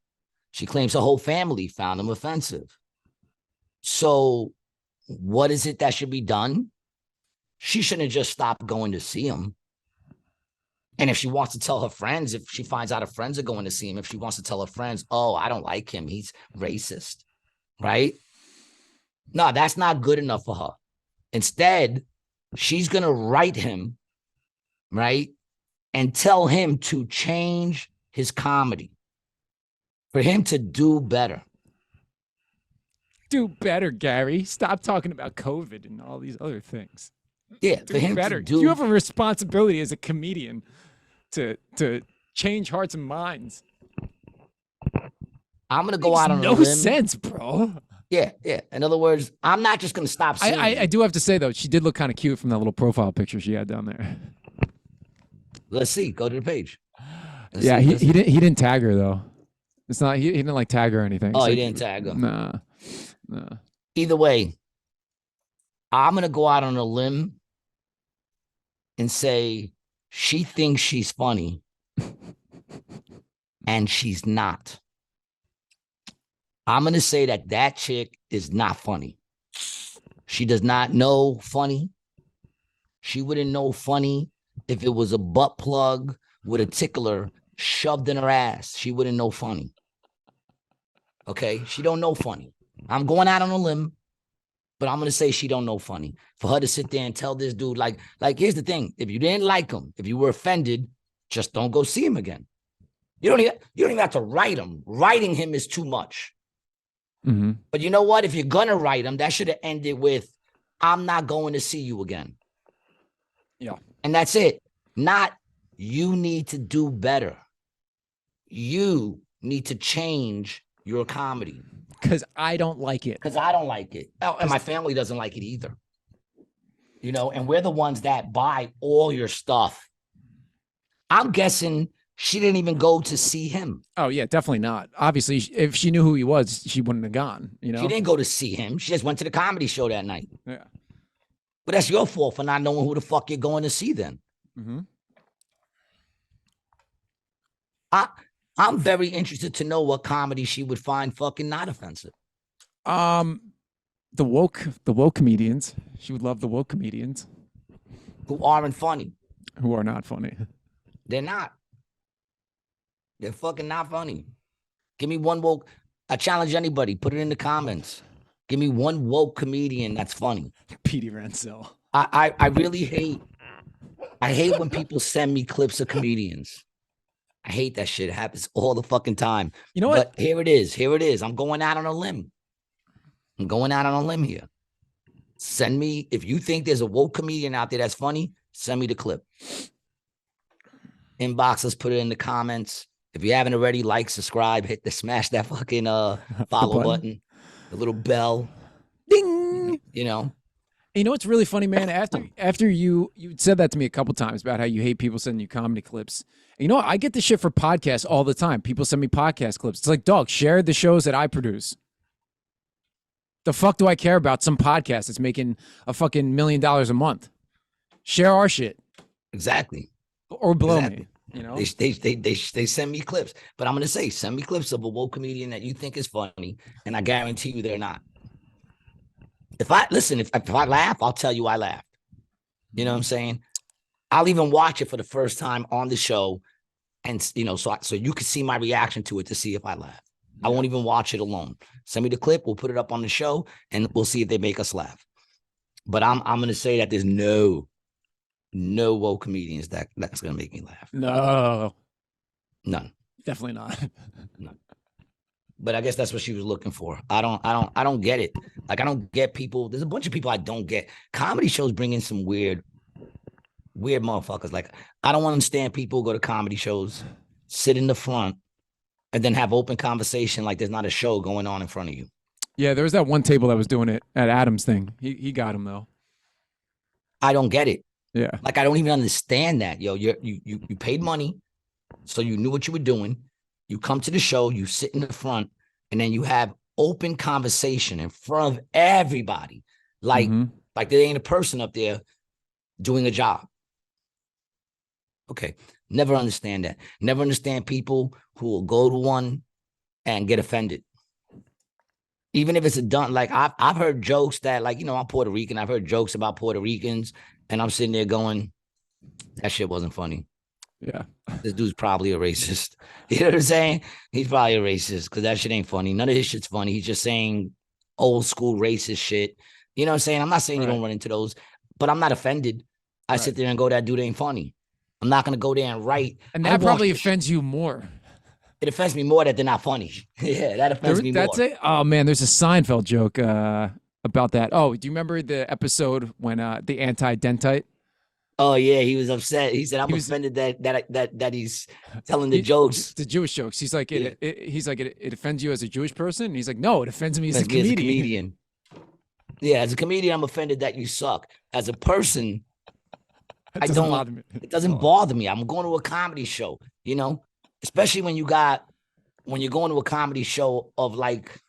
She claims her whole family found him offensive. So what is it that should be done? She shouldn't have just stopped going to see him. And if she wants to tell her friends, if she finds out her friends are going to see him, if she wants to tell her friends, I don't like him, he's racist, right? No, that's not good enough for her. Instead, she's going to write him, right, and tell him to change his comedy, for him to do better. Do better, Gary. Stop talking about COVID and all these other things. Yeah, for him better. to do. You have a responsibility as a comedian to change hearts and minds. I'm going to go out on a limb. No sense, bro. Yeah. In other words, I'm not just going to stop seeing I do have to say, though, she did look kind of cute from that little profile picture she had down there. Let's see. Go to the page. He didn't tag her, though. It's not, he didn't like tag her or anything. Oh, he didn't tag her. Nah. Either way, I'm going to go out on a limb and say she thinks she's funny and she's not. I'm going to say that chick is not funny. She does not know funny. She wouldn't know funny if it was a butt plug with a tickler shoved in her ass. She wouldn't know funny. Okay? She don't know funny. I'm going out on a limb, but I'm going to say she don't know funny. For her to sit there and tell this dude, like, here's the thing. If you didn't like him, if you were offended, just don't go see him again. You don't even have to write him. Writing him is too much. Mm-hmm. But you know what? If you're gonna write him, that should have ended with, "I'm not going to see you again." Yeah. And that's it. Not, "You need to do better. You need to change your comedy." Because I don't like it. Because I don't like it. Oh, and my family doesn't like it either. You know, and we're the ones that buy all your stuff. I'm guessing she didn't even go to see him. Oh, yeah, definitely not. Obviously, if she knew who he was, she wouldn't have gone, you know? She didn't go to see him. She just went to the comedy show that night. Yeah. But that's your fault for not knowing who the fuck you're going to see then. Mm-hmm. I'm very interested to know what comedy she would find fucking not offensive. The woke comedians. She would love the woke comedians. Who aren't funny. Who are not funny. They're not. They're fucking not funny. Give me one woke. I challenge anybody. Put it in the comments. Give me one woke comedian that's funny. Petey Rancel. I really hate. I hate when people send me clips of comedians. I hate that shit. It happens all the fucking time. You know what? But here it is. Here it is. I'm going out on a limb. I'm going out on a limb here. Send me, if you think there's a woke comedian out there that's funny, send me the clip. Inbox us, put it in the comments. If you haven't already, like, subscribe, smash that fucking follow button, the little bell. Ding. You know. You know what's really funny, man? After you said that to me a couple times about how you hate people sending you comedy clips. And you know what? I get this shit for podcasts all the time. People send me podcast clips. It's like, dog, share the shows that I produce. The fuck do I care about some podcast that's making a fucking $1 million a month? Share our shit. Exactly. Or blow me. You know, they send me clips, but I'm gonna say, send me clips of a woke comedian that you think is funny, and I guarantee you they're not. If I laugh, I'll tell you I laughed. You know what I'm saying? I'll even watch it for the first time on the show, and you know, so you can see my reaction to it to see if I laugh. I won't even watch it alone. Send me the clip. We'll put it up on the show, and we'll see if they make us laugh. But I'm gonna say that there's no woke comedians that's gonna make me laugh. No, none. Definitely not. None. But I guess that's what she was looking for. I don't get it. Like, I don't get people. There's a bunch of people I don't get. Comedy shows bring in some weird motherfuckers. Like, I don't understand people who go to comedy shows, sit in the front, and then have open conversation like there's not a show going on in front of you. Yeah, there was that one table that was doing it at Adam's thing. He got him though. I don't get it. Yeah. Like, I don't even understand that. Yo, you paid money, so you knew what you were doing. You come to the show, you sit in the front, and then you have open conversation in front of everybody. Like there ain't a person up there doing a job. Okay. Never understand that. Never understand people who will go to one and get offended. Even if it's a done, like I've heard jokes that, like, you know, I'm Puerto Rican. I've heard jokes about Puerto Ricans, and I'm sitting there going, that shit wasn't funny. Yeah. This dude's probably a racist. You know what I'm saying? He's probably a racist because that shit ain't funny. None of his shit's funny. He's just saying old school racist shit. You know what I'm saying? I'm not saying you don't run into those, but I'm not offended. I sit there and go, that dude ain't funny. I'm not going to go there and write. And that probably offends you more. It offends me more that they're not funny. Yeah, that offends me more. That's it. Oh, man, there's a Seinfeld joke about that. Oh, do you remember the episode when the anti-dentite? Oh yeah, he was upset. He said, "I'm offended that he's telling the jokes, the Jewish jokes." He's like, it offends you as a Jewish person. And he's like, no, it offends me as a comedian. Yeah, as a comedian, I'm offended that you suck. As a person, it doesn't bother me. I'm going to a comedy show, you know, especially when you're going to a comedy show of, like,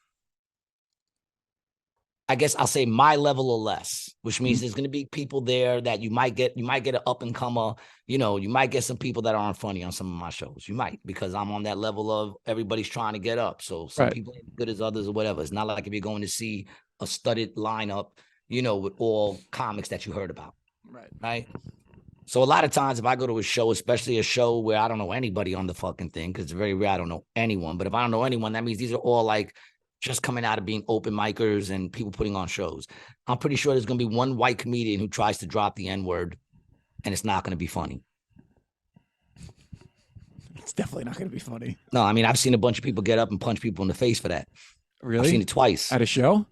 I guess I'll say my level or less, which means there's going to be people there that you might get an up and comer, you know, you might get some people that aren't funny on some of my shows. You might, because I'm on that level of everybody's trying to get up. So some people ain't good as others or whatever. It's not like if you're going to see a studded lineup, you know, with all comics that you heard about. Right. So a lot of times if I go to a show, especially a show where I don't know anybody on the fucking thing, because it's very rare I don't know anyone, but if I don't know anyone, that means these are all like just coming out of being open micers and people putting on shows. I'm pretty sure there's going to be one white comedian who tries to drop the N-word, and it's not going to be funny. It's definitely not going to be funny. No, I mean, I've seen a bunch of people get up and punch people in the face for that. Really? I've seen it twice. At a show?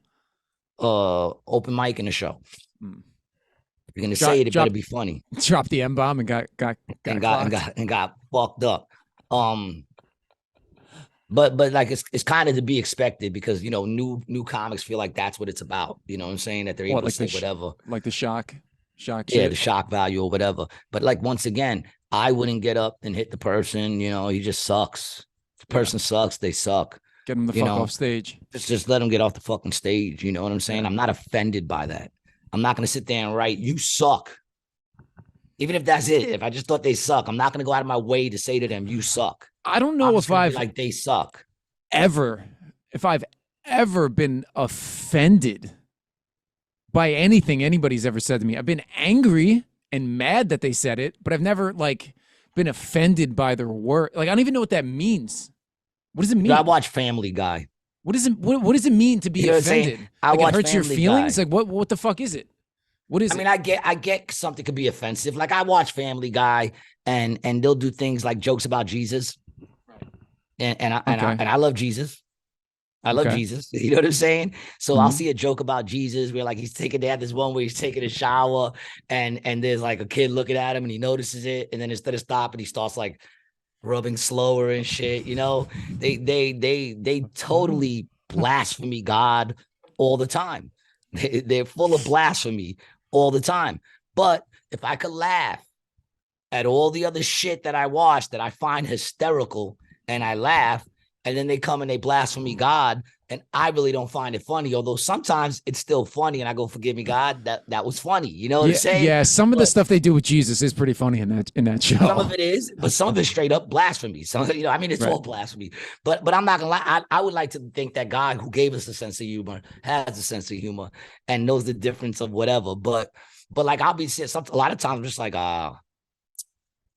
Open mic in a show. If you're gonna say it, it better be funny. Dropped the M-bomb and got fucked up. But like it's kind of to be expected because you know new comics feel like that's what it's about. You know what I'm saying? That they're able to say whatever. Like the shock. Yeah, shit. the shock value or whatever. But like once again, I wouldn't get up and hit the person. You know, he just sucks. If the person sucks, they suck. Get them the fuck off stage. Just let them get off the fucking stage. You know what I'm saying? I'm not offended by that. I'm not gonna sit there and write, "You suck." Even if that's it. If I just thought they suck, I'm not gonna go out of my way to say to them, "You suck." I don't know if I've like they suck. If I've ever been offended by anything anybody's ever said to me. I've been angry and mad that they said it, but I've never like been offended by their word. Like I don't even know what that means. What does it mean? I watch Family Guy. What does it mean to be offended? Like it hurts your feelings? Like what the fuck is it? What is it? I mean, I get something could be offensive. Like I watch Family Guy and they'll do things like jokes about Jesus. And I love Jesus. I love Jesus. You know what I'm saying? So I'll see a joke about Jesus where like they have this one where he's taking a shower and there's like a kid looking at him and he notices it. And then instead of stopping, he starts like rubbing slower and shit. You know, they totally blasphemy God all the time. They're full of blasphemy all the time. But if I could laugh at all the other shit that I watch that I find hysterical and I laugh, and then they come and they blaspheme God, and I really don't find it funny. Although sometimes it's still funny, and I go, "Forgive me, God, that was funny." You know what I'm saying? Yeah, some of the stuff they do with Jesus is pretty funny in that show. Some of it is, but some of it's straight up blasphemy. Some, you know, I mean, it's all blasphemy. But I'm not gonna lie. I would like to think that God, who gave us a sense of humor, has a sense of humor and knows the difference of whatever. But like I'll be saying something a lot of times, I'm just like, well,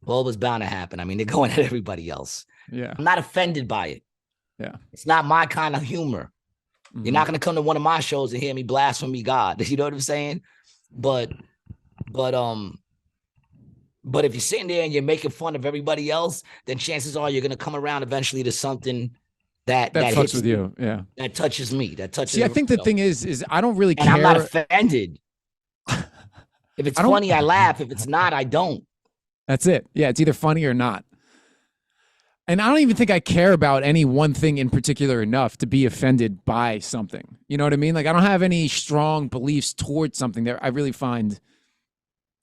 it was bound to happen. I mean, they're going at everybody else. Yeah, I'm not offended by it. Yeah, it's not my kind of humor. You're not going to come to one of my shows and hear me blaspheme God. You know what I'm saying? But if you're sitting there and you're making fun of everybody else, then chances are you're going to come around eventually to something that fucks hits with you. Yeah, that touches me. That touches. See, I think the thing is I don't really care. And I'm not offended. If it's funny, I laugh. If it's not, I don't. That's it. Yeah, it's either funny or not. And I don't even think I care about any one thing in particular enough to be offended by something. You know what I mean? Like I don't have any strong beliefs towards something that I really find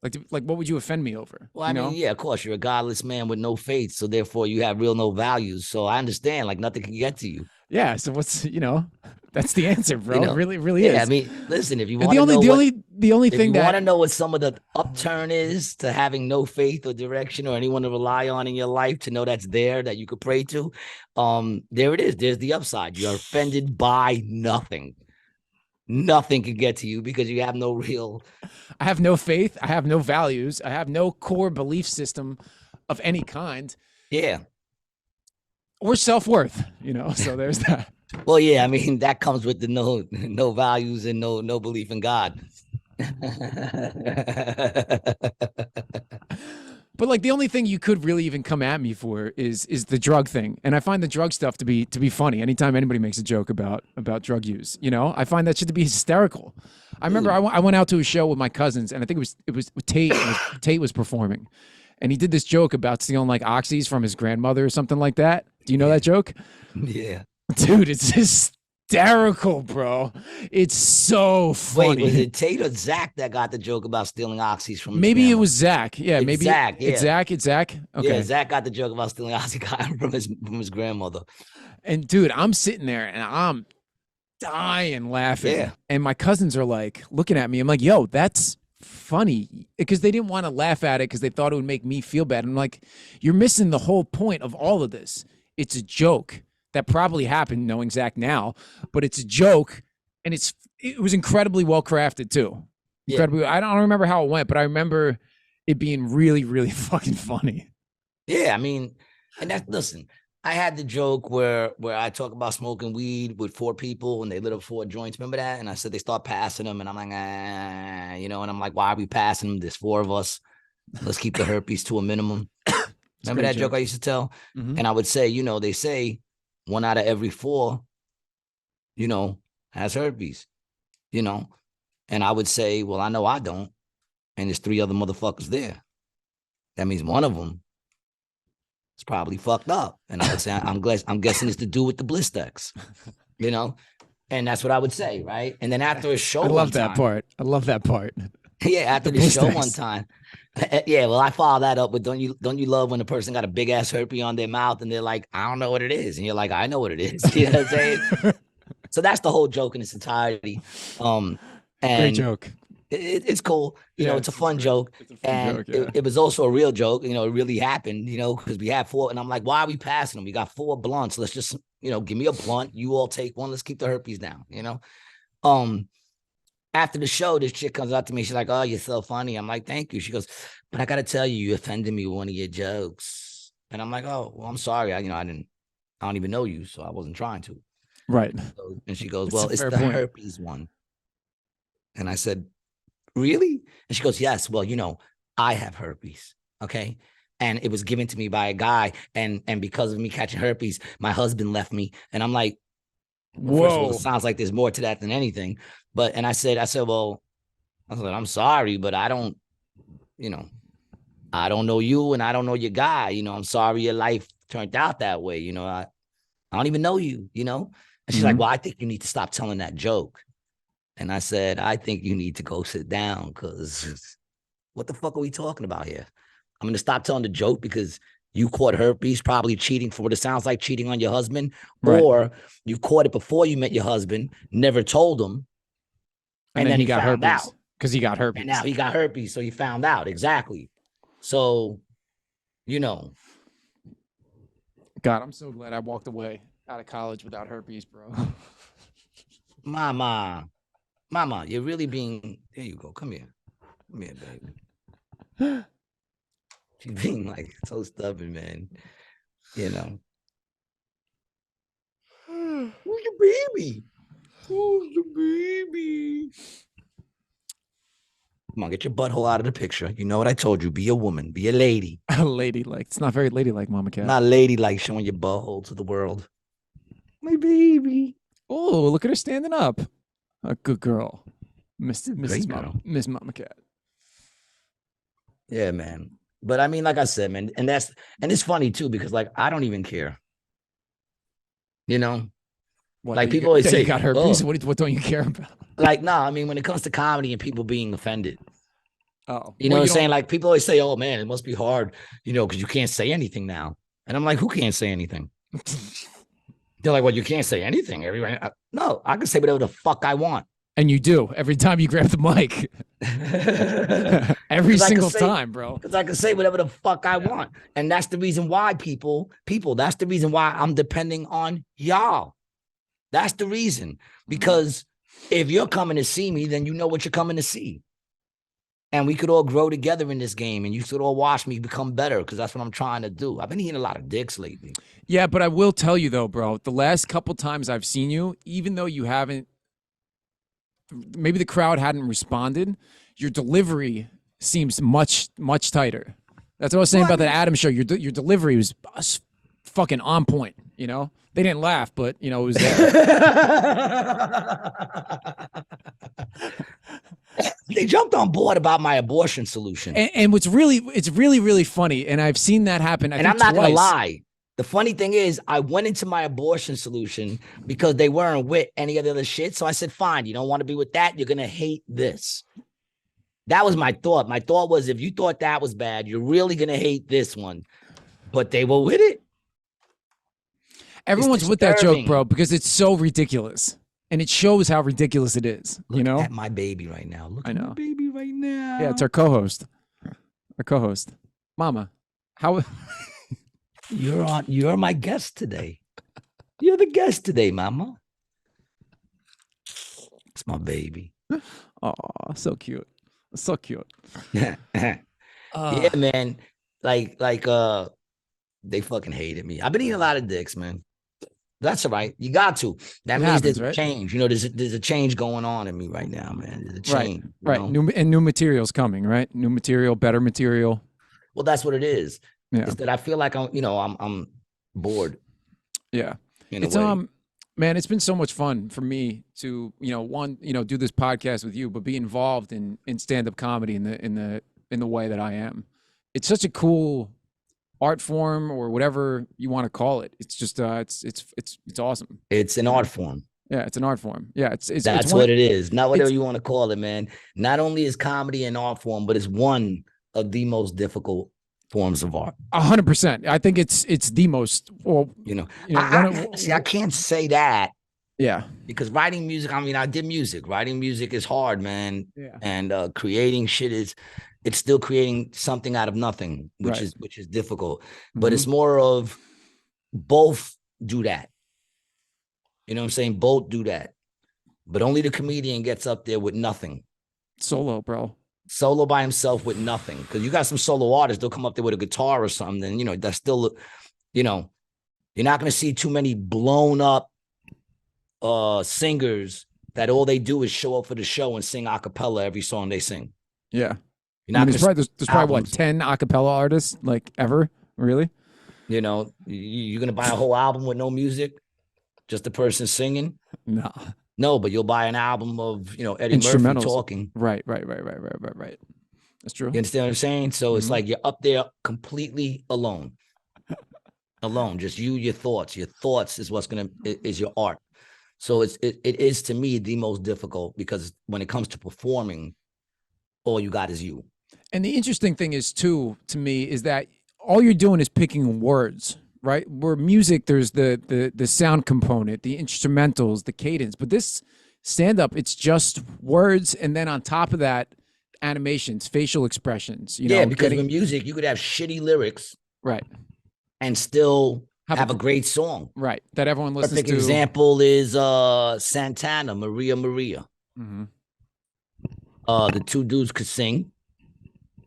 like what would you offend me over? Well, I mean, yeah, of course, you're a godless man with no faith, so therefore you have no values. So I understand, like nothing can get to you. Yeah. So what's that's the answer, bro. You know, it really is. Yeah, I mean, listen, if you want the only thing that want to know what some of the upturn is to having no faith or direction or anyone to rely on in your life to know that's there that you could pray to, there it is. There's the upside. You're offended by nothing. Nothing can get to you because you have no real. I have no faith. I have no values. I have no core belief system of any kind. Yeah. Or self-worth, so there's that. Well, yeah, I mean, that comes with the no values and no belief in God. But like the only thing you could really even come at me for is the drug thing. And I find the drug stuff to be funny. Anytime anybody makes a joke about drug use, I find that shit to be hysterical. I remember I went out to a show with my cousins and I think it was Tate. Tate was performing. And he did this joke about stealing like oxys from his grandmother or something like that. Do you know that joke? Yeah. Dude, it's hysterical, bro. It's so funny. Wait, was it Tate or Zach that got the joke about stealing oxys from? Maybe it was Zach. Yeah, maybe Zach. Yeah. It's Zach. Okay. Yeah, Zach got the joke about stealing oxy from his grandmother. And dude, I'm sitting there and I'm dying laughing. Yeah. And my cousins are like looking at me. I'm like, yo, that's funny, because they didn't want to laugh at it because they thought it would make me feel bad. I'm like, you're missing the whole point of all of this. It's a joke that probably happened, knowing Zach now, but it's a joke, and it was incredibly well crafted too. Incredibly. Yeah. I don't remember how it went, but I remember it being really, really fucking funny. Yeah, I mean, and listen, I had the joke where I talk about smoking weed with 4 people and they lit up 4 joints. Remember that? And I said they start passing them, and I'm like, and I'm like, why are we passing them? There's 4 of us. Let's keep the herpes to a minimum. Remember that joke I used to tell? Mm-hmm. And I would say, you know, they say 1 out of every 4, you know, has herpes, you know. And I would say, well, I know I don't. And there's 3 other motherfuckers there. That means one of them is probably fucked up. And I would say, I'm guessing it's to do with the Blistex, you know. And that's what I would say, right? And then after a show, I love that part. I love that part. Yeah, after the show one time. Yeah, well, I follow that up with don't you love when a person got a big ass herpes on their mouth and they're like, I don't know what it is. And you're like, I know what it is. You know what I'm saying? So that's the whole joke in its entirety. And great joke. It's cool. You know, it's a fun joke. It's a fun joke, yeah. it was also a real joke. You know, it really happened, you know, because we had 4. And I'm like, why are we passing them? We got 4 blunts. Let's just, you know, give me a blunt. You all take one. Let's keep the herpes down, you know? After the show, this chick comes up to me. She's like, oh, you're so funny. I'm like, thank you. She goes, but I got to tell you, you offended me with one of your jokes. And I'm like, oh, well, I'm sorry. I don't even know you, so I wasn't trying to. Right. So, and she goes, well, it's the point. herpes one. And I said, really? And she goes, yes. Well, you know, I have herpes. Okay. And it was given to me by a guy. And because of me catching herpes, my husband left me. And I'm like, well, first of all, it sounds like there's more to that than anything. But, and I said, well, I'm sorry, but I don't, you know, I don't know you and I don't know your guy. You know, I'm sorry your life turned out that way. You know, I don't even know you, you know? And she's like, well, I think you need to stop telling that joke. And I said, I think you need to go sit down because what the fuck are we talking about here? I'm going to stop telling the joke because you caught herpes, probably cheating for what it sounds like cheating on your husband, right. Or you caught it before you met your husband, never told him. And then he got herpes because he got herpes. And now he got herpes. So he found out. Exactly. So, you know. God, I'm so glad I walked away out of college without herpes, bro. Mama, you're really being, there you go. Come here, baby. She's being like so stubborn, man. You know. Who's your baby? Who's the baby? Come on, get your butthole out of the picture. You know what I told you. Be a woman. Be a lady. Ladylike. It's not very ladylike, Mama Cat. Not ladylike showing your butthole to the world. My baby. Oh, look at her standing up. A good girl. Miss Mama Cat. Yeah, man. But I mean, like I said, man, and it's funny too, because like I don't even care. You know? What, like people always say, you got herpes. What don't you care about? Like, no, I mean, when it comes to comedy and people being offended. Oh. You know what I'm saying? Like people always say, oh man, it must be hard, you know, because you can't say anything now. And I'm like, who can't say anything? They're like, well, you can't say anything. Everybody, no, I can say whatever the fuck I want. And you do every time you grab the mic. Every single time, bro. Because I can say whatever the fuck I want. And that's the reason why people, that's the reason why I'm depending on y'all. That's the reason. Because if you're coming to see me, then you know what you're coming to see. And we could all grow together in this game. And you should all watch me become better because that's what I'm trying to do. I've been eating a lot of dicks lately. Yeah, but I will tell you, though, bro, the last couple times I've seen you, even though you haven't, maybe the crowd hadn't responded, your delivery seems much, much tighter. That's what I was saying about that Adam show. Your delivery was fucking on point, you know? They didn't laugh, but, you know, it was there. They jumped on board about my abortion solution. And it's really funny. And I've seen that happen. And I'm not going to lie. The funny thing is, I went into my abortion solution because they weren't with any of the other shit. So I said, fine, you don't want to be with that. You're going to hate this. That was my thought. My thought was, if you thought that was bad, you're really going to hate this one. But they were with it. Everyone's with that joke, bro, because it's so ridiculous. And it shows how ridiculous it is. Look you know? at my baby right now. Look at my baby right now. Yeah, it's our co-host. Mama, how... You're my guest today. You're the guest today, Mama. It's my baby. Oh, so cute. So cute. Yeah, man. Like, they fucking hated me. I've been eating a lot of dicks, man. That's all right. You got to. That means there's a change. You know, there's a change going on in me right now, man. There's a change. Right. New material's coming, right? New material, better material. Well, that's what it is. Yeah. Is that I feel like I'm bored. Yeah. In a It's way. man, it's been so much fun for me to, do this podcast with you, but be involved in stand-up comedy in the way that I am. It's such a cool art form or whatever you want to call it. It's just it's awesome. It's an art form. Yeah, it's an art form. Yeah, That's what it is. Not whatever you want to call it, man. Not only is comedy an art form, but it's one of the most difficult forms of art. 100%. I think it's the most. Well, I can't say that. Yeah. Because writing music, I did music. Writing music is hard, man. Yeah. And creating shit it's still creating something out of nothing, which is difficult. But it's more of both do that. You know what I'm saying? Both do that. But only the comedian gets up there with nothing. Solo, bro. Solo by himself with nothing. Because you got some solo artists, they'll come up there with a guitar or something. And, that's still, you're not going to see too many blown up singers that all they do is show up for the show and sing a cappella every song they sing. Yeah. There's probably what, 10 a cappella artists like ever? Really? You're going to buy a whole album with no music? Just the person singing? No, but you'll buy an album of, Eddie Murphy talking. Right. That's true. You understand what I'm saying? So it's like you're up there completely alone. Alone, just you, your thoughts. Your thoughts is is your art. So it is to me the most difficult because when it comes to performing, all you got is you. And the interesting thing is too, to me, is that all you're doing is picking words, right? Where music, there's the sound component, the instrumentals, the cadence. But this stand-up, it's just words, and then on top of that, animations, facial expressions. Because with music, you could have shitty lyrics, right, and still have a great song, right? That everyone listens to. Perfect example is Santana, Maria Maria. Mm-hmm. The two dudes could sing.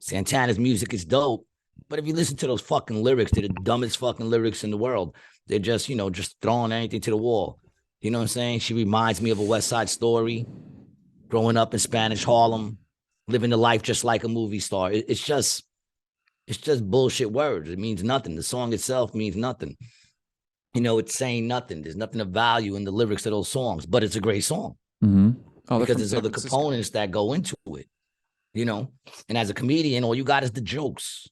Santana's music is dope. But if you listen to those fucking lyrics, they're the dumbest fucking lyrics in the world. They're just, just throwing anything to the wall. You know what I'm saying? She reminds me of a West Side Story, growing up in Spanish Harlem, living the life just like a movie star. It's just bullshit words. It means nothing. The song itself means nothing. It's saying nothing. There's nothing of value in the lyrics of those songs, but it's a great song. Mm-hmm. Because there's other components that go into it, And as a comedian, all you got is the jokes.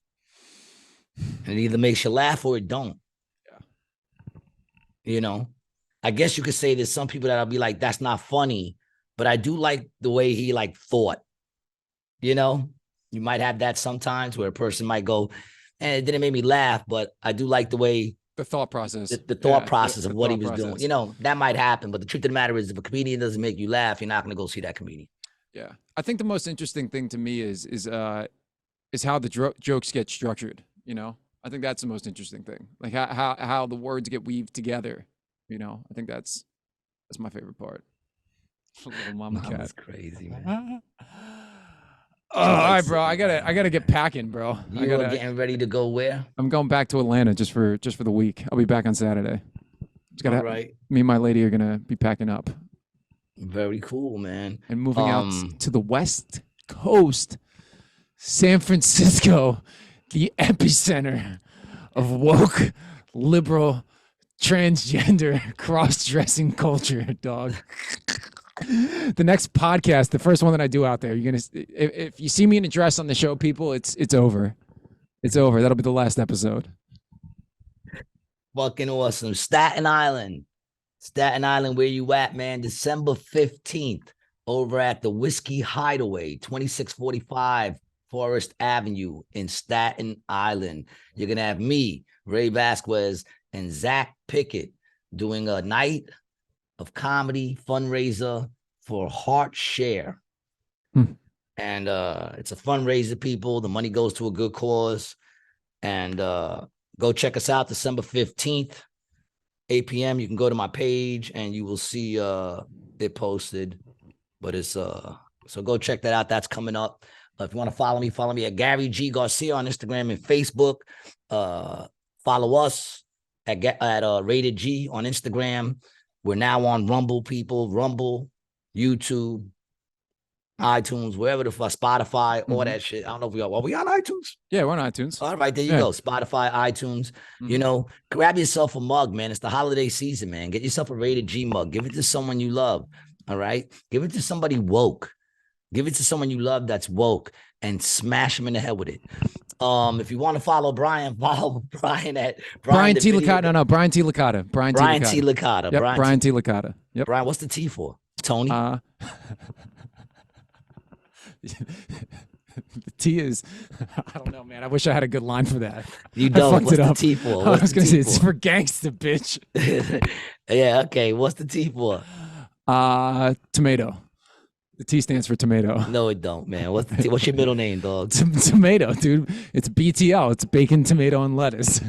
And it either makes you laugh or it don't. Yeah. I guess you could say there's some people that'll be like, that's not funny. But I do like the way he thought. You might have that sometimes where a person might go, it didn't make me laugh, but I do like the way the thought process, the thought process of what he was doing. That might happen. But the truth of the matter is, if a comedian doesn't make you laugh, you're not going to go see that comedian. Yeah. I think the most interesting thing to me is how the jokes get structured. I think that's the most interesting thing. Like how the words get weaved together. I think that's my favorite part. Little mama cat. That's crazy, man. All right, bro. I gotta get packing, bro. You are getting ready to go where? I'm going back to Atlanta just for the week. I'll be back on Saturday. All right. Me and my lady are gonna be packing up. Very cool, man. And moving out to the West Coast, San Francisco, the epicenter of woke, liberal, transgender, cross-dressing culture, dog. The next podcast, the first one that I do out there, if you see me in a dress on the show, people, it's over. It's over. That'll be the last episode. Fucking awesome. Staten Island, where you at, man? December 15th, over at the Whiskey Hideaway, 2645 Forest Avenue in Staten Island. You're going to have me, Ray Vasquez, and Zach Pickett doing a night of comedy fundraiser for Heart Share. And it's a fundraiser, people. The money goes to a good cause. And go check us out December 15th, 8 p.m. You can go to my page and you will see it posted. But it's so go check that out. That's coming up. If you want to follow me at Gary G. Garcia on Instagram and Facebook. Follow us at Rated G on Instagram. We're now on Rumble, people. Rumble, YouTube, iTunes, wherever the fuck, Spotify, all that shit. I don't know if are we on iTunes? Yeah, we're on iTunes. All right, there you go. Spotify, iTunes. You know, grab yourself a mug, man. It's the holiday season, man. Get yourself a Rated G mug. Give it to someone you love. All right. Give it to somebody woke. Give it to someone you love that's woke and smash them in the head with it. If you want to follow Brian, follow Brian at Brian T. Licata. No, Brian T. Licata. Brian T. Licata. Yep, Brian T. Licata. Yep. Brian, what's the T for? Tony? The T is, I don't know, man. I wish I had a good line for that. You don't. I fucked What's it up. the T for? I was going to say it's for gangsta, bitch. Yeah, okay. What's the T for? Tomato. The T stands for tomato. No, it don't, man. What's the T? What's your middle name, dog? Tomato, dude. It's BTL. It's bacon, tomato, and lettuce.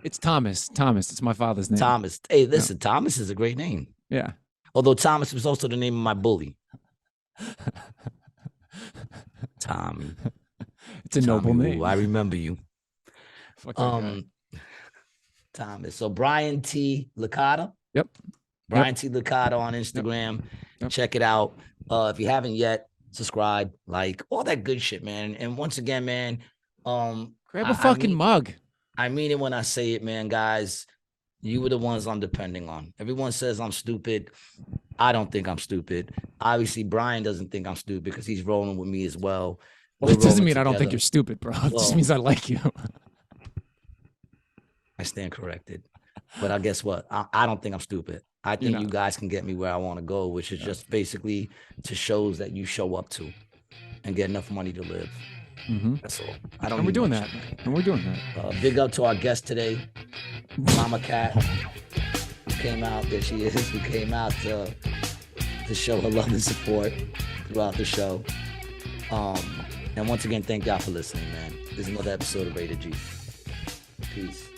It's Thomas. Thomas. It's my father's name. Thomas. Hey, listen, Thomas is a great name. Yeah. Although Thomas was also the name of my bully. Tommy. It's a noble name. Ooh, I remember you. Thomas. So Brian T. Licata. Yep. Brian T. Licata on Instagram. Yep. Check it out. If you haven't yet, subscribe, like, all that good shit, man. And once again, man, grab a fucking mug. I mean it when I say it, man, guys. You were the ones I'm depending on. Everyone says I'm stupid. I don't think I'm stupid. Obviously, Brian doesn't think I'm stupid because he's rolling with me as well. Well, it doesn't mean I don't think you're stupid, bro. It just means I like you. I stand corrected. But I guess what? I don't think I'm stupid. I think you guys can get me where I want to go, which is just basically to shows that you show up to and get enough money to live. That's all. And we're doing that. And we're doing that. Big up to our guest today, Mama Cat, who came out. There she is. Who came out to show her love and support throughout the show. And once again, thank y'all for listening, man. This is another episode of Rated G. Peace.